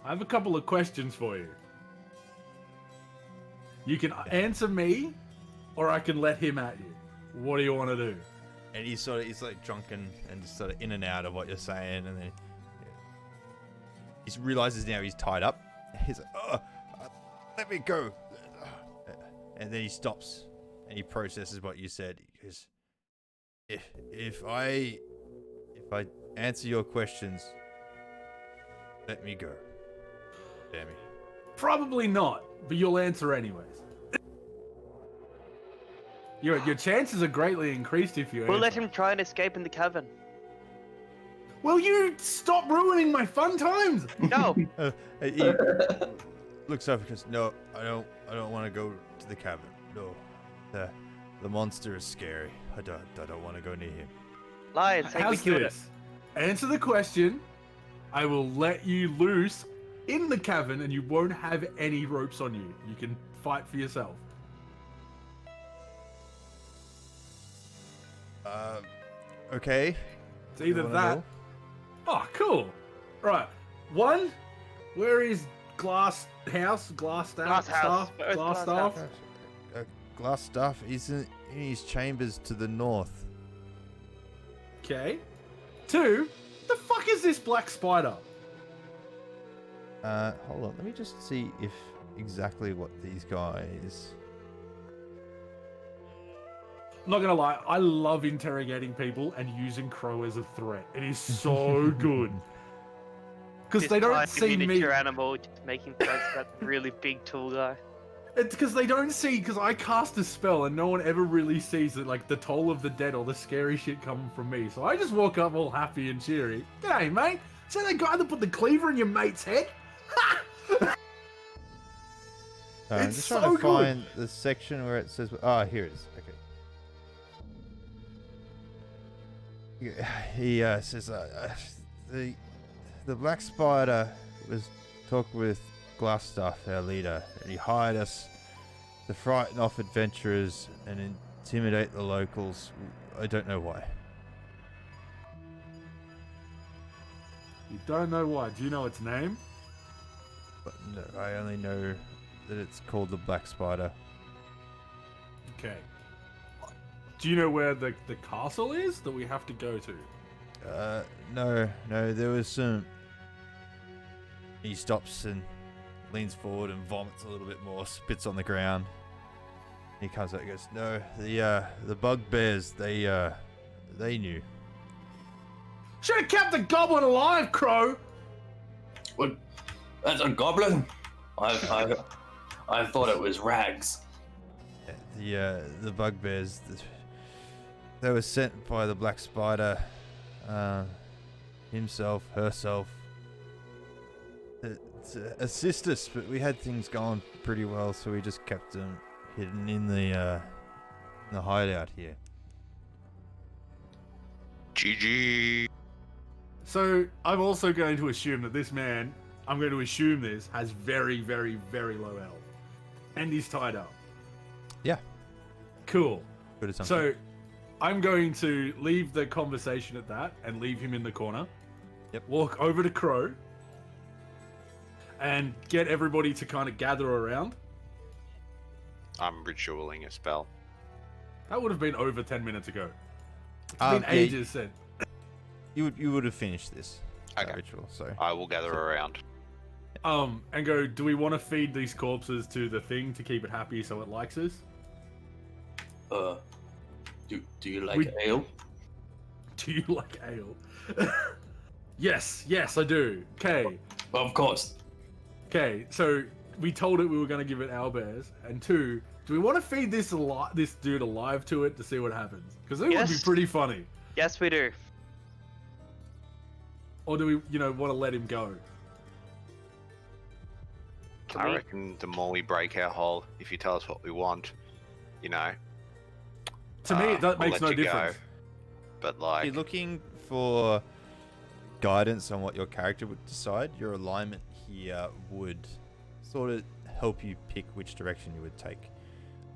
Speaker 1: I have a couple of questions for you. You can answer me, or I can let him at you. What do you want to do?
Speaker 3: And he's like drunken and just sort of in and out of what you're saying, and then he realizes now he's tied up. He's like, oh, let me go. And then he stops and he processes what you said. He goes, if I answer your questions, let me go. Damn it.
Speaker 1: Probably not, but you'll answer anyways. Your chances are greatly increased if you
Speaker 5: We'll let
Speaker 1: answer.
Speaker 5: him try and escape in the cavern.
Speaker 1: Will you stop ruining my fun times?
Speaker 5: No!
Speaker 3: He looks over and goes, no, I don't want to go to the cavern. No, the monster is scary. I don't want to go near him.
Speaker 5: Lions, say we
Speaker 1: How's
Speaker 5: killed it.
Speaker 1: this? Answer the question. I will let you loose in the cavern and you won't have any ropes on you. You can fight for yourself.
Speaker 3: Okay.
Speaker 1: It's either
Speaker 3: You wanna
Speaker 1: that.
Speaker 3: go?
Speaker 1: Oh, cool. Right. One, where is glass house? Glass staff?
Speaker 5: Glass house.
Speaker 1: Staff?
Speaker 5: Where's
Speaker 1: Glass
Speaker 5: glass
Speaker 1: staff?
Speaker 3: Glass staff is in his chambers to the north.
Speaker 1: Okay. Two, the fuck is this black spider?
Speaker 3: Hold on. Let me just see if exactly what these guys.
Speaker 1: I'm not gonna lie, I love interrogating people and using Crow as a threat. It is so good. Because
Speaker 5: This
Speaker 1: they don't
Speaker 5: tiny
Speaker 1: see me.
Speaker 5: miniature animal just making threats that really big tool guy.
Speaker 1: It's because they don't see, because I cast a spell and no one ever really sees it, like the toll of the dead or the scary shit coming from me. So I just walk up all happy and cheery. G'day, mate. See that guy that put the cleaver in your mate's head? Ha!
Speaker 3: I'm
Speaker 1: It's
Speaker 3: just trying
Speaker 1: so
Speaker 3: to
Speaker 1: good.
Speaker 3: find the section where it says. Ah, here it is. Okay. He says the Black Spider was talking with Glassstuff, our leader, and he hired us to frighten off adventurers and intimidate the locals. I don't know why.
Speaker 1: You don't know why. Do you know its name?
Speaker 3: But no, I only know that it's called the Black Spider.
Speaker 1: Okay. Do you know where the castle is that we have to go to?
Speaker 3: No, there was some. He stops and leans forward and vomits a little bit more, spits on the ground. He comes out and goes, "No, the bugbears, they knew."
Speaker 1: Should have kept the goblin alive, Crow!
Speaker 2: What? That's a goblin? I thought it was Rags.
Speaker 3: The bugbears, they were sent by the Black Spider, himself, herself, to assist us, but we had things going pretty well, so we just kept them hidden in the hideout here.
Speaker 4: GG.
Speaker 1: So I'm also going to assume that this man, I'm going to assume this, has very, very, very low health. And he's tied up.
Speaker 3: Yeah.
Speaker 1: Cool.
Speaker 3: Good assumption.
Speaker 1: So I'm going to leave the conversation at that and leave him in the corner.
Speaker 3: Yep.
Speaker 1: Walk over to Crow and get everybody to kind of gather around.
Speaker 4: I'm ritualing a spell.
Speaker 1: That would have been over 10 minutes ago. It's been
Speaker 3: Yeah,
Speaker 1: ages since.
Speaker 3: you would have finished this
Speaker 4: Okay.
Speaker 3: ritual, so
Speaker 4: I will gather around.
Speaker 1: And go, do we want to feed these corpses to the thing to keep it happy so it likes us?
Speaker 2: Do you like
Speaker 1: We-
Speaker 2: ale?
Speaker 1: Do you like ale? Yes, I do. Okay.
Speaker 2: Of course.
Speaker 1: Okay, so we told it we were going to give it owlbears, and 2, do we want to feed this dude alive to it to see what happens? Because it would be
Speaker 5: Yes.
Speaker 1: pretty funny.
Speaker 5: Yes, we do.
Speaker 1: Or do we, want to let him go?
Speaker 5: Can
Speaker 4: I
Speaker 5: we-
Speaker 4: reckon the more we break our hole, if you tell us what we want,
Speaker 1: To me, that
Speaker 4: we'll
Speaker 1: makes
Speaker 4: let
Speaker 1: no
Speaker 4: you go.
Speaker 1: difference.
Speaker 4: But
Speaker 3: if
Speaker 4: like,
Speaker 3: you're looking for guidance on what your character would decide, your alignment here would sort of help you pick which direction you would take.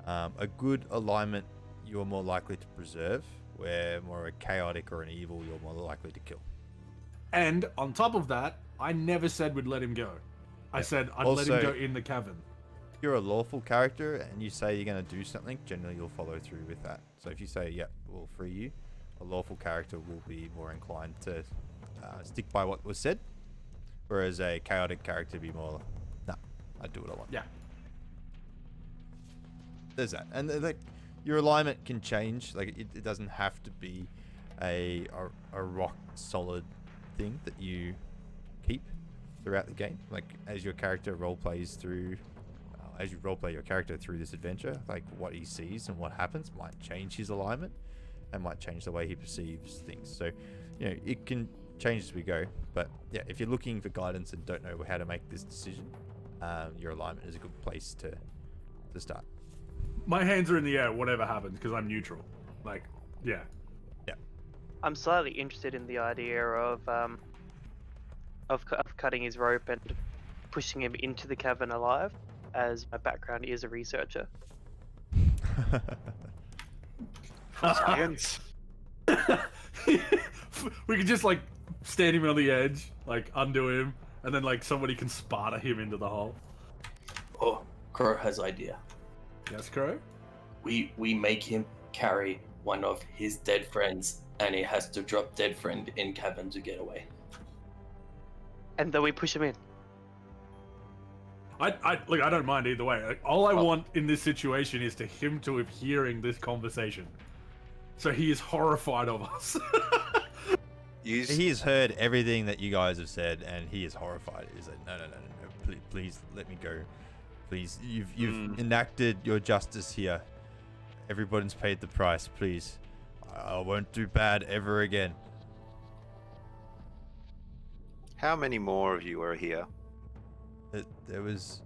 Speaker 3: A good alignment you're more likely to preserve, where more a chaotic or an evil you're more likely to kill.
Speaker 1: And on top of that, I never said we'd let him go. I said I'd let him
Speaker 3: Also-
Speaker 1: go in the cavern.
Speaker 3: If you're a lawful character and you say you're going to do something, generally you'll follow through with that. So if you say, yep, we'll free you, a lawful character will be more inclined to stick by what was said, whereas a chaotic character be more, nah, I do what I want.
Speaker 1: Yeah.
Speaker 3: There's that. And like your alignment can change. Like it doesn't have to be a rock solid thing that you keep throughout the game. Like as your character role plays through, as you roleplay your character through this adventure, like what he sees and what happens might change his alignment and might change the way he perceives things. So, it can change as we go. But yeah, if you're looking for guidance and don't know how to make this decision, your alignment is a good place to start.
Speaker 1: My hands are in the air, whatever happens, because I'm neutral. Like, yeah.
Speaker 5: I'm slightly interested in the idea of cutting his rope and pushing him into the cavern alive, as my background is a researcher.
Speaker 4: science.
Speaker 1: We could just stand him on the edge, undo him, and then somebody can Sparta him into the hole.
Speaker 2: Oh, Crow has idea.
Speaker 1: Yes, Crow?
Speaker 2: We make him carry one of his dead friends, and he has to drop dead friend in cavern to get away.
Speaker 5: And then we push him in.
Speaker 1: Look, I don't mind either way. Like, all I want in this situation is to him to have hearing this conversation, so he is horrified of us.
Speaker 3: He has heard everything that you guys have said, and he is horrified. He's like, no, please let me go. Please, you've enacted your justice here. Everybody's paid the price. Please, I won't do bad ever again.
Speaker 4: How many more of you are here?
Speaker 3: There was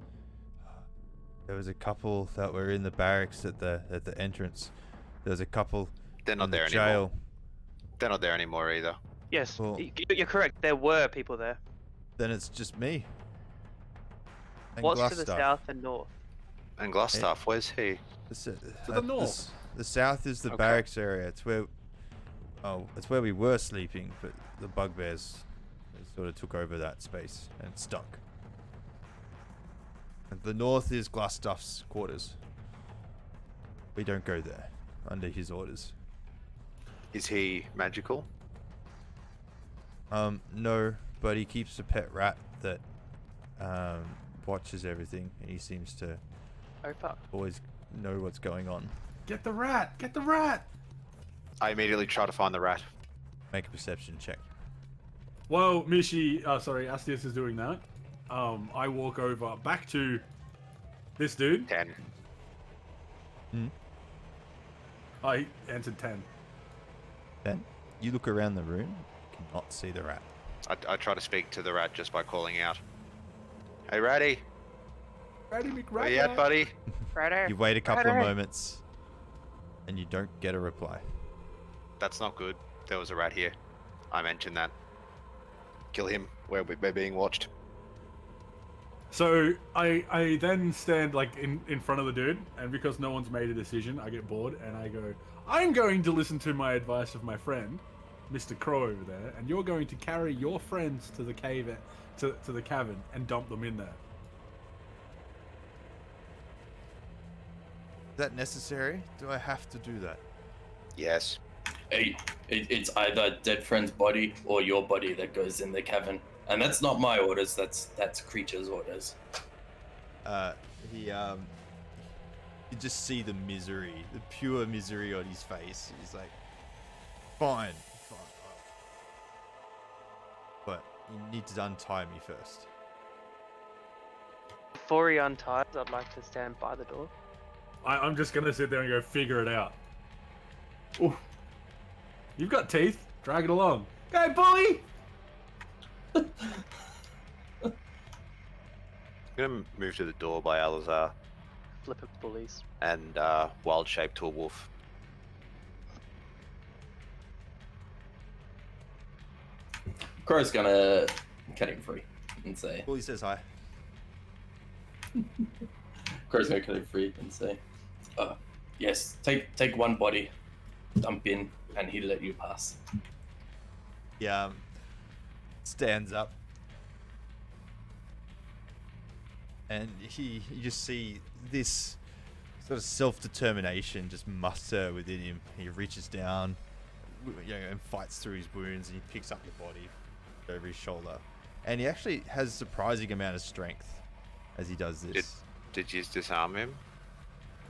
Speaker 3: a couple that were in the barracks at the entrance. There was a couple.
Speaker 4: They're not
Speaker 3: in the
Speaker 4: there
Speaker 3: jail.
Speaker 4: anymore. They're not there anymore either.
Speaker 5: Yes,
Speaker 3: Well-
Speaker 5: you're correct. There were people there.
Speaker 3: Then it's just me. And
Speaker 5: What's to the
Speaker 3: Glassstaff.
Speaker 5: south and north?
Speaker 4: And Glassstaff, where's he?
Speaker 3: To
Speaker 1: the north.
Speaker 3: The south is the
Speaker 4: Okay.
Speaker 3: barracks area. It's where we were sleeping, but the bugbears sort of took over that space and stuck. And the north is Glassstaff's quarters. We don't go there under his orders.
Speaker 4: Is he magical?
Speaker 3: No, but he keeps a pet rat that watches everything, and he seems to
Speaker 5: Oh fuck.
Speaker 3: always know what's going on.
Speaker 1: Get the rat! Get the rat!
Speaker 4: I immediately try to find the rat.
Speaker 3: Make a perception check.
Speaker 1: While Astius is doing that, I walk over back to this dude.
Speaker 4: 10.
Speaker 1: I entered 10.
Speaker 3: Then you look around the room, you cannot see the rat.
Speaker 4: I try to speak to the rat just by calling out. Hey, Ratty!
Speaker 1: Ratty
Speaker 4: Where you at, buddy?
Speaker 5: Righto.
Speaker 3: You wait a couple of
Speaker 5: Righto.
Speaker 3: moments, and you don't get a reply.
Speaker 4: That's not good. There was a rat here. I mentioned that. Kill him. We're being watched.
Speaker 1: So I then stand like in front of the dude, and because no one's made a decision, I get bored and I go, I'm going to listen to my advice of my friend, Mr. Crow over there, and you're going to carry your friends to the cave, to the cavern, and dump them in there.
Speaker 3: Is that necessary? Do I have to do that?
Speaker 4: Yes.
Speaker 2: It's either dead friend's body or your body that goes in the cavern, and that's not my orders. That's creature's orders.
Speaker 3: You just see the misery, the pure misery on his face. He's like, fine. But you need to untie me first.
Speaker 5: Before he unties, I'd like to stand by the door.
Speaker 1: I'm just gonna sit there and go figure it out. Ooh. You've got teeth. Drag it along. Go, bully!
Speaker 4: I'm gonna move to the door by Alazar
Speaker 5: Flip it, bullies.
Speaker 4: and wild shape to a wolf.
Speaker 2: Crow's gonna cut him free and say.
Speaker 3: Well, he says hi.
Speaker 2: Crow's gonna cut him free and say, yes, take one body, dump in, and he'll let you pass.
Speaker 3: He stands up, and you just see this sort of self-determination just muster within him. He reaches down, and fights through his wounds, and he picks up your body over his shoulder, and he actually has a surprising amount of strength as he does this.
Speaker 4: Did you disarm him?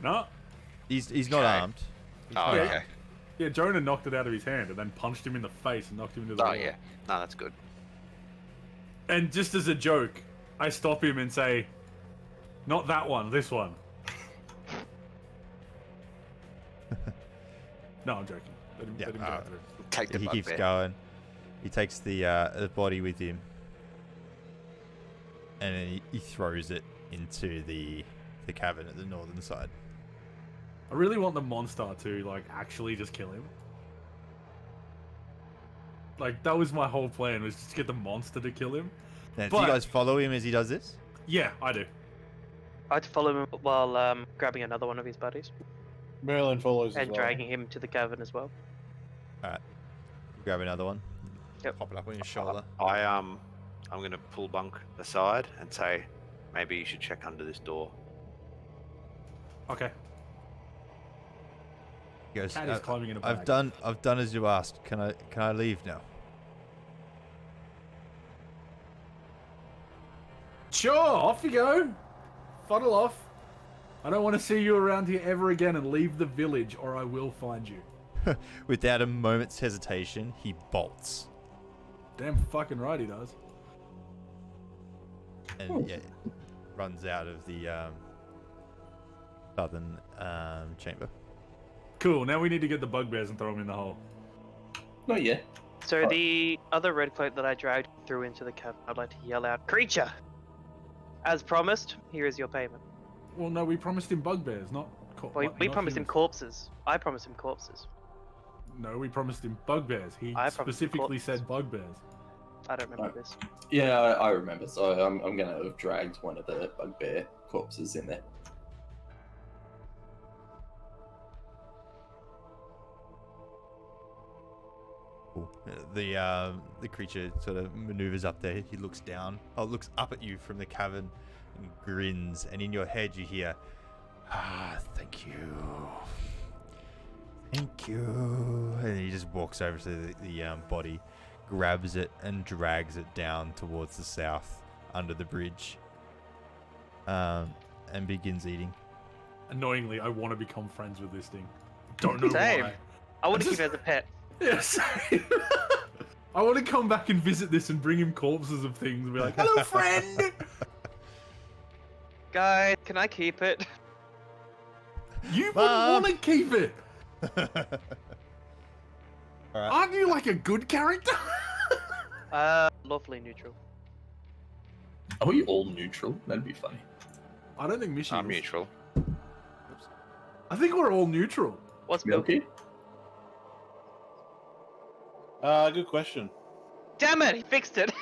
Speaker 1: No.
Speaker 3: He's not
Speaker 4: Okay.
Speaker 3: armed.
Speaker 4: Oh,
Speaker 1: Yeah.
Speaker 4: okay.
Speaker 1: Yeah, Jonah knocked it out of his hand and then punched him in the face and knocked him into the
Speaker 4: Oh,
Speaker 1: wall.
Speaker 4: yeah. No, that's good.
Speaker 1: And just as a joke, I stop him and say, not that one, this one. No, I'm joking. Let him go through.
Speaker 4: Take the
Speaker 3: He keeps
Speaker 4: bugbear.
Speaker 3: going. He takes the body with him, and then he throws it into the cavern at the northern side.
Speaker 1: I really want the monster to, like, actually just kill him. Like, that was my whole plan, was just get the monster to kill him.
Speaker 3: Now, do
Speaker 1: But-
Speaker 3: you guys follow him as he does this?
Speaker 1: Yeah, I do.
Speaker 5: I'd follow him while grabbing another one of his buddies
Speaker 6: Merlin follows as
Speaker 5: and
Speaker 6: well.
Speaker 5: dragging him to the cavern as well.
Speaker 3: Alright. Grab another one.
Speaker 5: Yep.
Speaker 3: Pop it up on your shoulder.
Speaker 4: I'm gonna pull Bunk aside and say, maybe you should check under this door.
Speaker 1: Okay.
Speaker 3: He goes,
Speaker 1: Cat is climbing in a bag.
Speaker 3: I've done as you asked. Can I leave now?
Speaker 1: Sure, off you go. Funnel off. I don't want to see you around here ever again, and leave the village, or I will find you.
Speaker 3: Without a moment's hesitation, he bolts.
Speaker 1: Damn fucking right he does.
Speaker 3: And yeah, runs out of the southern chamber.
Speaker 1: Cool, now we need to get the bugbears and throw them in the hole.
Speaker 2: Not yet.
Speaker 5: So the other red cloak that I dragged through into the cavern, I'd like to yell out, "Creature! As promised, here is your payment."
Speaker 1: Well, no, we promised him bugbears, not...
Speaker 5: Well, we promised him corpses. I promised him corpses.
Speaker 1: No, we promised him bugbears. He
Speaker 5: I promised him
Speaker 1: specifically
Speaker 5: corpses.
Speaker 1: said bugbears.
Speaker 5: I don't remember this.
Speaker 2: Yeah, I remember. So I'm gonna have dragged one of the bugbear corpses in there.
Speaker 3: Cool. The creature sort of maneuvers up there. He looks down. Looks up at you from the cavern and grins. And in your head, you hear, thank you. Thank you. And he just walks over to the body, grabs it, and drags it down towards the south under the bridge, and begins eating.
Speaker 1: Annoyingly, I want to become friends with this thing. Don't know
Speaker 5: Same.
Speaker 1: why.
Speaker 5: I want to keep it as a pet.
Speaker 1: Yes. I want to come back and visit this and bring him corpses of things and be like, hello, friend!
Speaker 5: Guys, can I keep it?
Speaker 1: You wouldn't
Speaker 3: Mom.
Speaker 1: want to keep it!
Speaker 3: Alright.
Speaker 1: Aren't you like a good character?
Speaker 5: Lawfully neutral.
Speaker 2: Are we all neutral? That'd be funny.
Speaker 1: I don't think Mishi
Speaker 4: I'm
Speaker 1: is.
Speaker 4: neutral.
Speaker 1: I think we're all neutral.
Speaker 5: What's Milky?
Speaker 2: Milky?
Speaker 6: Good question.
Speaker 5: Damn it, he fixed it.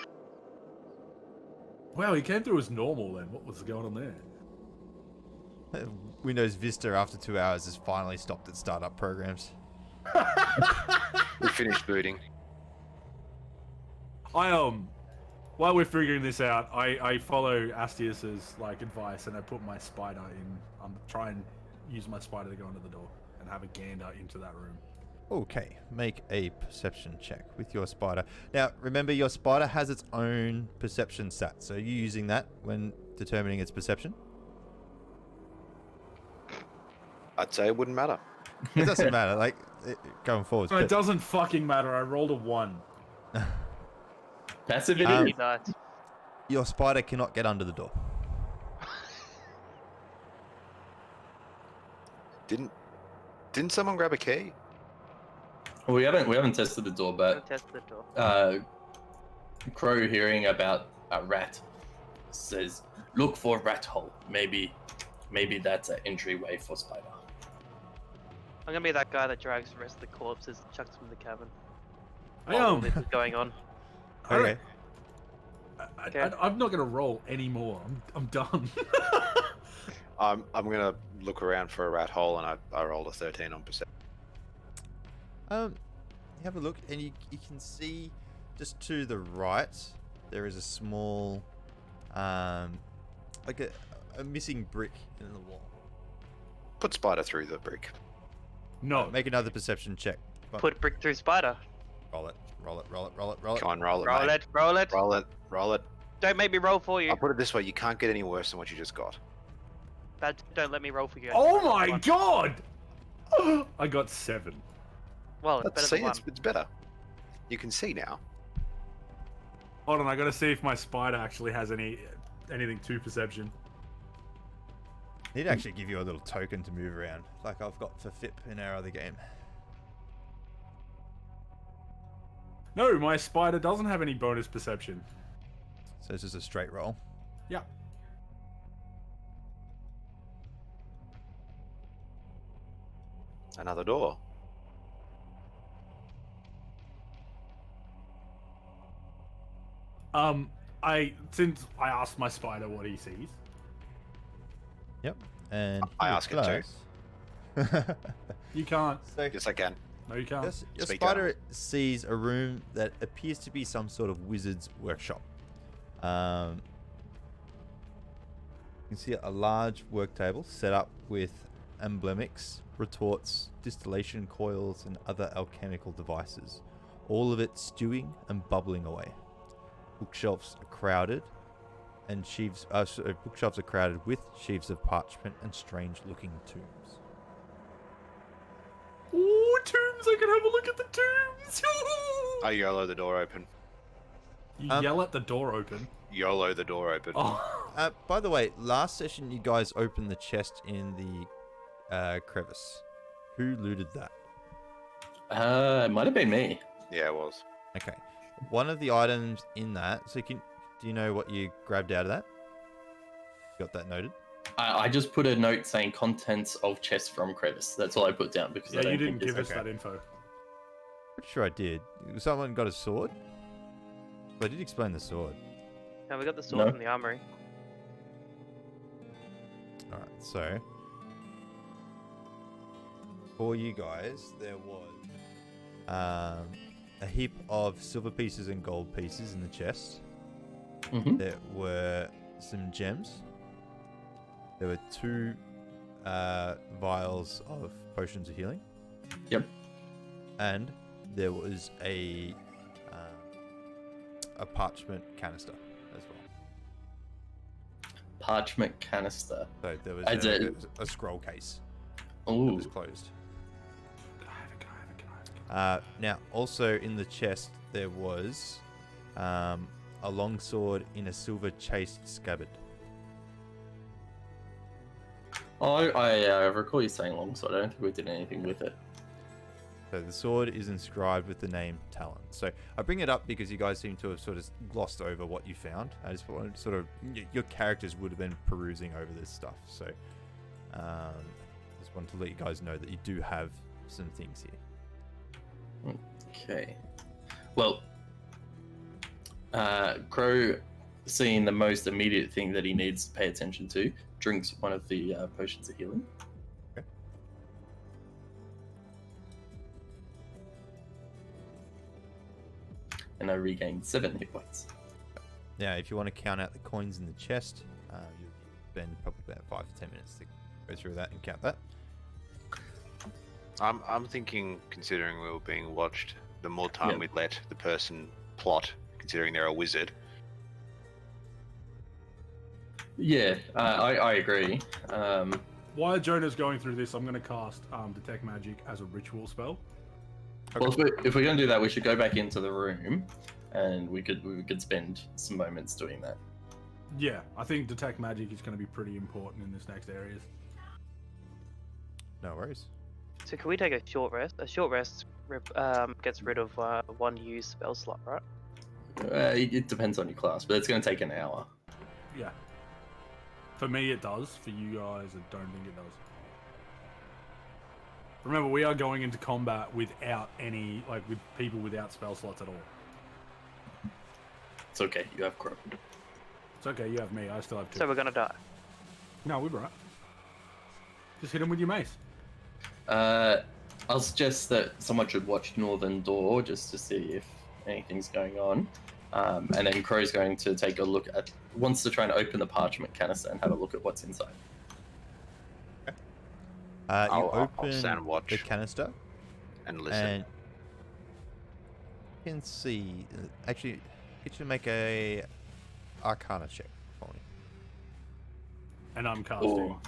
Speaker 1: Wow, he came through as normal then. What was going on there?
Speaker 3: Windows Vista after 2 hours has finally stopped its startup programs.
Speaker 4: We finished booting.
Speaker 1: While we're figuring this out, I follow Astius's like advice and I put my spider in. I'm try and use my spider to go into the door and have a gander into that room.
Speaker 3: Okay, make a perception check with your spider. Now, remember your spider has its own perception stat, so are you using that when determining its perception?
Speaker 4: I'd say it wouldn't matter.
Speaker 3: It doesn't matter, like, going forward.
Speaker 1: No, it doesn't fucking matter. I rolled a 1.
Speaker 2: Passivity?
Speaker 3: Um,
Speaker 5: Nice.
Speaker 3: Your spider cannot get under the door.
Speaker 4: Didn't someone grab a key?
Speaker 2: Well, we haven't tested the door, but
Speaker 5: Test the door.
Speaker 2: Crow hearing about a rat says, "Look for rat hole. Maybe that's an entryway for spider."
Speaker 5: I'm gonna be that guy that drags the rest of the corpses and chucks them in the cavern.
Speaker 1: I
Speaker 5: While all this is going on.
Speaker 1: I don't-
Speaker 3: Okay.
Speaker 1: I'm not gonna roll anymore. I'm done.
Speaker 4: I'm gonna look around for a rat hole, and I rolled a 13 on perception.
Speaker 3: You have a look, and you can see just to the right there is a small, like a missing brick in the wall.
Speaker 4: Put spider through the brick.
Speaker 1: No.
Speaker 3: Make another perception check. Come on,
Speaker 5: Put brick through spider.
Speaker 3: roll it, roll it, roll it, roll it, roll it.
Speaker 4: Come on, roll it,
Speaker 5: Roll
Speaker 4: mate.
Speaker 5: it, roll it.
Speaker 4: Roll it, roll it.
Speaker 5: Don't make me roll for you.
Speaker 4: I'll put it this way: you can't get any worse than what you just got.
Speaker 5: Don't let me roll for you.
Speaker 1: Oh
Speaker 5: Roll
Speaker 1: my
Speaker 5: one.
Speaker 1: god! I got 7.
Speaker 5: Well, it's
Speaker 4: Let's
Speaker 5: better
Speaker 4: see,
Speaker 5: than one.
Speaker 4: it's better. You can see now.
Speaker 1: Hold on, I gotta see if my spider actually has anything to perception.
Speaker 3: Need to actually give you a little token to move around, like I've got for FIP in our other game.
Speaker 1: No, my spider doesn't have any bonus perception.
Speaker 3: So it's just a straight roll.
Speaker 1: Yeah.
Speaker 4: Another door.
Speaker 1: Since I asked my spider what he sees.
Speaker 3: Yep. And
Speaker 4: I ask it too.
Speaker 3: too.
Speaker 1: You can't.
Speaker 3: So
Speaker 4: Yes, I can.
Speaker 1: No, you can't.
Speaker 3: your
Speaker 4: Speak
Speaker 3: spider sees a room that appears to be some sort of wizard's workshop. You can see a large work table set up with emblemics, retorts, distillation coils, and other alchemical devices. All of it stewing and bubbling away. Bookshelves are crowded, and sheaves, bookshelves are crowded with sheaves of parchment and strange-looking tombs.
Speaker 1: Ooh, tombs! I can have a look at the tombs!
Speaker 4: I YOLO the door open.
Speaker 1: You yell at the door open.
Speaker 4: YOLO the door open.
Speaker 1: Oh.
Speaker 3: By the way, last session you guys opened the chest in the crevice. Who looted that?
Speaker 2: It might have been me.
Speaker 4: Yeah, it was.
Speaker 3: Okay. One of the items in that, do you know what you grabbed out of that? Got that noted?
Speaker 2: I just put a note saying contents of chest from crevice. That's all I put down because I
Speaker 1: Yeah,
Speaker 2: don't
Speaker 1: you didn't
Speaker 2: think
Speaker 1: give us
Speaker 3: okay.
Speaker 1: that info.
Speaker 3: Pretty sure I did. Someone got a sword? But I did explain the sword.
Speaker 5: No, we got the sword
Speaker 2: No.
Speaker 5: from the armory.
Speaker 3: Alright, so for you guys, there was a heap of silver pieces and gold pieces in the chest.
Speaker 2: Mhm.
Speaker 3: There were some gems. There were 2 vials of potions of healing.
Speaker 2: Yep.
Speaker 3: And there was a parchment canister as well.
Speaker 2: Parchment canister.
Speaker 3: So there was
Speaker 2: As
Speaker 3: a scroll case that
Speaker 2: Ooh.
Speaker 3: was closed.
Speaker 1: Can I have it?
Speaker 3: Now, also in the chest, there was a longsword in a silver chased scabbard.
Speaker 2: Oh, I recall you saying longsword. I don't think we did anything with it.
Speaker 3: So the sword is inscribed with the name Talon. So I bring it up because you guys seem to have sort of glossed over what you found. I just wanted sort of, your characters would have been perusing over this stuff. So just wanted to let you guys know that you do have some things here.
Speaker 2: Okay. Well, Crow, seeing the most immediate thing that he needs to pay attention to, drinks one of the potions of healing.
Speaker 3: Okay.
Speaker 2: And I regained 7 hit points.
Speaker 3: Now, if you want to count out the coins in the chest, you'll spend probably about 5 to 10 minutes to go through that and count that.
Speaker 4: I'm thinking, considering we were being watched, the more time
Speaker 2: Yeah.
Speaker 4: we let the person plot, considering they're a wizard.
Speaker 2: Yeah, I agree.
Speaker 1: While Jonah's going through this, I'm going to cast Detect Magic as a ritual spell.
Speaker 2: Well, if we're going to do that, we should go back into the room, and we could spend some moments doing that.
Speaker 1: Yeah, I think Detect Magic is going to be pretty important in this next area.
Speaker 3: No worries.
Speaker 5: So can we take a short rest? A short rest gets rid of 1 used spell slot, right?
Speaker 2: It depends on your class, but it's going to take an hour.
Speaker 1: Yeah. For me, it does. For you guys, I don't think it does. Remember, we are going into combat without any, with people without spell slots at all.
Speaker 2: It's okay, you have Crow.
Speaker 1: It's okay, you have me. I still have 2.
Speaker 5: So we're gonna die.
Speaker 1: No, we're right. Just hit him with your mace.
Speaker 2: I'll suggest that someone should watch Northern Door just to see if anything's going on. And then Crow's going to take a look at, wants to try and open the parchment canister and have a look at what's inside.
Speaker 3: You
Speaker 4: I'll
Speaker 3: open
Speaker 4: stand and watch.
Speaker 3: the canister
Speaker 4: And listen.
Speaker 3: and you can see, actually, get you to make a Arcana check for me.
Speaker 1: And I'm casting
Speaker 2: Ooh.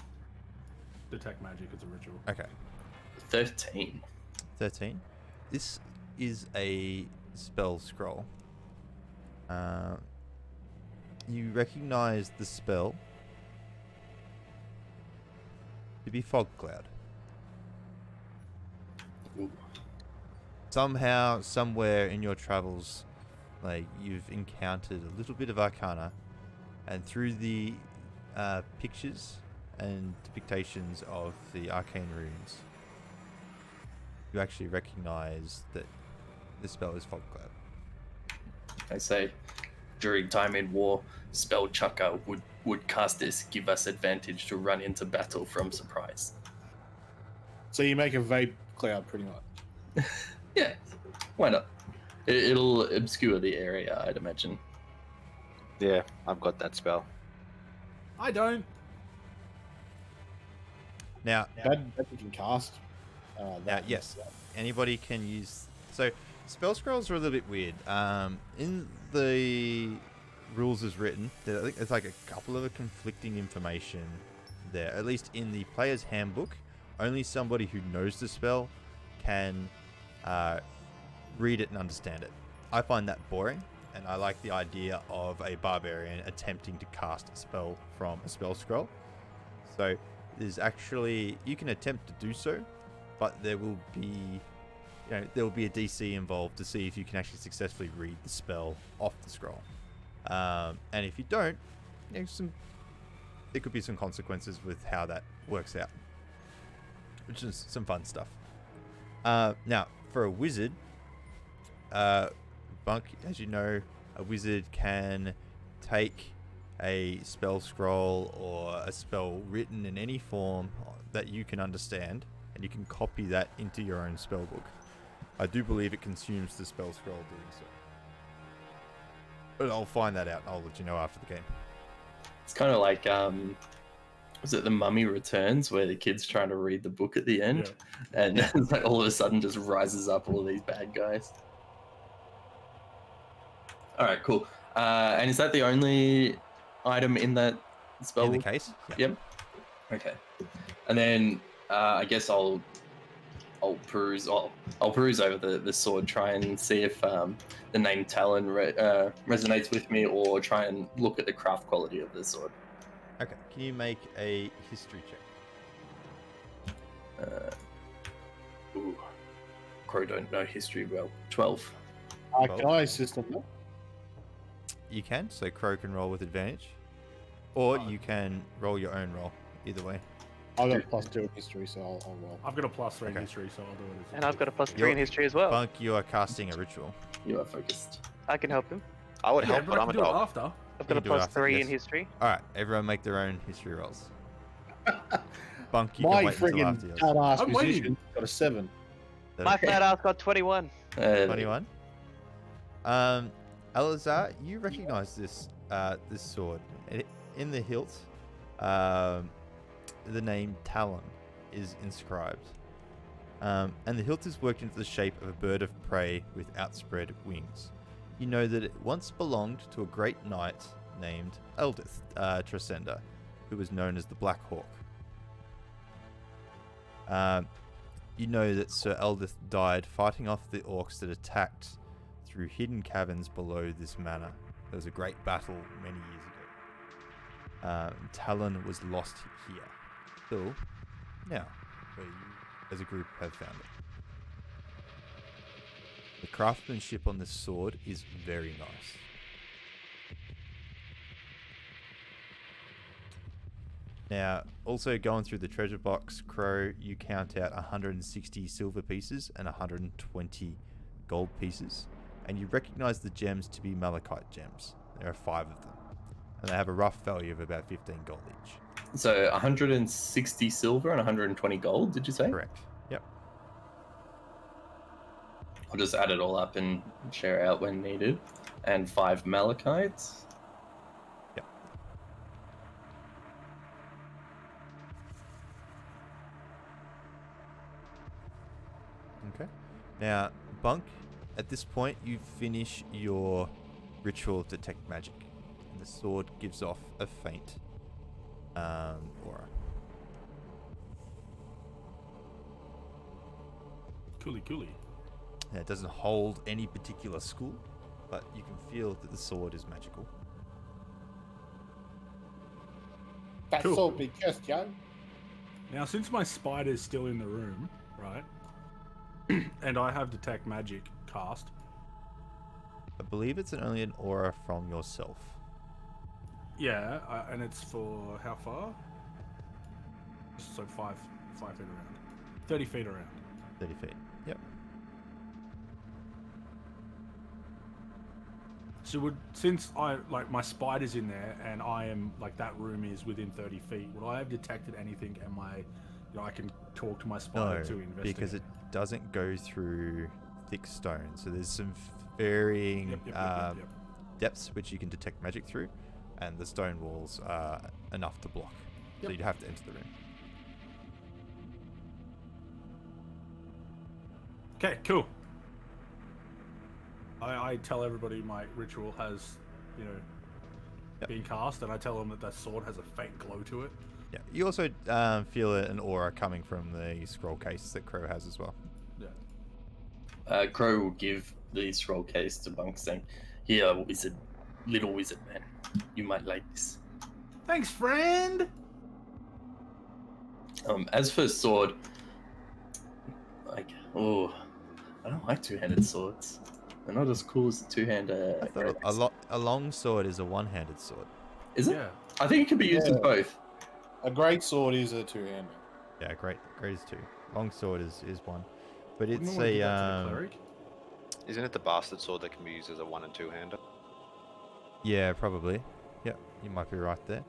Speaker 1: Detect Magic as a ritual.
Speaker 3: Okay.
Speaker 2: 13.
Speaker 3: 13. This is a spell scroll. You recognize the spell to be Fog Cloud.
Speaker 2: Ooh.
Speaker 3: Somehow, somewhere in your travels, you've encountered a little bit of Arcana, and through the pictures and depictions of the arcane runes, you actually recognize that the spell is Fog Cloud.
Speaker 2: I say, during time in war, spell chucker would cast this, give us advantage to run into battle from surprise.
Speaker 6: So you make a vape cloud, pretty much.
Speaker 2: Yeah, why not? It'll obscure the area, I'd imagine.
Speaker 4: Yeah, I've got that spell.
Speaker 1: I don't.
Speaker 3: Now,
Speaker 6: That you can cast.
Speaker 3: yes, anybody can use. So, spell scrolls are a little bit weird. In the rules is written, I think there's like a couple of conflicting information there. At least in the player's handbook, only somebody who knows the spell can read it and understand it. I find that boring, and I like the idea of a barbarian attempting to cast a spell from a spell scroll. So there's actually, you can attempt to do so, but there will be a DC involved to see if you can actually successfully read the spell off the scroll. And if you don't, there could be some consequences with how that works out, which is some fun stuff. Now, for a wizard, Bunk, as you know, a wizard can take a spell scroll or a spell written in any form that you can understand, and you can copy that into your own spell book. I do believe it consumes the spell scroll doing so. But I'll find that out. I'll let you know after the game.
Speaker 2: It's kind of like, was it The Mummy Returns, where the kid's trying to read the book at the end, and it's like all of a sudden just rises up all of these bad guys. All right, cool. And is that the only item in that spell?
Speaker 3: In the case?
Speaker 2: Yeah. Yep. Okay. And then I guess I'll peruse over the sword, try and see if the name Talon resonates with me, or try and look at the craft quality of the sword.
Speaker 3: Okay. Can you make a history check?
Speaker 2: Ooh. Crow don't know history well. 12.
Speaker 6: Can I assist on that?
Speaker 3: You can. So Crow can roll with advantage. Or you can roll your own roll. Either way.
Speaker 6: I've got +2 in history, so I'll roll.
Speaker 1: I've got a +3 in
Speaker 3: Okay.
Speaker 1: history, so I'll do it.
Speaker 5: And I've got a +3 in history as well.
Speaker 3: Bunk, you are casting a ritual.
Speaker 2: You are focused.
Speaker 5: I can help him.
Speaker 4: I would
Speaker 1: Yeah,
Speaker 4: help,
Speaker 1: but
Speaker 4: but
Speaker 1: I
Speaker 4: I'm a
Speaker 1: can do it
Speaker 4: dog.
Speaker 1: after.
Speaker 5: I've got
Speaker 3: You
Speaker 5: a
Speaker 3: do it after,
Speaker 5: +3
Speaker 3: yes.
Speaker 5: in history.
Speaker 3: Alright, everyone make their own history rolls. Bunk, you
Speaker 6: My
Speaker 3: can wait until
Speaker 6: friggin'
Speaker 3: after yours.
Speaker 6: badass
Speaker 1: I'm waiting.
Speaker 6: musician got a 7.
Speaker 5: My fat ass got 21.
Speaker 3: 21. Elazar, you recognize this this sword. In the hilt, the name Talon is inscribed. And the hilt is worked into the shape of a bird of prey with outspread wings. You know that it once belonged to a great knight named Eldith Tresenda, who was known as the Black Hawk. You know that Sir Eldith died fighting off the orcs that attacked through hidden caverns below this manor. There was a great battle many years ago. Talon was lost here. So, now, where you as a group have found it. The craftsmanship on this sword is very nice. Now, also going through the treasure box, Crow, you count out 160 silver pieces and 120 gold pieces, and you recognize the gems to be malachite gems. There are 5 of them, and they have a rough value of about 15 gold each.
Speaker 2: So 160 silver and 120 gold, did you say?
Speaker 3: Correct. Yep.
Speaker 2: I'll just add it all up and share out when needed. And 5 malachites.
Speaker 3: Yep. Okay. Now, Bunk, at this point, you finish your ritual of detect magic, and the sword gives off a faint aura.
Speaker 1: Coolie.
Speaker 3: Now, it doesn't hold any particular school, but you can feel that the sword is magical.
Speaker 6: That
Speaker 1: Cool.
Speaker 6: sword be cursed, yo.
Speaker 1: Now, since my spider's still in the room, right, and I have detect magic cast,
Speaker 3: I believe it's only an aura from yourself.
Speaker 1: yeah, and it's for how far? So 5 feet around, 30 feet around.
Speaker 3: 30 feet. Yep.
Speaker 1: So since my spider's in there and I am that room is within 30 feet, would I have detected anything? Am I, I can talk to my spider to investigate?
Speaker 3: Because it doesn't go through thick stone. So there's some varying
Speaker 1: Yep.
Speaker 3: depths which you can detect magic through, and the stone walls are enough to block. So
Speaker 1: Yep.
Speaker 3: you'd have to enter the room.
Speaker 1: Okay, cool. I tell everybody my ritual has,
Speaker 3: Yep.
Speaker 1: being cast, and I tell him that sword has a faint glow to it.
Speaker 3: Yeah. You also feel an aura coming from the scroll case that Crow has as well.
Speaker 1: Yeah.
Speaker 2: Crow will give the scroll case to Bunk, saying, "Here, wizard, little wizard man, you might like this."
Speaker 1: Thanks, friend.
Speaker 2: As for sword, I don't like two-handed swords. They're not as cool as the two-handed.
Speaker 3: I thought a long sword is a one-handed sword.
Speaker 2: Is it?
Speaker 1: Yeah.
Speaker 2: I think it can be used as
Speaker 6: Yeah.
Speaker 2: both.
Speaker 6: A great sword is a two-hander.
Speaker 3: Yeah, great is two. Long sword is one, but
Speaker 1: Wouldn't
Speaker 3: it's
Speaker 1: wanna give
Speaker 3: a
Speaker 1: that to the cleric.
Speaker 4: Isn't it the bastard sword that can be used as a 1 and 2-hander?
Speaker 3: yeah, probably. Yeah, you might be right there.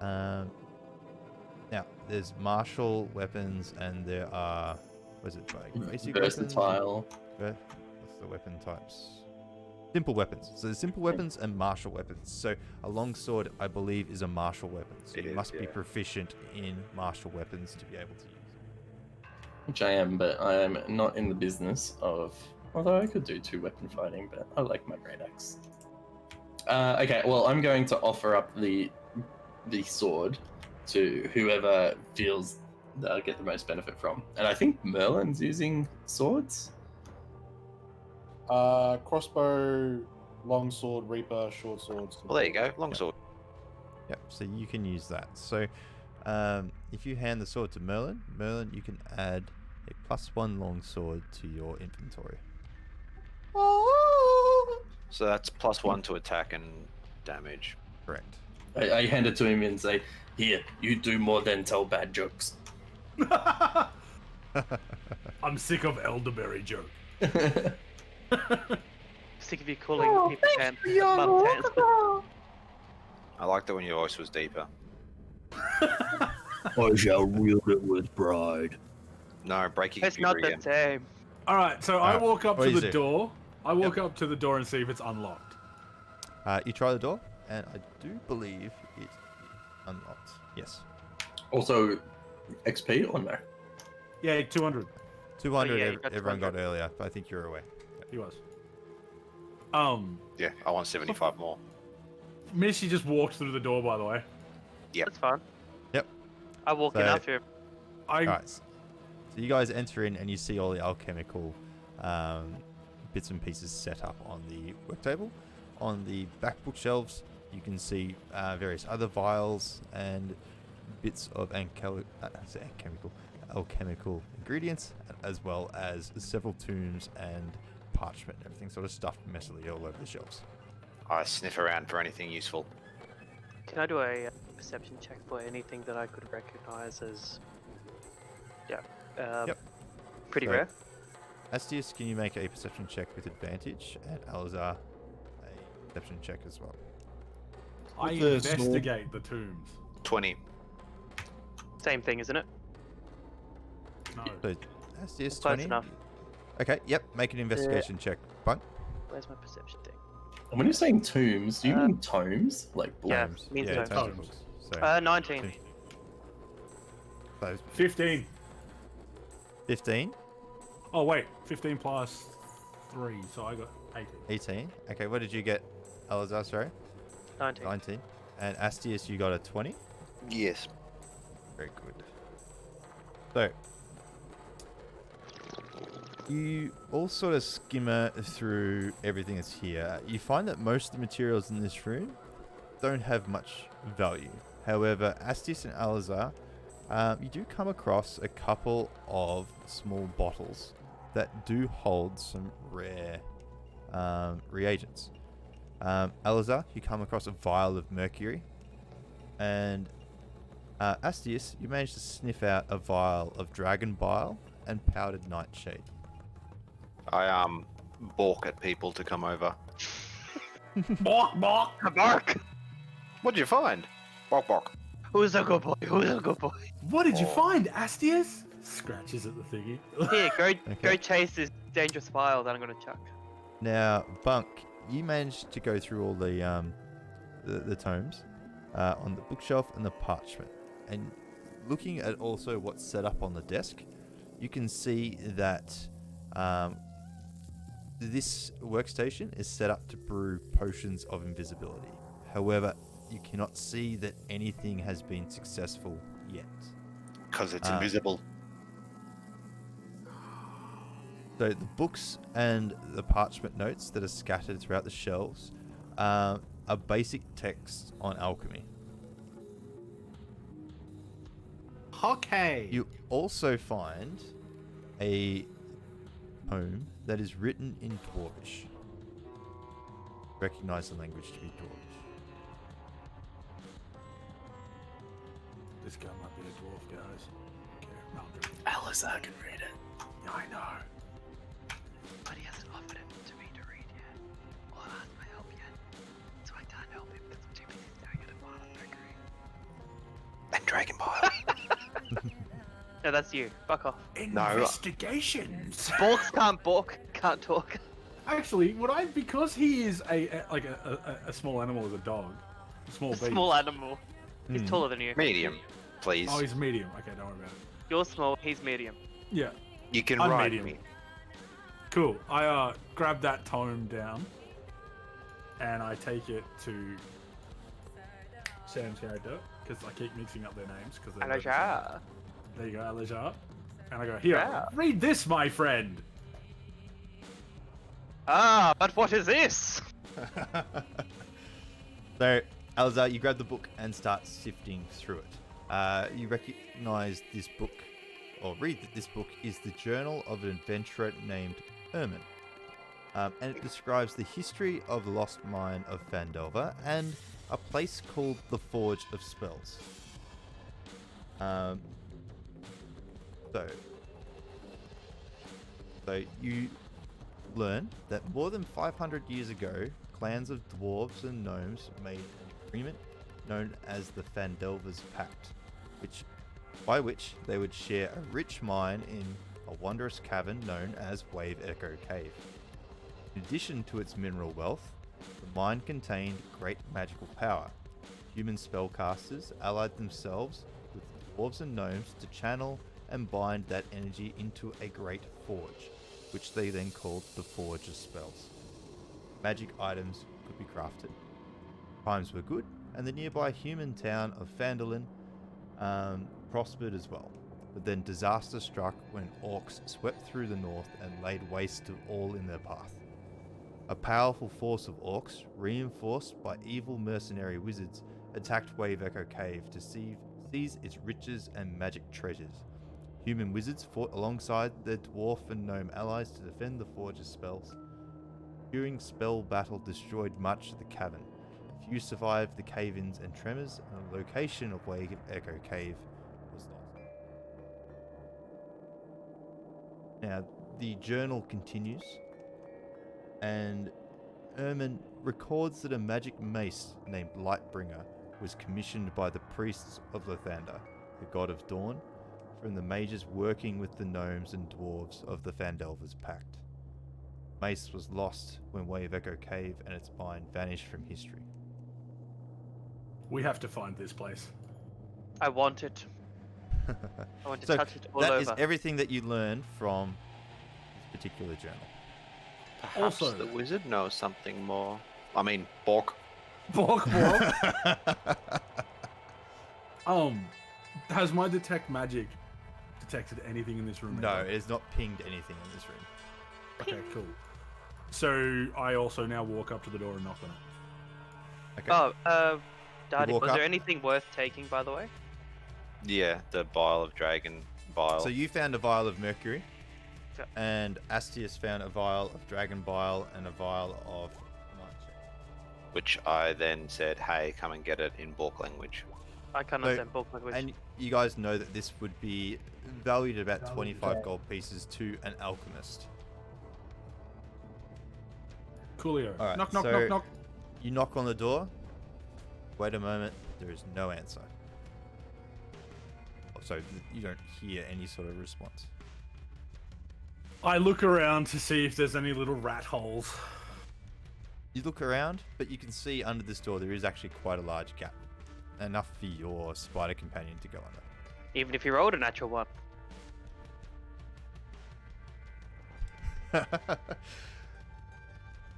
Speaker 3: Now there's martial weapons, and there are was it like basic weapons?
Speaker 2: Versatile.
Speaker 3: What's the weapon types? Simple weapons. So there's simple weapons and martial weapons. So a long sword, I believe, is a martial weapon. So
Speaker 4: It
Speaker 3: you
Speaker 4: is,
Speaker 3: must be
Speaker 4: yeah.
Speaker 3: proficient in martial weapons to be able to use it.
Speaker 2: Which I am, but I am not in the business of. Although I could do two-weapon fighting, but I like my great axe. Okay, well, I'm going to offer up the sword to whoever feels they'll get the most benefit from. And I think Merlin's using swords.
Speaker 6: Crossbow, long sword, reaper, short swords.
Speaker 4: Well, there you go. Long sword.
Speaker 3: Yep, so you can use that. So if you hand the sword to Merlin, you can add a +1 long sword to your inventory.
Speaker 4: So that's +1 to attack and damage.
Speaker 3: Correct.
Speaker 2: I hand it to him and say, "Here, you do more than tell bad jokes."
Speaker 1: I'm sick of elderberry joke.
Speaker 5: Sick of you calling people pants bum pants.
Speaker 4: I liked it when your voice was deeper.
Speaker 2: I shall wield it with pride.
Speaker 4: No, breaking
Speaker 5: It's not
Speaker 4: computer
Speaker 5: the
Speaker 4: again.
Speaker 5: same.
Speaker 1: All right, so I walk up
Speaker 3: what
Speaker 1: to
Speaker 3: do you
Speaker 1: the
Speaker 3: do?
Speaker 1: door. I walk up to the door and see if it's unlocked.
Speaker 3: You try the door, and I do believe it is unlocked. Yes.
Speaker 2: Also, XP or no?
Speaker 1: Yeah, 200.
Speaker 3: 200
Speaker 5: yeah, you got
Speaker 3: everyone
Speaker 5: 200.
Speaker 3: got earlier, but I think you're away.
Speaker 1: He was.
Speaker 4: Yeah, I want 75 more.
Speaker 1: Missy just walked through the door, by the way.
Speaker 4: Yep.
Speaker 5: That's fine.
Speaker 3: Yep.
Speaker 5: I walk in
Speaker 3: So-
Speaker 5: after him.
Speaker 3: Alright, so you guys enter in and you see all the alchemical bits and pieces set up on the work table. On the back bookshelves, you can see various other vials and bits of alchemical ingredients, as well as several tombs and parchment and everything sort of stuffed messily all over the shelves.
Speaker 4: I sniff around for anything useful.
Speaker 5: Can I do a perception check for anything that I could recognize as,
Speaker 3: Yep.
Speaker 5: pretty
Speaker 3: So-
Speaker 5: rare?
Speaker 3: Astius, can you make a perception check with advantage? And Alazar, a perception check as well.
Speaker 1: I
Speaker 6: With the sword.
Speaker 1: investigate the tombs.
Speaker 4: 20.
Speaker 5: Same thing, isn't it?
Speaker 1: No.
Speaker 3: So, Astius,
Speaker 5: Close
Speaker 3: 20.
Speaker 5: enough.
Speaker 3: Okay, yep, make an investigation check. Bunk.
Speaker 5: Where's my perception thing?
Speaker 2: And when you're saying tombs, do you mean tomes? Like
Speaker 5: Yeah,
Speaker 2: books?
Speaker 5: means
Speaker 3: yeah,
Speaker 5: tomes.
Speaker 3: tomes of
Speaker 1: Tomes.
Speaker 3: books. So,
Speaker 5: 19.
Speaker 3: so
Speaker 1: 15.
Speaker 3: 15,
Speaker 1: Oh, wait. 15 plus 3, so I got 18.
Speaker 3: 18. Okay, what did you get, Alazar? Sorry?
Speaker 5: 19.
Speaker 3: 19. And Astius, you got a 20.
Speaker 4: Yes.
Speaker 3: Very good. So, you all sort of skimmer through everything that's here. You find that most of the materials in this room don't have much value. However, Astius and Alazar, you do come across a couple of small bottles that do hold some rare reagents. Alazar, you come across a vial of mercury, and Astius, you manage to sniff out a vial of dragon bile and powdered nightshade.
Speaker 4: I balk at people to come over.
Speaker 1: Bark, bark.
Speaker 5: Bark!
Speaker 4: What'd you find? Bok bok.
Speaker 5: Who's a good boy? Who's a good boy?
Speaker 1: What did you
Speaker 4: Oh.
Speaker 1: find, Astius? Scratches at the thingy.
Speaker 5: Here, go
Speaker 3: Okay.
Speaker 5: chase this dangerous file that I'm gonna chuck.
Speaker 3: Now, Bunk, you managed to go through all the tomes on the bookshelf and the parchment, and looking at also what's set up on the desk, you can see that this workstation is set up to brew potions of invisibility. However, you cannot see that anything has been successful yet.
Speaker 4: Because it's
Speaker 3: Ah.
Speaker 4: invisible.
Speaker 3: So the books and the parchment notes that are scattered throughout the shelves are basic texts on alchemy.
Speaker 1: Okay.
Speaker 3: You also find a poem that is written in Dwarvish. Recognize the language to be Dwarvish.
Speaker 1: This guy might be a dwarf, guys. Okay, no, I'm joking.
Speaker 2: Alizar can read it.
Speaker 1: Yeah, I know.
Speaker 5: But he hasn't offered it to me to read yet. Or asked my help yet. So I can't help him because I'm too busy staring at a pile of trickery.
Speaker 4: And Dragon Bile.
Speaker 5: No, that's you. Fuck off.
Speaker 1: Investigations.
Speaker 5: Bork can't talk.
Speaker 1: Actually, would I, because he is a small animal, as a dog, a small beast.
Speaker 5: Small animal. He's taller than you.
Speaker 4: Medium, please.
Speaker 1: Oh, he's medium. Okay, don't worry about it.
Speaker 5: You're small, he's medium.
Speaker 1: Yeah,
Speaker 4: You can
Speaker 1: I'm
Speaker 4: ride
Speaker 1: medium.
Speaker 4: me.
Speaker 1: cool. I grab that tome down, and I take it to Sam's character because I keep mixing up their names because they're both the same.
Speaker 5: Alajar.
Speaker 1: There you go, Alajar. And I go, here,
Speaker 5: Yeah.
Speaker 1: read this, my friend.
Speaker 5: Ah, but what is this?
Speaker 3: So, Alzar, you grab the book and start sifting through it. You recognize this book, or read that this book is the journal of an adventurer named Ermin. And it describes the history of the lost mine of Phandelver and a place called the Forge of Spells. So you learn that more than 500 years ago, clans of dwarves and gnomes made an agreement known as the Phandelver's Pact, by which they would share a rich mine in a wondrous cavern known as Wave Echo Cave. In addition to its mineral wealth, the mine contained great magical power. Human spellcasters allied themselves with dwarves and gnomes to channel and bind that energy into a great forge, which they then called the Forge of Spells. Magic items could be crafted. Times were good, and the nearby human town of Phandelver prospered as well. But then disaster struck when orcs swept through the north and laid waste to all in their path. A powerful force of orcs, reinforced by evil mercenary wizards, attacked Wave Echo Cave to seize its riches and magic treasures. Human wizards fought alongside their dwarf and gnome allies to defend the Forge's spells. During spell battle destroyed much of the cavern. Few survived the cave-ins and tremors, and the location of Wave Echo Cave was lost. Now, the journal continues, and Ermin records that a magic mace named Lightbringer was commissioned by the priests of Lathander, the god of dawn, from the mages working with the gnomes and dwarves of the Phandelver's Pact. Mace was lost when Wave Echo Cave and its mine vanished from history.
Speaker 1: We have to find this place.
Speaker 5: I want it. I want to
Speaker 3: So
Speaker 5: touch it all
Speaker 3: that
Speaker 5: over.
Speaker 3: is everything that you learn from this particular journal.
Speaker 4: Perhaps
Speaker 1: Also-
Speaker 4: the wizard knows something more. I mean, Bork.
Speaker 1: Bork. Has my detect magic detected anything in this room?
Speaker 3: No,
Speaker 1: either?
Speaker 3: it has not pinged anything in this room.
Speaker 1: Okay, cool. So I also now walk up to the door and knock on it.
Speaker 3: Okay.
Speaker 5: Oh, Dardy,
Speaker 3: walk
Speaker 5: was there
Speaker 3: up?
Speaker 5: anything worth taking, by the way?
Speaker 4: Yeah, the bile of dragon bile.
Speaker 3: So you found a vial of mercury,
Speaker 5: Yeah.
Speaker 3: and Astius found a vial of dragon bile and a vial of nightshade.
Speaker 4: Which I then said, hey, come and get it in Bork language.
Speaker 5: I can't
Speaker 3: So-
Speaker 5: understand bulk language.
Speaker 3: And you guys know that this would be valued at about 25 gold pieces to an alchemist.
Speaker 1: Coolio.
Speaker 3: All right,
Speaker 1: knock, knock,
Speaker 3: so-
Speaker 1: knock, knock.
Speaker 3: You knock on the door. Wait a moment. There is no answer. So you don't hear any sort of response.
Speaker 1: I look around to see if there's any little rat holes.
Speaker 3: You look around, but you can see under this door there is actually quite a large gap. Enough for your spider companion to go under.
Speaker 5: Even if you rolled a natural one.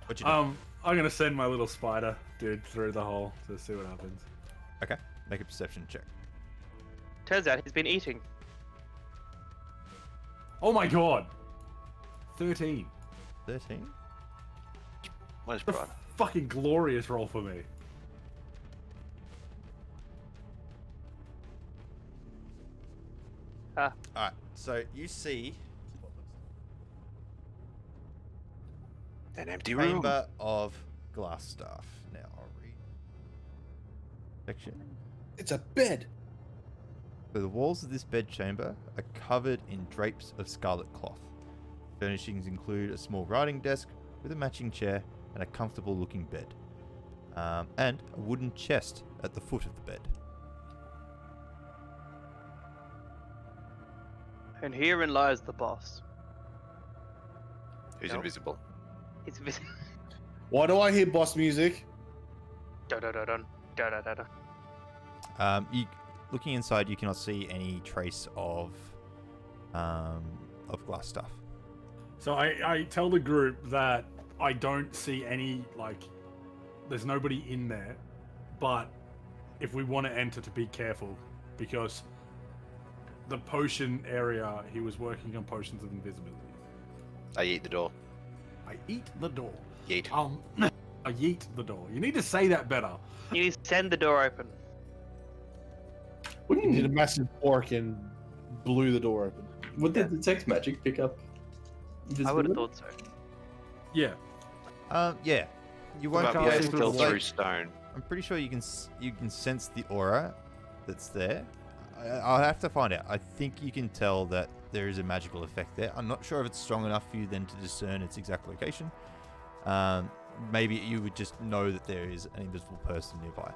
Speaker 3: What you do?
Speaker 1: I'm gonna send my little spider dude through the hole to see what happens.
Speaker 3: Okay, make a perception check.
Speaker 5: Turns out he's been eating.
Speaker 1: Oh my god! 13.
Speaker 3: 13.
Speaker 4: Where's
Speaker 1: A
Speaker 4: Brian?
Speaker 1: fucking glorious roll for me.
Speaker 3: Alright, so you see
Speaker 4: An empty room.
Speaker 3: chamber of glass staff. Now I'll read section.
Speaker 6: It's a bed.
Speaker 3: So the walls of this bed chamber are covered in drapes of scarlet cloth. Furnishings include a small writing desk with a matching chair and a comfortable looking bed. And a wooden chest at the foot of the bed.
Speaker 5: And herein lies the boss.
Speaker 4: Who's
Speaker 5: Nope.
Speaker 4: invisible?
Speaker 5: He's visiting.
Speaker 6: Why do I hear boss music?
Speaker 5: Dun dun dun dun dun dun dun.
Speaker 3: You looking inside, you cannot see any trace of glass stuff.
Speaker 1: So I tell the group that I don't see any, like, there's nobody in there, but if we want to enter, to be careful, because the potion area, he was working on potions of invisibility.
Speaker 4: I eat the door.
Speaker 1: I eat the door.
Speaker 4: Yeet.
Speaker 1: I yeet the door. You need to say that better.
Speaker 5: You send the door open.
Speaker 6: He did a massive fork and blew the door open.
Speaker 2: Would the detect magic pick up?
Speaker 5: I would have thought so.
Speaker 1: Yeah.
Speaker 3: Yeah. You
Speaker 4: What
Speaker 3: won't
Speaker 4: about
Speaker 3: be
Speaker 4: being
Speaker 3: able to.
Speaker 4: still
Speaker 3: Like,
Speaker 4: through stone?
Speaker 3: I'm pretty sure you can sense the aura that's there. I'll have to find out. I think you can tell that there is a magical effect there. I'm not sure if it's strong enough for you then to discern its exact location. Maybe you would just know that there is an invisible person nearby.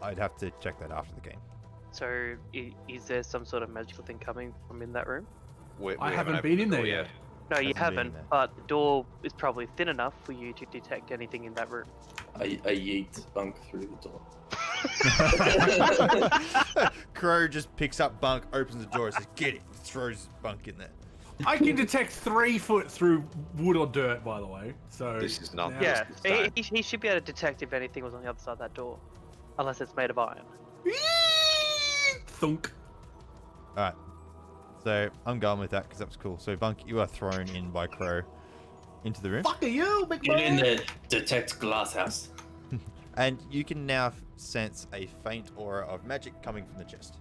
Speaker 3: I'd have to check that after the game.
Speaker 5: So, is there some sort of magical thing coming from in that room?
Speaker 1: I haven't
Speaker 4: opened
Speaker 1: been in
Speaker 4: the
Speaker 1: there
Speaker 4: door
Speaker 1: yet.
Speaker 5: No, you
Speaker 3: Hasn't been
Speaker 5: haven't.
Speaker 3: there.
Speaker 5: But the door is probably thin enough for you to detect anything in that room.
Speaker 2: I yeet Bunk through the door.
Speaker 3: Crow just picks up Bunk, opens the door, and says, "Get it!" Throws Bunk in there.
Speaker 1: I can detect 3 foot through wood or dirt, by the way. So
Speaker 4: This is not-
Speaker 1: now-
Speaker 5: Yeah,
Speaker 4: Stone.
Speaker 5: he should be able to detect if anything was on the other side of that door, unless it's made of iron.
Speaker 1: Thunk.
Speaker 3: All right. So I'm going with that because that was cool. So Bunk, you are thrown in by Crow into the room,
Speaker 1: Fuck are you, big
Speaker 2: Get in
Speaker 1: boy?
Speaker 2: there, detect glass house.
Speaker 3: and you can now sense a faint aura of magic coming from the chest.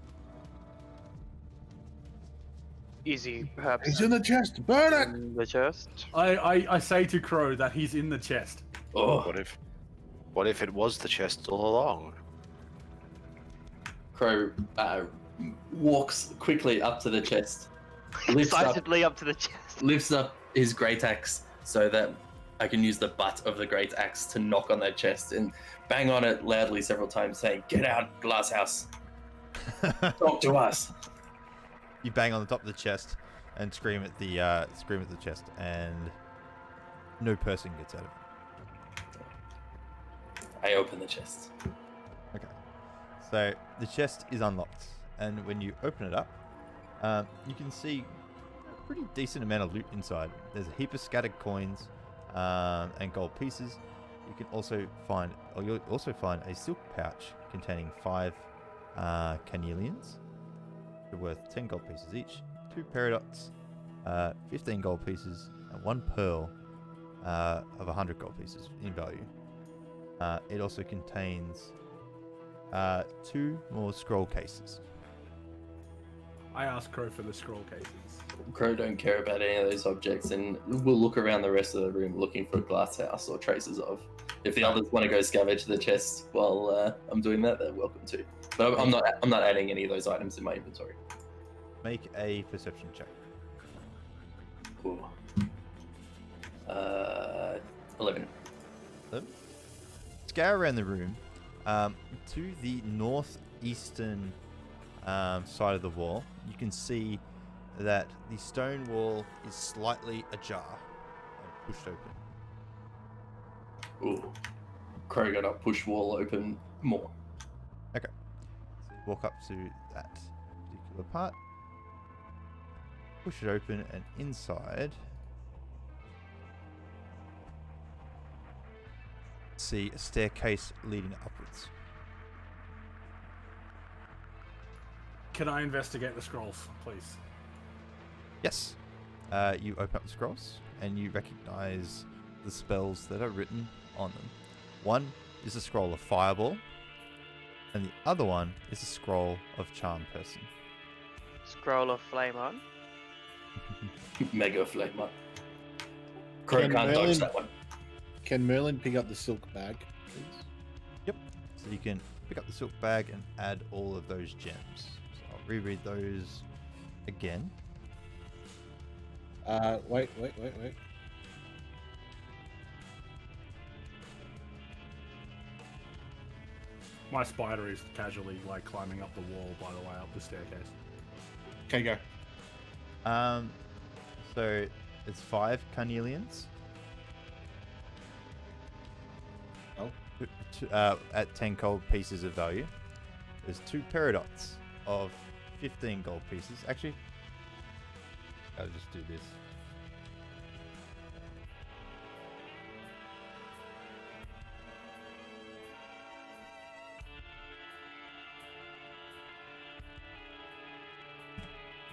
Speaker 5: Is he perhaps
Speaker 6: He's in the chest. Burn it.
Speaker 5: in the chest?
Speaker 1: I say to Crow that he's in the chest.
Speaker 2: Oh,
Speaker 4: What if it was the chest all along?
Speaker 2: Crow walks quickly up to the chest, lifts up
Speaker 5: Excitedly up to the chest.
Speaker 2: lifts up his great axe so that I can use the butt of the great axe to knock on that chest and bang on it loudly several times, saying, "Get out, glass house! Talk to us!"
Speaker 3: You bang on the top of the chest and scream at the chest, and no person gets out of it.
Speaker 2: I open the chest.
Speaker 3: Okay. So the chest is unlocked, and when you open it up, you can see a pretty decent amount of loot inside. There's a heap of scattered coins and gold pieces. You can also find, or you'll also find a silk pouch containing 5 carnelians. They're worth 10 gold pieces each, 2 peridots, 15 gold pieces, and 1 pearl of 100 gold pieces in value. It also contains 2 more scroll cases.
Speaker 1: I asked Crow for the scroll cases.
Speaker 2: Crow don't care about any of those objects, and we'll look around the rest of the room looking for a glass house or traces of. If the others want to go scavenge the chest while I'm doing that, they're welcome to. But I'm not adding any of those items in my inventory.
Speaker 3: Make a perception check.
Speaker 2: Cool. 11.
Speaker 3: Scour around the room. To the northeastern side of the wall, you can see that the stone wall is slightly ajar and pushed open.
Speaker 2: Ooh. Crow gonna push wall open more.
Speaker 3: Okay. So you walk up to that particular part, push it open, and inside see a staircase leading upwards.
Speaker 1: Can I investigate the scrolls, please?
Speaker 3: Yes. You open up the scrolls and you recognize the spells that are written on them. One is a scroll of Fireball, and the other one is a scroll of Charm Person.
Speaker 5: Scroll of Flame on.
Speaker 2: Mega flavor. Crow
Speaker 6: Can
Speaker 2: can't dodge
Speaker 6: Merlin-
Speaker 2: that one.
Speaker 6: Can Merlin pick up the silk bag, please?
Speaker 3: Yep. So you can pick up the silk bag and add all of those gems. So I'll reread those again.
Speaker 6: Wait.
Speaker 1: My spider is casually like climbing up the wall, by the way, up the staircase.
Speaker 6: Okay, go.
Speaker 3: So it's 5 carnelians.
Speaker 6: Oh.
Speaker 3: At 10 gold pieces of value. There's 2 peridots of 15 gold pieces. Actually, I'll just do this.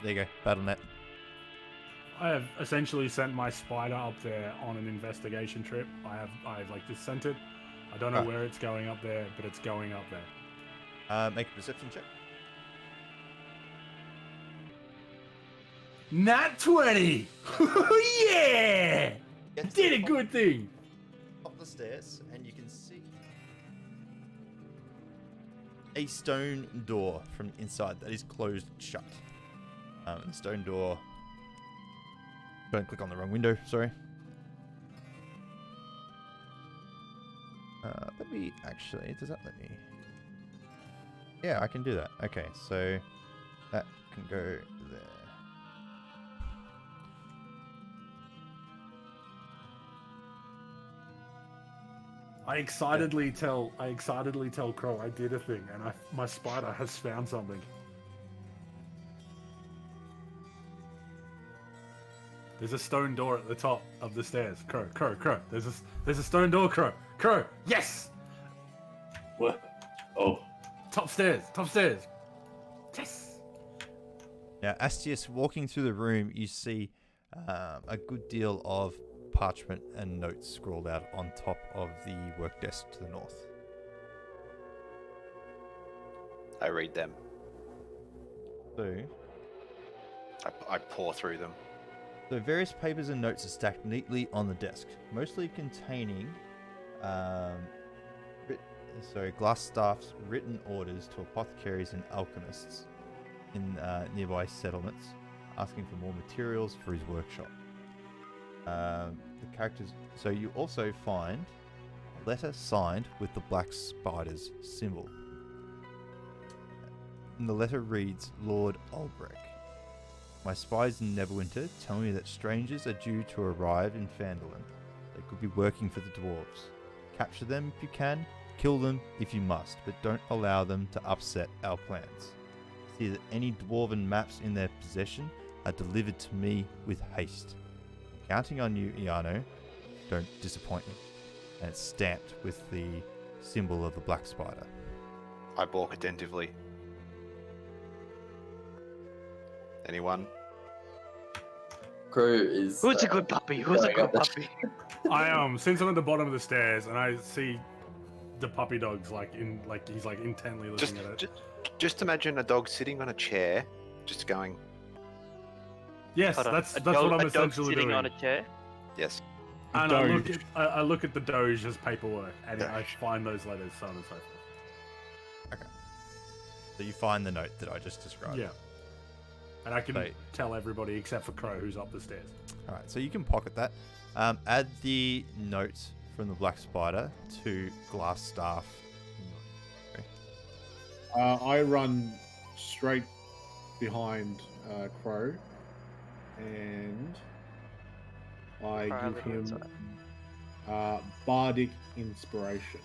Speaker 3: There you go, BattleNet.
Speaker 1: I have essentially sent my spider up there on an investigation trip. I've like just sent it. I don't know
Speaker 3: Oh.
Speaker 1: where it's going up there, but it's going up there.
Speaker 3: Make a perception check.
Speaker 1: Nat 20! Yeah! Did a good thing!
Speaker 3: Up the stairs, and you can see a stone door from inside that is closed shut. The stone door. Don't click on the wrong window. Sorry. Let me actually. Does that let me? Yeah, I can do that. Okay, so that can go there.
Speaker 1: I excitedly tell Crow I did a thing, and my spider has found something. There's a stone door at the top of the stairs. Crow. There's a stone door, Crow. Yes!
Speaker 2: What? Oh.
Speaker 1: Top stairs. Yes!
Speaker 3: Now, Astius, walking through the room, you see a good deal of parchment and notes scrawled out on top of the work desk to the north.
Speaker 4: I read them.
Speaker 3: So,
Speaker 4: I pour through them.
Speaker 3: various papers and notes are stacked neatly on the desk, mostly containing glass staff's written orders to apothecaries and alchemists in nearby settlements, asking for more materials for his workshop. The characters. So you also find a letter signed with the black spider's symbol. And the letter reads, Lord Ulbrich. My spies in Neverwinter tell me that strangers are due to arrive in Phandelver. They could be working for the dwarves. Capture them if you can, kill them if you must, but don't allow them to upset our plans. See that any dwarven maps in their possession are delivered to me with haste. I'm counting on you, Iano. Don't disappoint me. And it's stamped with the symbol of the black spider.
Speaker 4: I balk attentively. Anyone?
Speaker 2: Crow is.
Speaker 5: Who's a good puppy? Who's a
Speaker 2: going
Speaker 5: good
Speaker 2: up the-
Speaker 5: puppy?
Speaker 1: I since I'm at the bottom of the stairs and I see the puppy dog's he's intently looking at it.
Speaker 4: Just imagine a dog sitting on a chair, just going,
Speaker 1: Yes,
Speaker 5: Hold on,
Speaker 1: that's
Speaker 5: a
Speaker 1: what
Speaker 5: dog-
Speaker 1: I'm
Speaker 5: a dog
Speaker 1: essentially
Speaker 5: sitting
Speaker 1: doing.
Speaker 5: on a chair.
Speaker 4: yes.
Speaker 1: And
Speaker 6: Doge.
Speaker 1: I look at the Doge as paperwork, and I
Speaker 4: Doge.
Speaker 1: find those letters, so on and so forth.
Speaker 3: So you find the note that I just described.
Speaker 1: Yeah. And I can
Speaker 3: So-
Speaker 1: tell everybody except for Crow who's up the stairs.
Speaker 3: Alright, so you can pocket that. Add the note from the black spider to glass staff.
Speaker 6: I run straight behind Crow, and I
Speaker 5: Crow,
Speaker 6: give
Speaker 5: little
Speaker 6: him
Speaker 5: inside.
Speaker 6: bardic inspiration.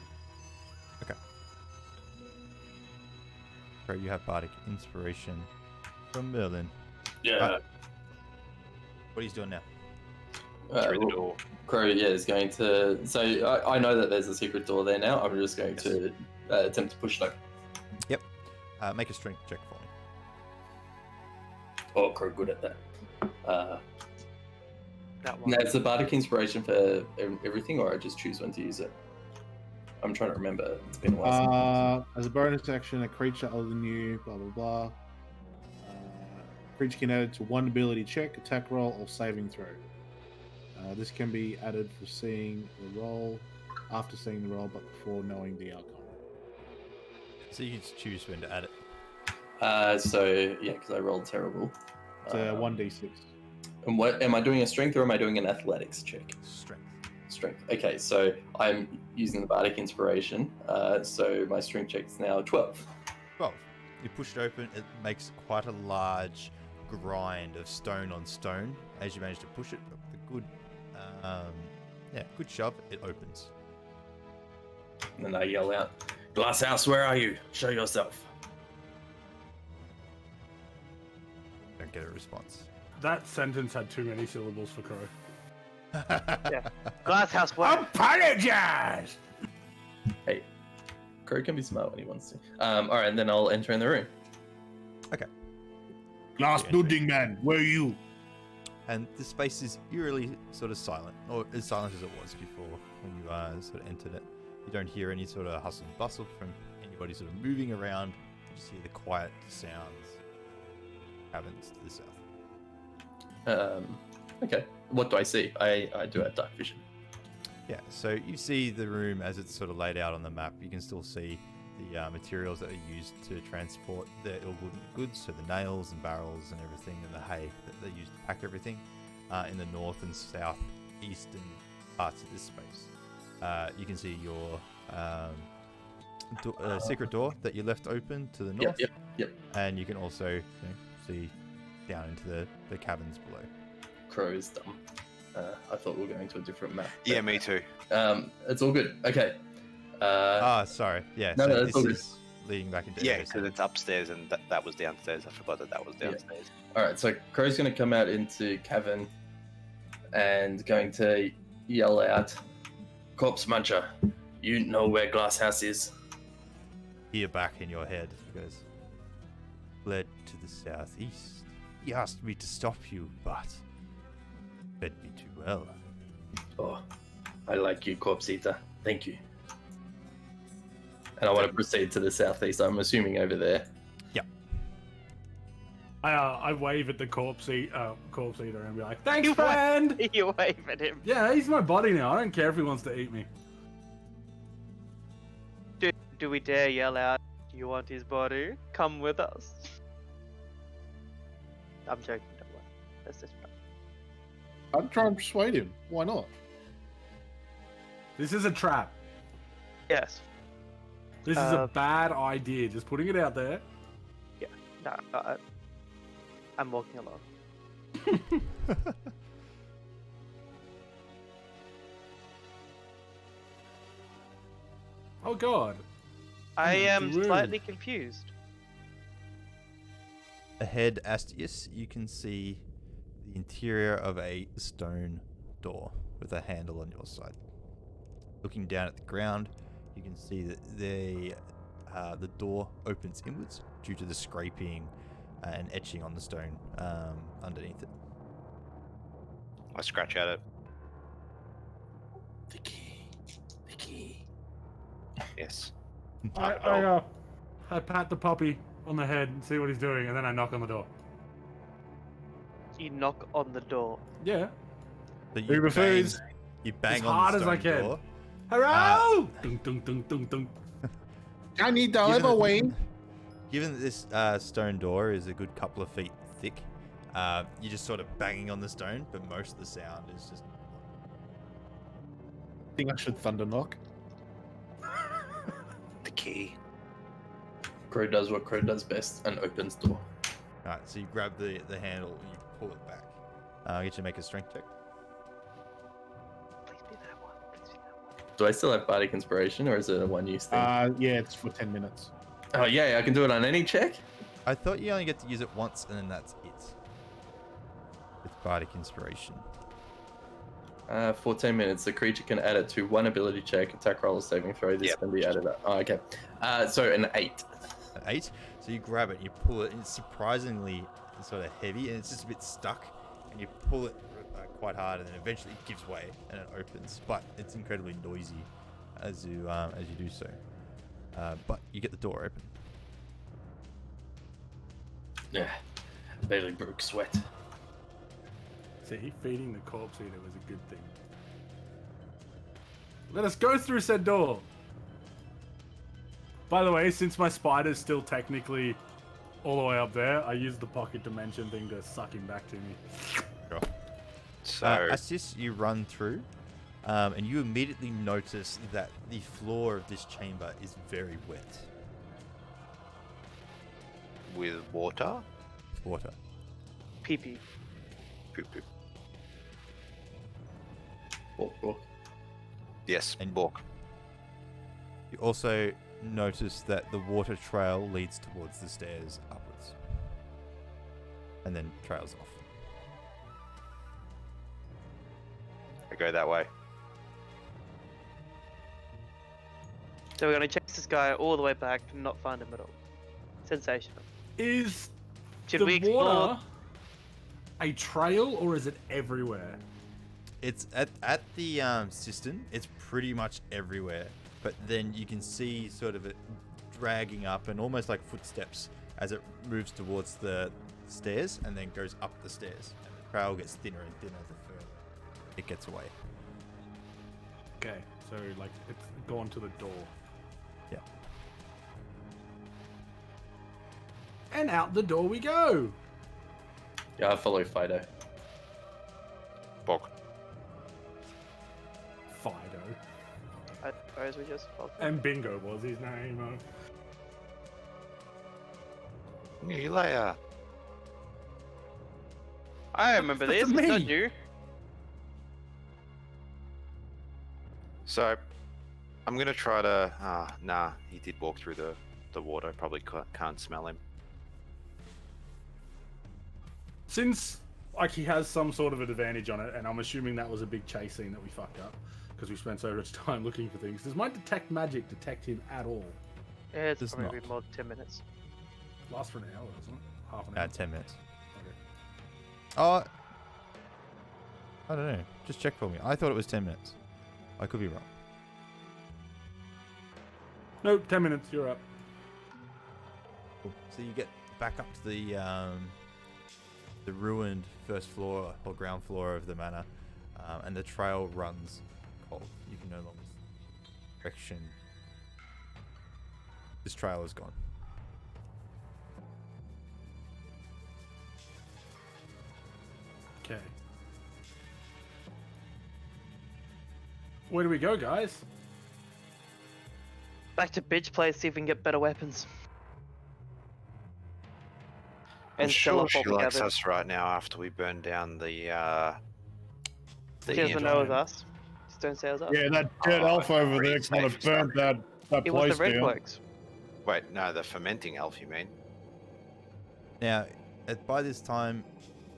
Speaker 3: So you have bardic inspiration from Merlin.
Speaker 2: Yeah.
Speaker 3: Right. What are you doing now?
Speaker 4: through the
Speaker 2: well,
Speaker 4: door.
Speaker 2: Crow, yeah, is going to. So I know that there's a secret door there now. I'm just going to attempt to push it open.
Speaker 3: Yep. Make a strength check for me.
Speaker 2: Oh, Crow, good at that.
Speaker 5: That one.
Speaker 2: Now, it's the Bardic Inspiration for everything, or I just choose when to use it? I'm trying to remember. It's been a while.
Speaker 6: As a bonus action, a creature other than you, blah blah blah. Creature can add it to one ability check, attack roll, or saving throw. This can be added for seeing the roll, after seeing the roll, but before knowing the outcome.
Speaker 3: So you can choose when to add it.
Speaker 2: So yeah, because I rolled terrible.
Speaker 6: It's a 1d6.
Speaker 2: And what am I doing? A strength or am I doing an athletics check?
Speaker 3: Strength.
Speaker 2: Strength. Okay, so I'm using the Bardic Inspiration. So my strength check is now 12.
Speaker 3: 12. You push it open. It makes quite a large grind of stone on stone as you manage to push it. But with a good shove, it opens.
Speaker 2: And then I yell out, "Glasshouse, where are you? Show yourself."
Speaker 3: Don't get a response.
Speaker 1: That sentence had too many syllables for Crow.
Speaker 5: Glasshouse, what?
Speaker 1: Apologize!
Speaker 2: Hey, Crow can be smart when he wants to. All right, and then I'll enter in the room.
Speaker 6: Glass building man, where are you?
Speaker 3: And the space is eerily sort of silent, or as silent as it was before when you sort of entered it. You don't hear any sort of hustle and bustle from anybody sort of moving around. You just hear the quiet sounds. Caverns to the south.
Speaker 2: Okay. What do I see? I do have dark vision.
Speaker 3: Yeah, so you see the room as it's sort of laid out on the map. You can still see the materials that are used to transport the ill-gotten goods, so the nails and barrels and everything, and the hay that they use to pack everything in the north and south eastern parts of this space. You can see your secret door that you left open to the north.
Speaker 2: Yep.
Speaker 3: And you can also see down into the caverns below.
Speaker 2: Crow is dumb. I thought we were going to a different map.
Speaker 4: Yeah, me too.
Speaker 2: It's all good. Okay.
Speaker 3: Sorry. Yeah,
Speaker 2: No,
Speaker 3: so
Speaker 2: that's
Speaker 3: this
Speaker 2: all good.
Speaker 3: is leading back into
Speaker 4: Yeah,
Speaker 3: area
Speaker 4: because
Speaker 3: seven.
Speaker 4: it's upstairs and that was downstairs. I forgot that was
Speaker 2: Yeah.
Speaker 4: downstairs.
Speaker 2: All right. So Crow's going to come out into cavern and going to yell out, "Corpse Muncher, you know where Glasshouse is?"
Speaker 3: Hear back in your head. He goes, "Fled to the southeast. He asked me to stop you, but fed me too well."
Speaker 2: Oh, I like you, Corpse Eater. Thank you. And I want to proceed to the southeast. I'm assuming over there.
Speaker 1: I wave at the corpse eater and be like, "Thanks,
Speaker 5: You
Speaker 1: friend."
Speaker 5: You wave at him.
Speaker 1: Yeah, he's my buddy now. I don't care if he wants to eat me.
Speaker 5: Do we dare yell out, "Do you want his body? Come with us"? I'm joking, don't worry. That's just fun.
Speaker 6: I'd try and persuade him. Why not?
Speaker 1: This is a trap.
Speaker 5: Yes.
Speaker 1: This is a bad idea. Just putting it out there.
Speaker 5: No, I'm walking along.
Speaker 1: Oh God.
Speaker 5: I am
Speaker 1: Dude.
Speaker 5: slightly confused.
Speaker 3: Ahead, Astius, you can see the interior of a stone door with a handle on your side. Looking down at the ground, you can see that the door opens inwards due to the scraping and etching on the stone underneath it.
Speaker 4: I scratch at it.
Speaker 2: The key. The key.
Speaker 4: Yes.
Speaker 1: I pat the puppy on the head and see what he's doing, and then I knock on the door.
Speaker 5: You knock on the door.
Speaker 1: Yeah.
Speaker 3: So
Speaker 6: Uber foods.
Speaker 3: You bang
Speaker 1: As
Speaker 3: on
Speaker 1: hard
Speaker 3: the
Speaker 1: as
Speaker 3: stone
Speaker 1: I can.
Speaker 3: door.
Speaker 1: Hello! Dun, dun, dun, dun, dun.
Speaker 6: I need to
Speaker 3: Given
Speaker 6: live
Speaker 3: that-
Speaker 6: away.
Speaker 3: Given that this stone door is a good couple of feet thick, you're just sort of banging on the stone, but most of the sound is just...
Speaker 6: I think I should thunder knock.
Speaker 4: The key.
Speaker 2: Crow does what Crow does best and opens door.
Speaker 3: Alright, so you grab the handle and you pull it back. I'll get you to make a strength check.
Speaker 5: Please be that one. Please be that one.
Speaker 2: Do I still have Bardic Inspiration, or is it a one-use thing?
Speaker 6: Yeah, it's for 10 minutes.
Speaker 2: Oh yeah, I can do it on any check.
Speaker 3: I thought you only get to use it once and then that's it. With Bardic Inspiration.
Speaker 2: For 10 minutes, the creature can add it to one ability check, attack roll, or saving throw. This
Speaker 4: Yep.
Speaker 2: can be added up. Oh, okay. So an 8.
Speaker 3: An 8. So you grab it, and you pull it, and it's surprisingly sort of heavy, and it's just a bit stuck. And you pull it quite hard, and then eventually it gives way and it opens. But it's incredibly noisy as you do so. But you get the door open.
Speaker 2: Yeah. Barely broke sweat.
Speaker 1: See, feeding the corpse eater was a good thing. Let us go through said door. By the way, since my spider's still technically all the way up there, I used the pocket dimension thing to suck him back to me.
Speaker 3: Sure.
Speaker 4: So
Speaker 3: As this, you run through, and you immediately notice that the floor of this chamber is very wet.
Speaker 4: with water.
Speaker 3: Water.
Speaker 5: Pee-pee.
Speaker 4: Poop, poop.
Speaker 2: Walk.
Speaker 4: Yes,
Speaker 3: And-
Speaker 4: walk.
Speaker 3: You also notice that the water trail leads towards the stairs upwards. And then trails off.
Speaker 4: I go that way.
Speaker 5: So we're gonna chase this guy all the way back and not find him at all. Sensational.
Speaker 1: Is
Speaker 5: Should
Speaker 1: the
Speaker 5: we explore?
Speaker 1: water a trail or is it everywhere?
Speaker 3: It's at the cistern. It's pretty much everywhere, but then you can see sort of it dragging up and almost like footsteps as it moves towards the stairs and then goes up the stairs. And the trail gets thinner and thinner the further it gets away.
Speaker 1: Okay, so like it's gone to the door.
Speaker 3: Yeah.
Speaker 1: And out the door we go.
Speaker 2: Yeah, I follow Fido.
Speaker 4: Walk.
Speaker 1: Fido.
Speaker 5: I suppose we just follow.
Speaker 1: And Bingo was his name.
Speaker 4: You later.
Speaker 5: I remember this.
Speaker 1: That's
Speaker 5: It's not
Speaker 1: me.
Speaker 5: new.
Speaker 4: So, I'm gonna try to. Nah, he did walk through the water. Probably can't smell him.
Speaker 1: Since like he has some sort of an advantage on it, and I'm assuming that was a big chase scene that we fucked up because we spent so much time looking for things. Does my detect magic detect him at all?
Speaker 5: Yeah, it's
Speaker 3: Does
Speaker 5: probably
Speaker 3: not.
Speaker 5: more than 10 minutes.
Speaker 1: Lasts for an hour, doesn't it? Half an hour.
Speaker 3: 10 minutes.
Speaker 1: Okay.
Speaker 3: Oh, I don't know. Just check for me. I thought it was 10 minutes. I could be wrong.
Speaker 1: Nope, 10 minutes. You're up.
Speaker 3: Cool. So you get back up to the ruined first floor or ground floor of the manor, and the trail runs cold. You can no longer see direction. This trail is gone.
Speaker 1: Okay. Where do we go, guys?
Speaker 5: Back to bitch place, see if we can get better weapons.
Speaker 4: I'm
Speaker 5: And sell
Speaker 4: sure
Speaker 5: off
Speaker 4: she likes
Speaker 5: altogether.
Speaker 4: us right now after we burn down the
Speaker 5: She doesn't
Speaker 4: inn.
Speaker 5: know it's us. Just don't say it's us.
Speaker 6: Yeah, that dead
Speaker 4: Oh,
Speaker 6: elf over
Speaker 4: pretty
Speaker 6: there kind of
Speaker 4: safe
Speaker 6: burnt that
Speaker 5: It was
Speaker 6: place
Speaker 5: the red
Speaker 6: down.
Speaker 5: cloaks.
Speaker 4: Wait, no, the fermenting elf. You mean?
Speaker 3: Now, by this time,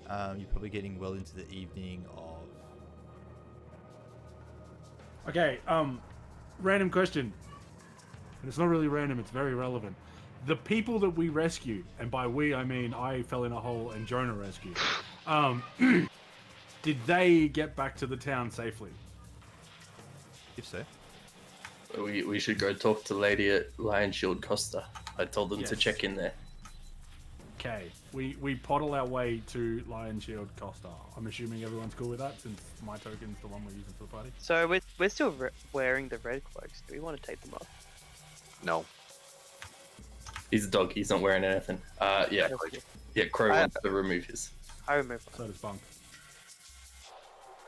Speaker 3: you're probably getting well into the evening of.
Speaker 1: Okay, random question. And it's not really random, it's very relevant. The people that we rescued, and by we I mean I fell in a hole and Jonah rescued, did they get back to the town safely?
Speaker 3: If so,
Speaker 2: We should go talk to Lady at Lion Shield Costa. I told them to
Speaker 1: Yes.
Speaker 2: check in there.
Speaker 1: Okay, we poddle our way to Lion Shield Costa. I'm assuming everyone's cool with that since my token's the one we're using for the party.
Speaker 5: So we're still wearing the red cloaks. Do we want to take them off?
Speaker 4: No.
Speaker 2: He's a dog. He's not wearing anything. Yeah. Yeah, Crow wants to remove his.
Speaker 5: I remove
Speaker 1: So
Speaker 5: one.
Speaker 1: does Bunk.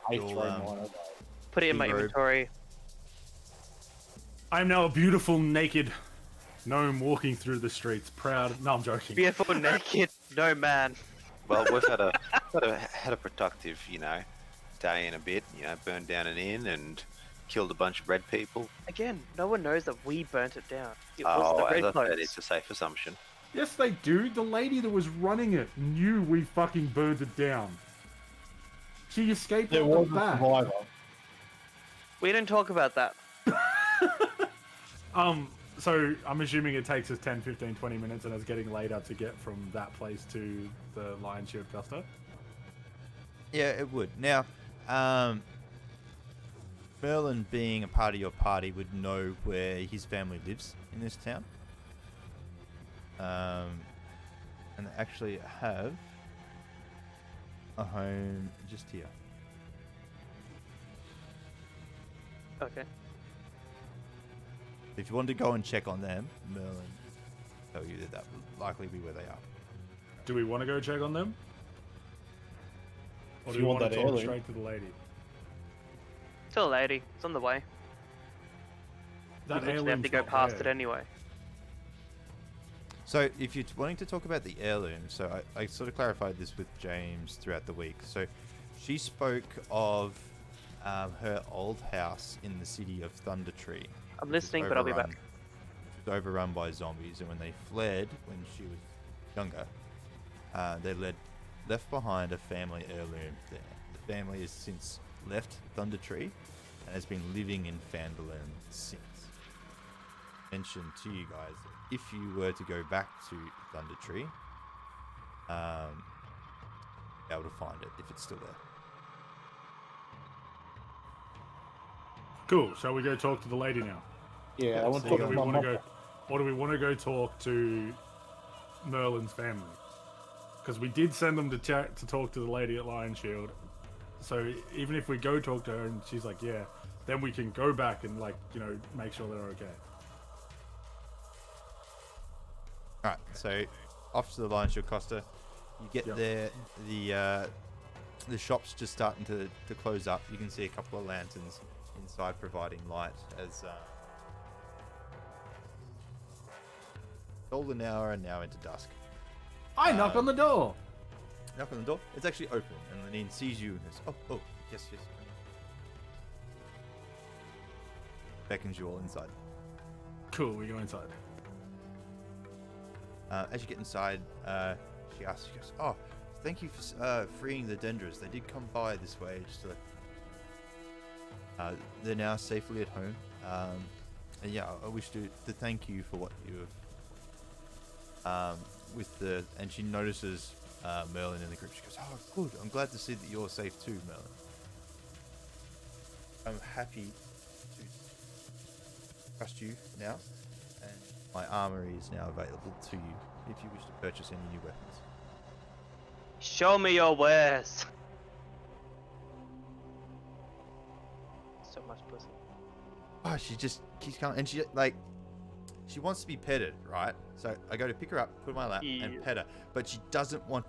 Speaker 6: I
Speaker 3: You'll,
Speaker 6: throw mine away.
Speaker 5: Put it in my
Speaker 3: robe.
Speaker 5: inventory.
Speaker 1: I'm now a beautiful naked gnome walking through the streets, proud. No, I'm joking.
Speaker 5: Beautiful naked, no man.
Speaker 4: Well, we've had a productive, day and a bit. Burned down an inn and killed a bunch of red people.
Speaker 5: Again, no one knows that we burnt it down. It
Speaker 4: Oh,
Speaker 5: was the
Speaker 4: as
Speaker 5: red
Speaker 4: I said,
Speaker 5: cloaks.
Speaker 4: it's a safe assumption.
Speaker 1: Yes, they do. The lady that was running it knew we fucking burned it down. She escaped
Speaker 6: There
Speaker 1: out
Speaker 6: was
Speaker 1: the
Speaker 6: a
Speaker 1: back.
Speaker 6: survivor.
Speaker 5: We didn't talk about that.
Speaker 1: So I'm assuming it takes us 10, 15, 20 minutes, and it's getting later to get from that place to the Lion Shield cluster.
Speaker 3: Yeah, it would. Now, Merlin, being a part of your party, would know where his family lives in this town. And they actually have a home just here.
Speaker 5: Okay.
Speaker 3: If you want to go and check on them, Merlin will tell you that would likely be where they are.
Speaker 1: Do we want to go check on them? Or
Speaker 6: If
Speaker 1: do
Speaker 6: you
Speaker 1: we
Speaker 6: want
Speaker 1: want to
Speaker 6: that
Speaker 1: talk
Speaker 6: heirloom.
Speaker 1: straight to the lady?
Speaker 5: Tell a lady. It's on the way.
Speaker 1: That
Speaker 5: We literally have
Speaker 1: heirloom's
Speaker 5: to go
Speaker 1: not
Speaker 5: past
Speaker 1: there.
Speaker 5: it anyway.
Speaker 3: So, if you're wanting to talk about the heirloom, so I sort of clarified this with James throughout the week. So, she spoke of her old house in the city of Thunder Tree.
Speaker 5: I'm
Speaker 3: which was
Speaker 5: listening, but I'll be back.
Speaker 3: Which was overrun by zombies, and when they fled when she was younger, they left behind a family heirloom there. The family has since left Thunder Tree and has been living in Phandelver since. Mentioned to you guys, if you were to go back to Thunder Tree, be able to find it if it's still there.
Speaker 1: Cool. Shall we go talk to the lady now?
Speaker 6: Yeah, I want to
Speaker 1: Or
Speaker 6: talk
Speaker 1: do
Speaker 6: to
Speaker 1: we
Speaker 6: my
Speaker 1: want to
Speaker 6: mum.
Speaker 1: go? Or do we want to go talk to Merlin's family? Because we did send them to chat to talk to the lady at Lion Shield. So even if we go talk to her and she's like, yeah, then we can go back and make sure they're okay.
Speaker 3: Alright, so off to the Lion Shield Costa. You get
Speaker 1: Yep.
Speaker 3: there, the shop's just starting to close up. You can see a couple of lanterns inside providing light as golden hour and now into dusk.
Speaker 1: I knock on the door.
Speaker 3: Knock on the door. It's actually open, and Lenine sees you and goes, oh, yes. Beckons you all inside.
Speaker 1: Cool. We go inside.
Speaker 3: As you get inside, she asks, she goes, oh, thank you for freeing the Dendras. They did come by this way just to... they're now safely at home. And yeah, I wish to thank you for what you have... and she notices Merlin in the group. She goes, oh, good. I'm glad to see that you're safe too, Merlin. I'm happy to trust you now. And my armory is now available to you if you wish to purchase any new weapons.
Speaker 5: Show me your wares. So much pussy.
Speaker 3: Oh, she just keeps coming, and she wants to be petted, right? So I go to pick her up, put her on my lap,
Speaker 5: Yeah.
Speaker 3: and pet her, but she doesn't want.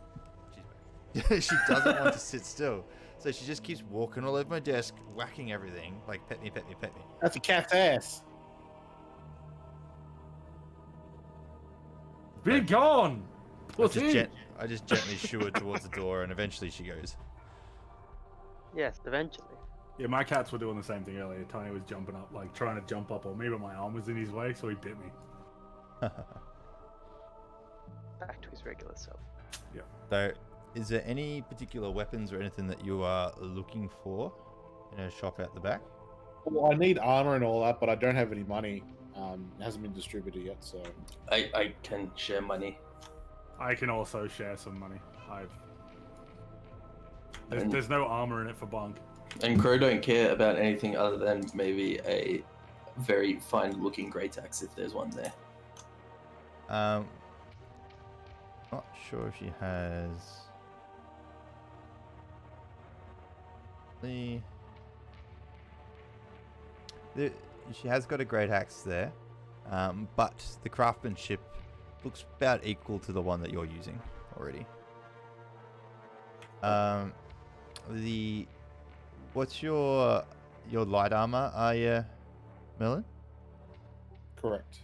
Speaker 3: She doesn't want to sit still, so she just keeps walking all over my desk, whacking everything, like pet me, pet me, pet me.
Speaker 6: That's a cat's ass.
Speaker 1: Be gone.
Speaker 3: I just gently shoo her towards the door, and eventually she goes.
Speaker 5: Yes, eventually.
Speaker 1: Yeah, my cats were doing the same thing earlier. Tiny was jumping up, like trying to jump up on me, but my arm was in his way, so he bit me.
Speaker 5: Back to his regular self.
Speaker 3: So, is there any particular weapons or anything that you are looking for in a shop out the back?
Speaker 6: Well, I need armor and all that, but I don't have any money. It hasn't been distributed yet, so...
Speaker 2: I can share money.
Speaker 1: I can also share some money. There's no armor in it for Bunk.
Speaker 2: And Crow don't care about anything other than maybe a very fine looking great axe if there's one there.
Speaker 3: Not sure if she has she has got a great axe there, but the craftsmanship looks about equal to the one that you're using already. What's your light armor, Merlin?
Speaker 6: Correct.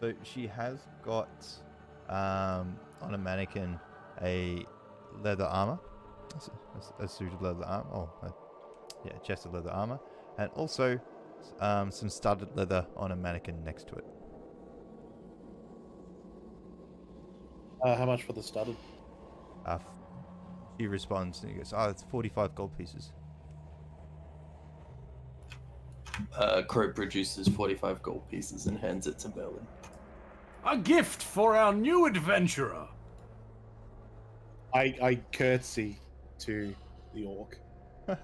Speaker 3: So she has got on a mannequin a leather armor, a suit of leather armor. Chest of leather armor, and also some studded leather on a mannequin next to it.
Speaker 6: How much for the studded?
Speaker 3: He responds and he goes, "Oh, it's 45 gold pieces."
Speaker 2: Crow produces 45 gold pieces and hands it to Merlin.
Speaker 1: A gift for our new adventurer.
Speaker 6: I curtsy to the orc.
Speaker 3: All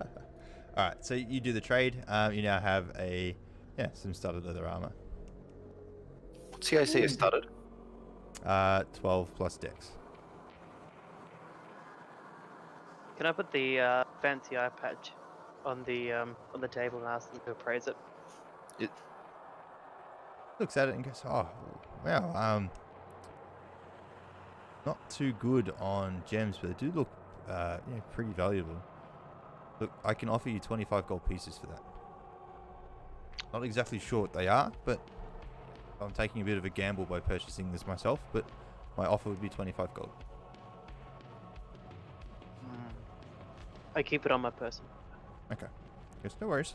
Speaker 3: right, so you do the trade. You now have some studded leather armor.
Speaker 4: What's the AC of studded?
Speaker 3: 12 plus dex.
Speaker 5: Can I put the fancy eye patch on the table and ask them to appraise it?
Speaker 3: Looks at it and goes, "Oh, wow. Not too good on gems, but they do look, pretty valuable. Look, I can offer you 25 gold pieces for that. Not exactly sure what they are, but I'm taking a bit of a gamble by purchasing this myself. But my offer would be 25 gold."
Speaker 5: I keep it on my person.
Speaker 3: Okay, guess no worries.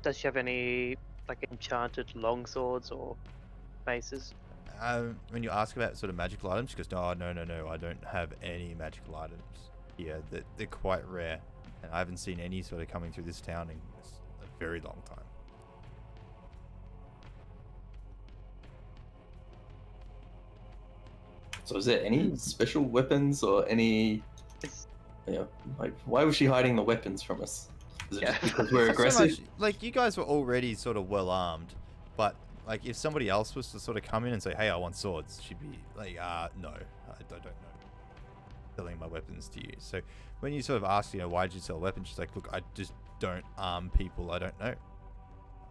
Speaker 5: Does she have any like enchanted longswords or maces?
Speaker 3: When you ask about sort of magical items, she goes, "No, I don't have any magical items here. They're quite rare, and I haven't seen any sort of coming through this town in a very long time."
Speaker 2: So is there any special weapons or any,
Speaker 5: It's,
Speaker 2: why was she hiding the weapons from us? Is it
Speaker 5: Yeah.
Speaker 2: just because we're
Speaker 3: Not so
Speaker 2: aggressive?
Speaker 3: much, like, you guys were already sort of well armed, but like if somebody else was to sort of come in and say, "Hey, I want swords," she'd be like, "No, I don't know. Selling my weapons to you." So when you sort of ask, "Why did you sell weapons?" She's like, "Look, I just don't arm people I don't know.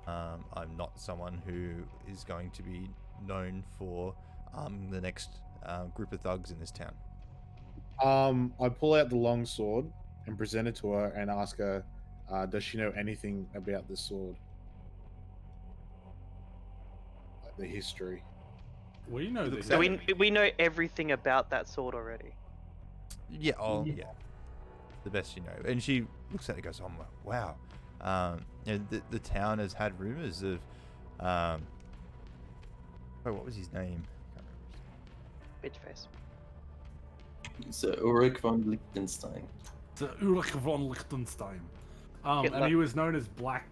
Speaker 3: I'm not someone who is going to be known for arming the next group of thugs in this town."
Speaker 6: I pull out the long sword and present it to her and ask her, does she know anything about this sword? Like the history.
Speaker 1: We know this.
Speaker 5: so we know everything about that sword already.
Speaker 3: Yeah, the best you know. And she looks at it and goes, "Oh my, wow. The town has had rumors of, what was his name? Can't remember his name.
Speaker 5: Bitch face.
Speaker 2: So Ulrich von Liechtenstein.
Speaker 1: So Ulrich von Liechtenstein.
Speaker 5: Get
Speaker 1: And
Speaker 5: luck.
Speaker 1: he was known as Black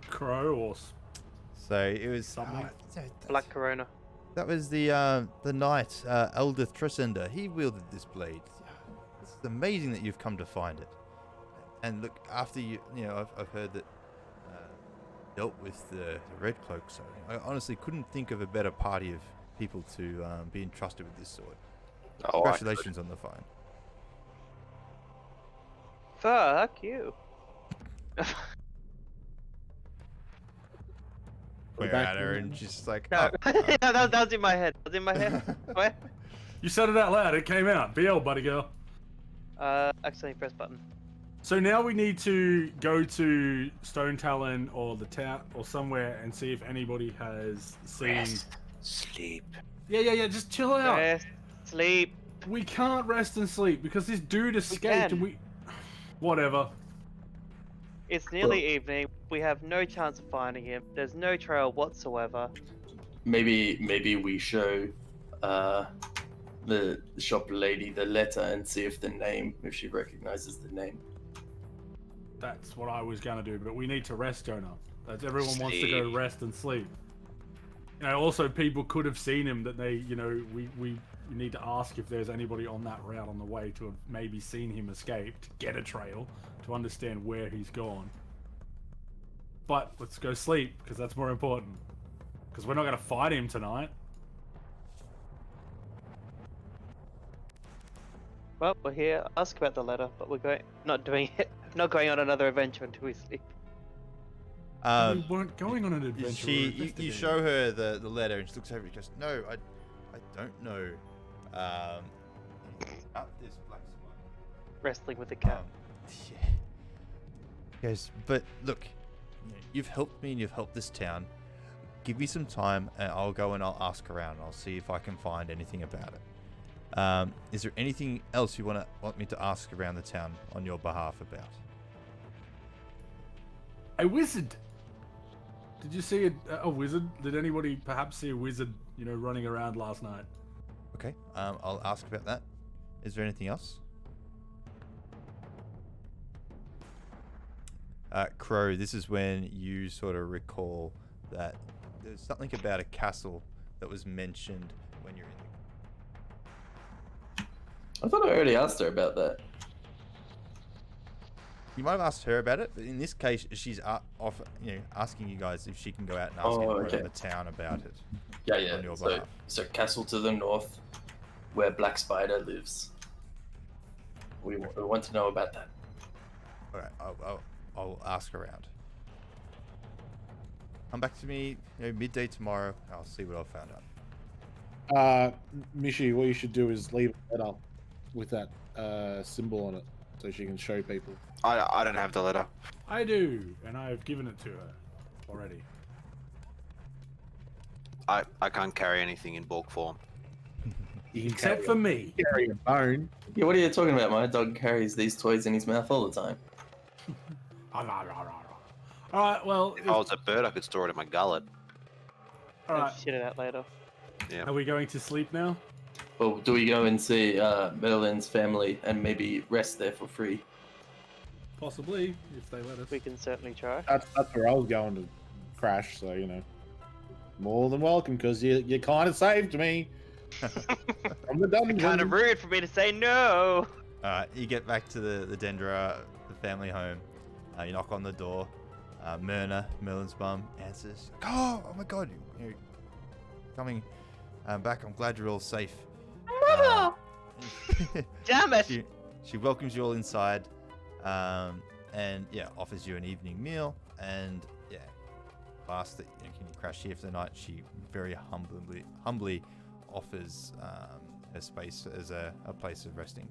Speaker 1: Crow or
Speaker 3: So it was
Speaker 1: Something.
Speaker 5: Black Corona.
Speaker 3: That was the knight, Eldith Trisender. He wielded this blade. It's amazing that you've come to find it. And look, after I've heard that dealt with the Red Cloak. So I honestly couldn't think of a better party of people to be entrusted with this sword.
Speaker 4: Oh,
Speaker 3: Congratulations on the find.
Speaker 5: Fuck you.
Speaker 3: We're
Speaker 6: back
Speaker 3: at her
Speaker 6: in-
Speaker 3: and she's like,
Speaker 5: No,
Speaker 3: "Oh,
Speaker 5: that was in my head. That was in my head. What?
Speaker 1: You said it out loud. It came out. BL, buddy girl.
Speaker 5: Accidentally press button.
Speaker 1: So now we need to go to Stone Talon or the town or somewhere and see if anybody has seen.
Speaker 4: Rest, sleep.
Speaker 1: Yeah. Just chill out.
Speaker 5: Rest, sleep.
Speaker 1: We can't rest and sleep because this dude escaped
Speaker 5: can.
Speaker 1: and we. Whatever.
Speaker 5: It's nearly evening. We have no chance of finding him. There's no trail whatsoever.
Speaker 2: Maybe we show the shop lady the letter and see if she recognizes the name.
Speaker 1: That's what I was gonna do, but we need to rest, Jonah. That's everyone wants to go
Speaker 4: Sleep.
Speaker 1: rest and sleep. Also people could have seen him that they, we need to ask if there's anybody on that route on the way to have maybe seen him escape, to get a trail, to understand where he's gone. But let's go sleep, because that's more important. Because we're not gonna fight him tonight.
Speaker 5: Well, we're here. Ask about the letter, but we're not doing it. Not going on another adventure until we sleep.
Speaker 1: We weren't going on an adventure. we were
Speaker 3: you
Speaker 1: investigating.
Speaker 3: show her the letter and she looks over and goes, "No, I don't know about this black swan."
Speaker 5: Wrestling with the cat.
Speaker 3: Yeah. Goes, "But look, you've helped me and you've helped this town. Give me some time and I'll go and I'll ask around and I'll see if I can find anything about it. Is there anything else you want me to ask around the town on your behalf about?"
Speaker 1: A wizard. Did you see a wizard? Did anybody perhaps see a wizard, running around last night?
Speaker 3: Okay, I'll ask about that. Is there anything else? Crow, this is when you sort of recall that there's something about a castle that was mentioned when you're in the...
Speaker 2: I thought I already asked her about that.
Speaker 3: You might have asked her about it, but in this case, she's asking you guys if she can go out and ask everyone in the town about it.
Speaker 2: Yeah.
Speaker 3: On your behalf.
Speaker 2: So castle to the north, where Black Spider lives. We want to know about that.
Speaker 3: All right, I'll ask around. Come back to me, midday tomorrow. I'll see what I found out.
Speaker 6: Mishi, what you should do is leave a letter with that symbol on it, so she can show people.
Speaker 4: I don't have the letter.
Speaker 1: I do, and I've given it to her already.
Speaker 4: I can't carry anything in bulk form.
Speaker 6: You can
Speaker 1: Except for me.
Speaker 6: carry a bone.
Speaker 2: Yeah, what are you talking about? My dog carries these toys in his mouth all the time.
Speaker 1: Alright, well,
Speaker 4: If I was a bird, I could store it in my gullet.
Speaker 1: alright.
Speaker 5: Shit it out later.
Speaker 4: Yeah.
Speaker 1: Are we going to sleep now?
Speaker 2: Well, do we go and see Merlin's family and maybe rest there for free?
Speaker 1: Possibly, if they let us.
Speaker 5: We can certainly try.
Speaker 6: That's where I was going to crash. So more than welcome, because you kind of saved me from the dungeon.
Speaker 5: Kind of rude for me to say no.
Speaker 3: You get back to the Dendra, the family home. You knock on the door. Merlin's mum, answers. Oh my God, you're coming back. I'm glad you're all safe.
Speaker 5: Mother! Damn it!
Speaker 3: She welcomes you all inside, and offers you an evening meal, and asks that can you crash here for the night. She very humbly offers her space as a place of resting,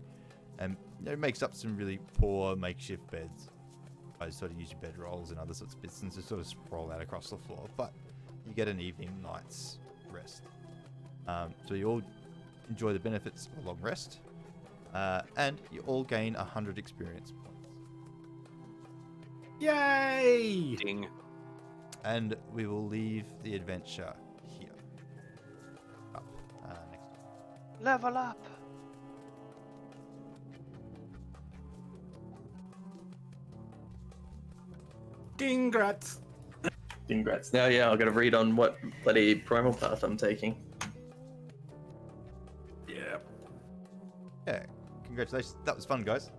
Speaker 3: and makes up some really poor makeshift beds. I sort of use your bed rolls and other sorts of bits and just sort of sprawl out across the floor, but you get an night's rest. So you all enjoy the benefits of a long rest, and you all gain 100 experience points.
Speaker 1: Yay!
Speaker 4: Ding.
Speaker 3: And we will leave the adventure here. Up next.
Speaker 5: Level up.
Speaker 1: Congrats!
Speaker 2: Congrats. Now, I've got to read on what bloody primal path I'm taking.
Speaker 1: Yeah.
Speaker 3: Yeah, congratulations. That was fun, guys.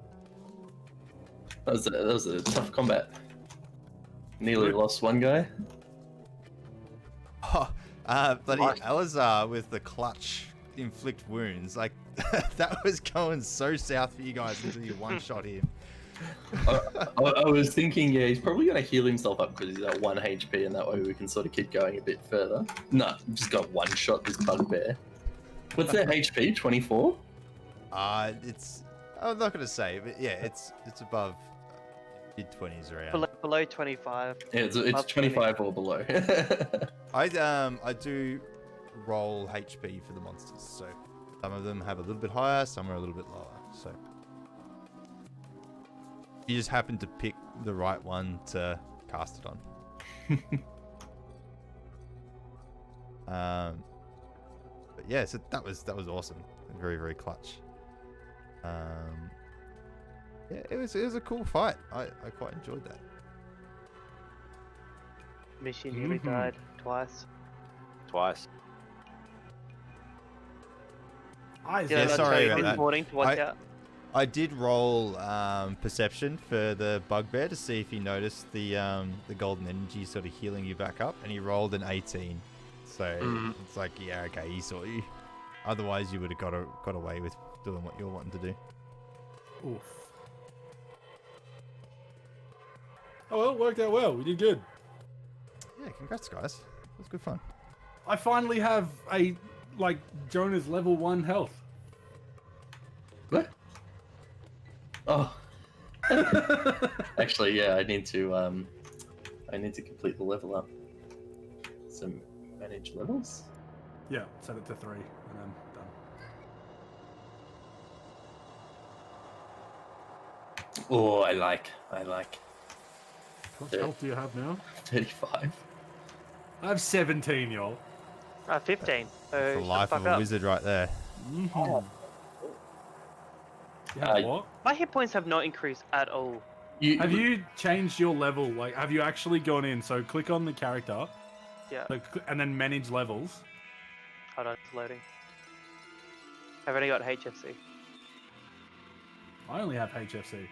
Speaker 2: That was a tough combat. Nearly lost one guy.
Speaker 3: Bloody Alazar with the clutch inflict wounds. Like, that was going so south for you guys until you one-shot him.
Speaker 2: I was thinking, he's probably going to heal himself up because he's at 1 HP, and that way we can sort of keep going a bit further. No, just got one shot this bugbear. What's their HP? 24?
Speaker 3: It's... I'm not going to say, but yeah, it's above mid-20s around.
Speaker 5: Below 25.
Speaker 2: Yeah, it's 25 or below.
Speaker 3: I do roll HP for the monsters, so some of them have a little bit higher, some are a little bit lower, so... You just happen to pick the right one to cast it on. But yeah, so that was awesome. Very, very clutch. Yeah, it was a cool fight. I quite enjoyed that.
Speaker 5: Mishi nearly died twice.
Speaker 4: Twice.
Speaker 3: Yeah, sorry about
Speaker 5: this
Speaker 3: that.
Speaker 5: morning to watch out.
Speaker 3: I did roll perception for the bugbear to see if he noticed the golden energy sort of healing you back up, and he rolled an 18. So it's like, yeah, okay, he saw you. Otherwise, you would have got away with doing what you're wanting to do.
Speaker 1: Oof. Oh well, it worked out well. We did good.
Speaker 3: Yeah, congrats, guys. It was good fun.
Speaker 1: I finally have Jonah's level 1 health.
Speaker 2: What? Oh. Actually, I need to complete the level up. So manage levels.
Speaker 1: Yeah, set it to 3, and then done.
Speaker 2: Oh, I like.
Speaker 1: How much
Speaker 2: Yeah.
Speaker 1: health do you have now?
Speaker 2: 35.
Speaker 1: I have 17, y'all.
Speaker 5: 15. So
Speaker 3: The
Speaker 5: shut
Speaker 3: life
Speaker 5: the
Speaker 3: of
Speaker 5: fuck
Speaker 3: a
Speaker 5: up.
Speaker 3: wizard right there.
Speaker 1: Mhm. Yeah,
Speaker 2: Uh,
Speaker 1: what?
Speaker 5: My hit points have not increased at all.
Speaker 1: Have you changed your level? Like, have you actually gone in? So click on the character,
Speaker 5: Yeah.
Speaker 1: and then manage levels.
Speaker 5: Hold on, it's loading. I've only got HFC.
Speaker 1: I only have HFC.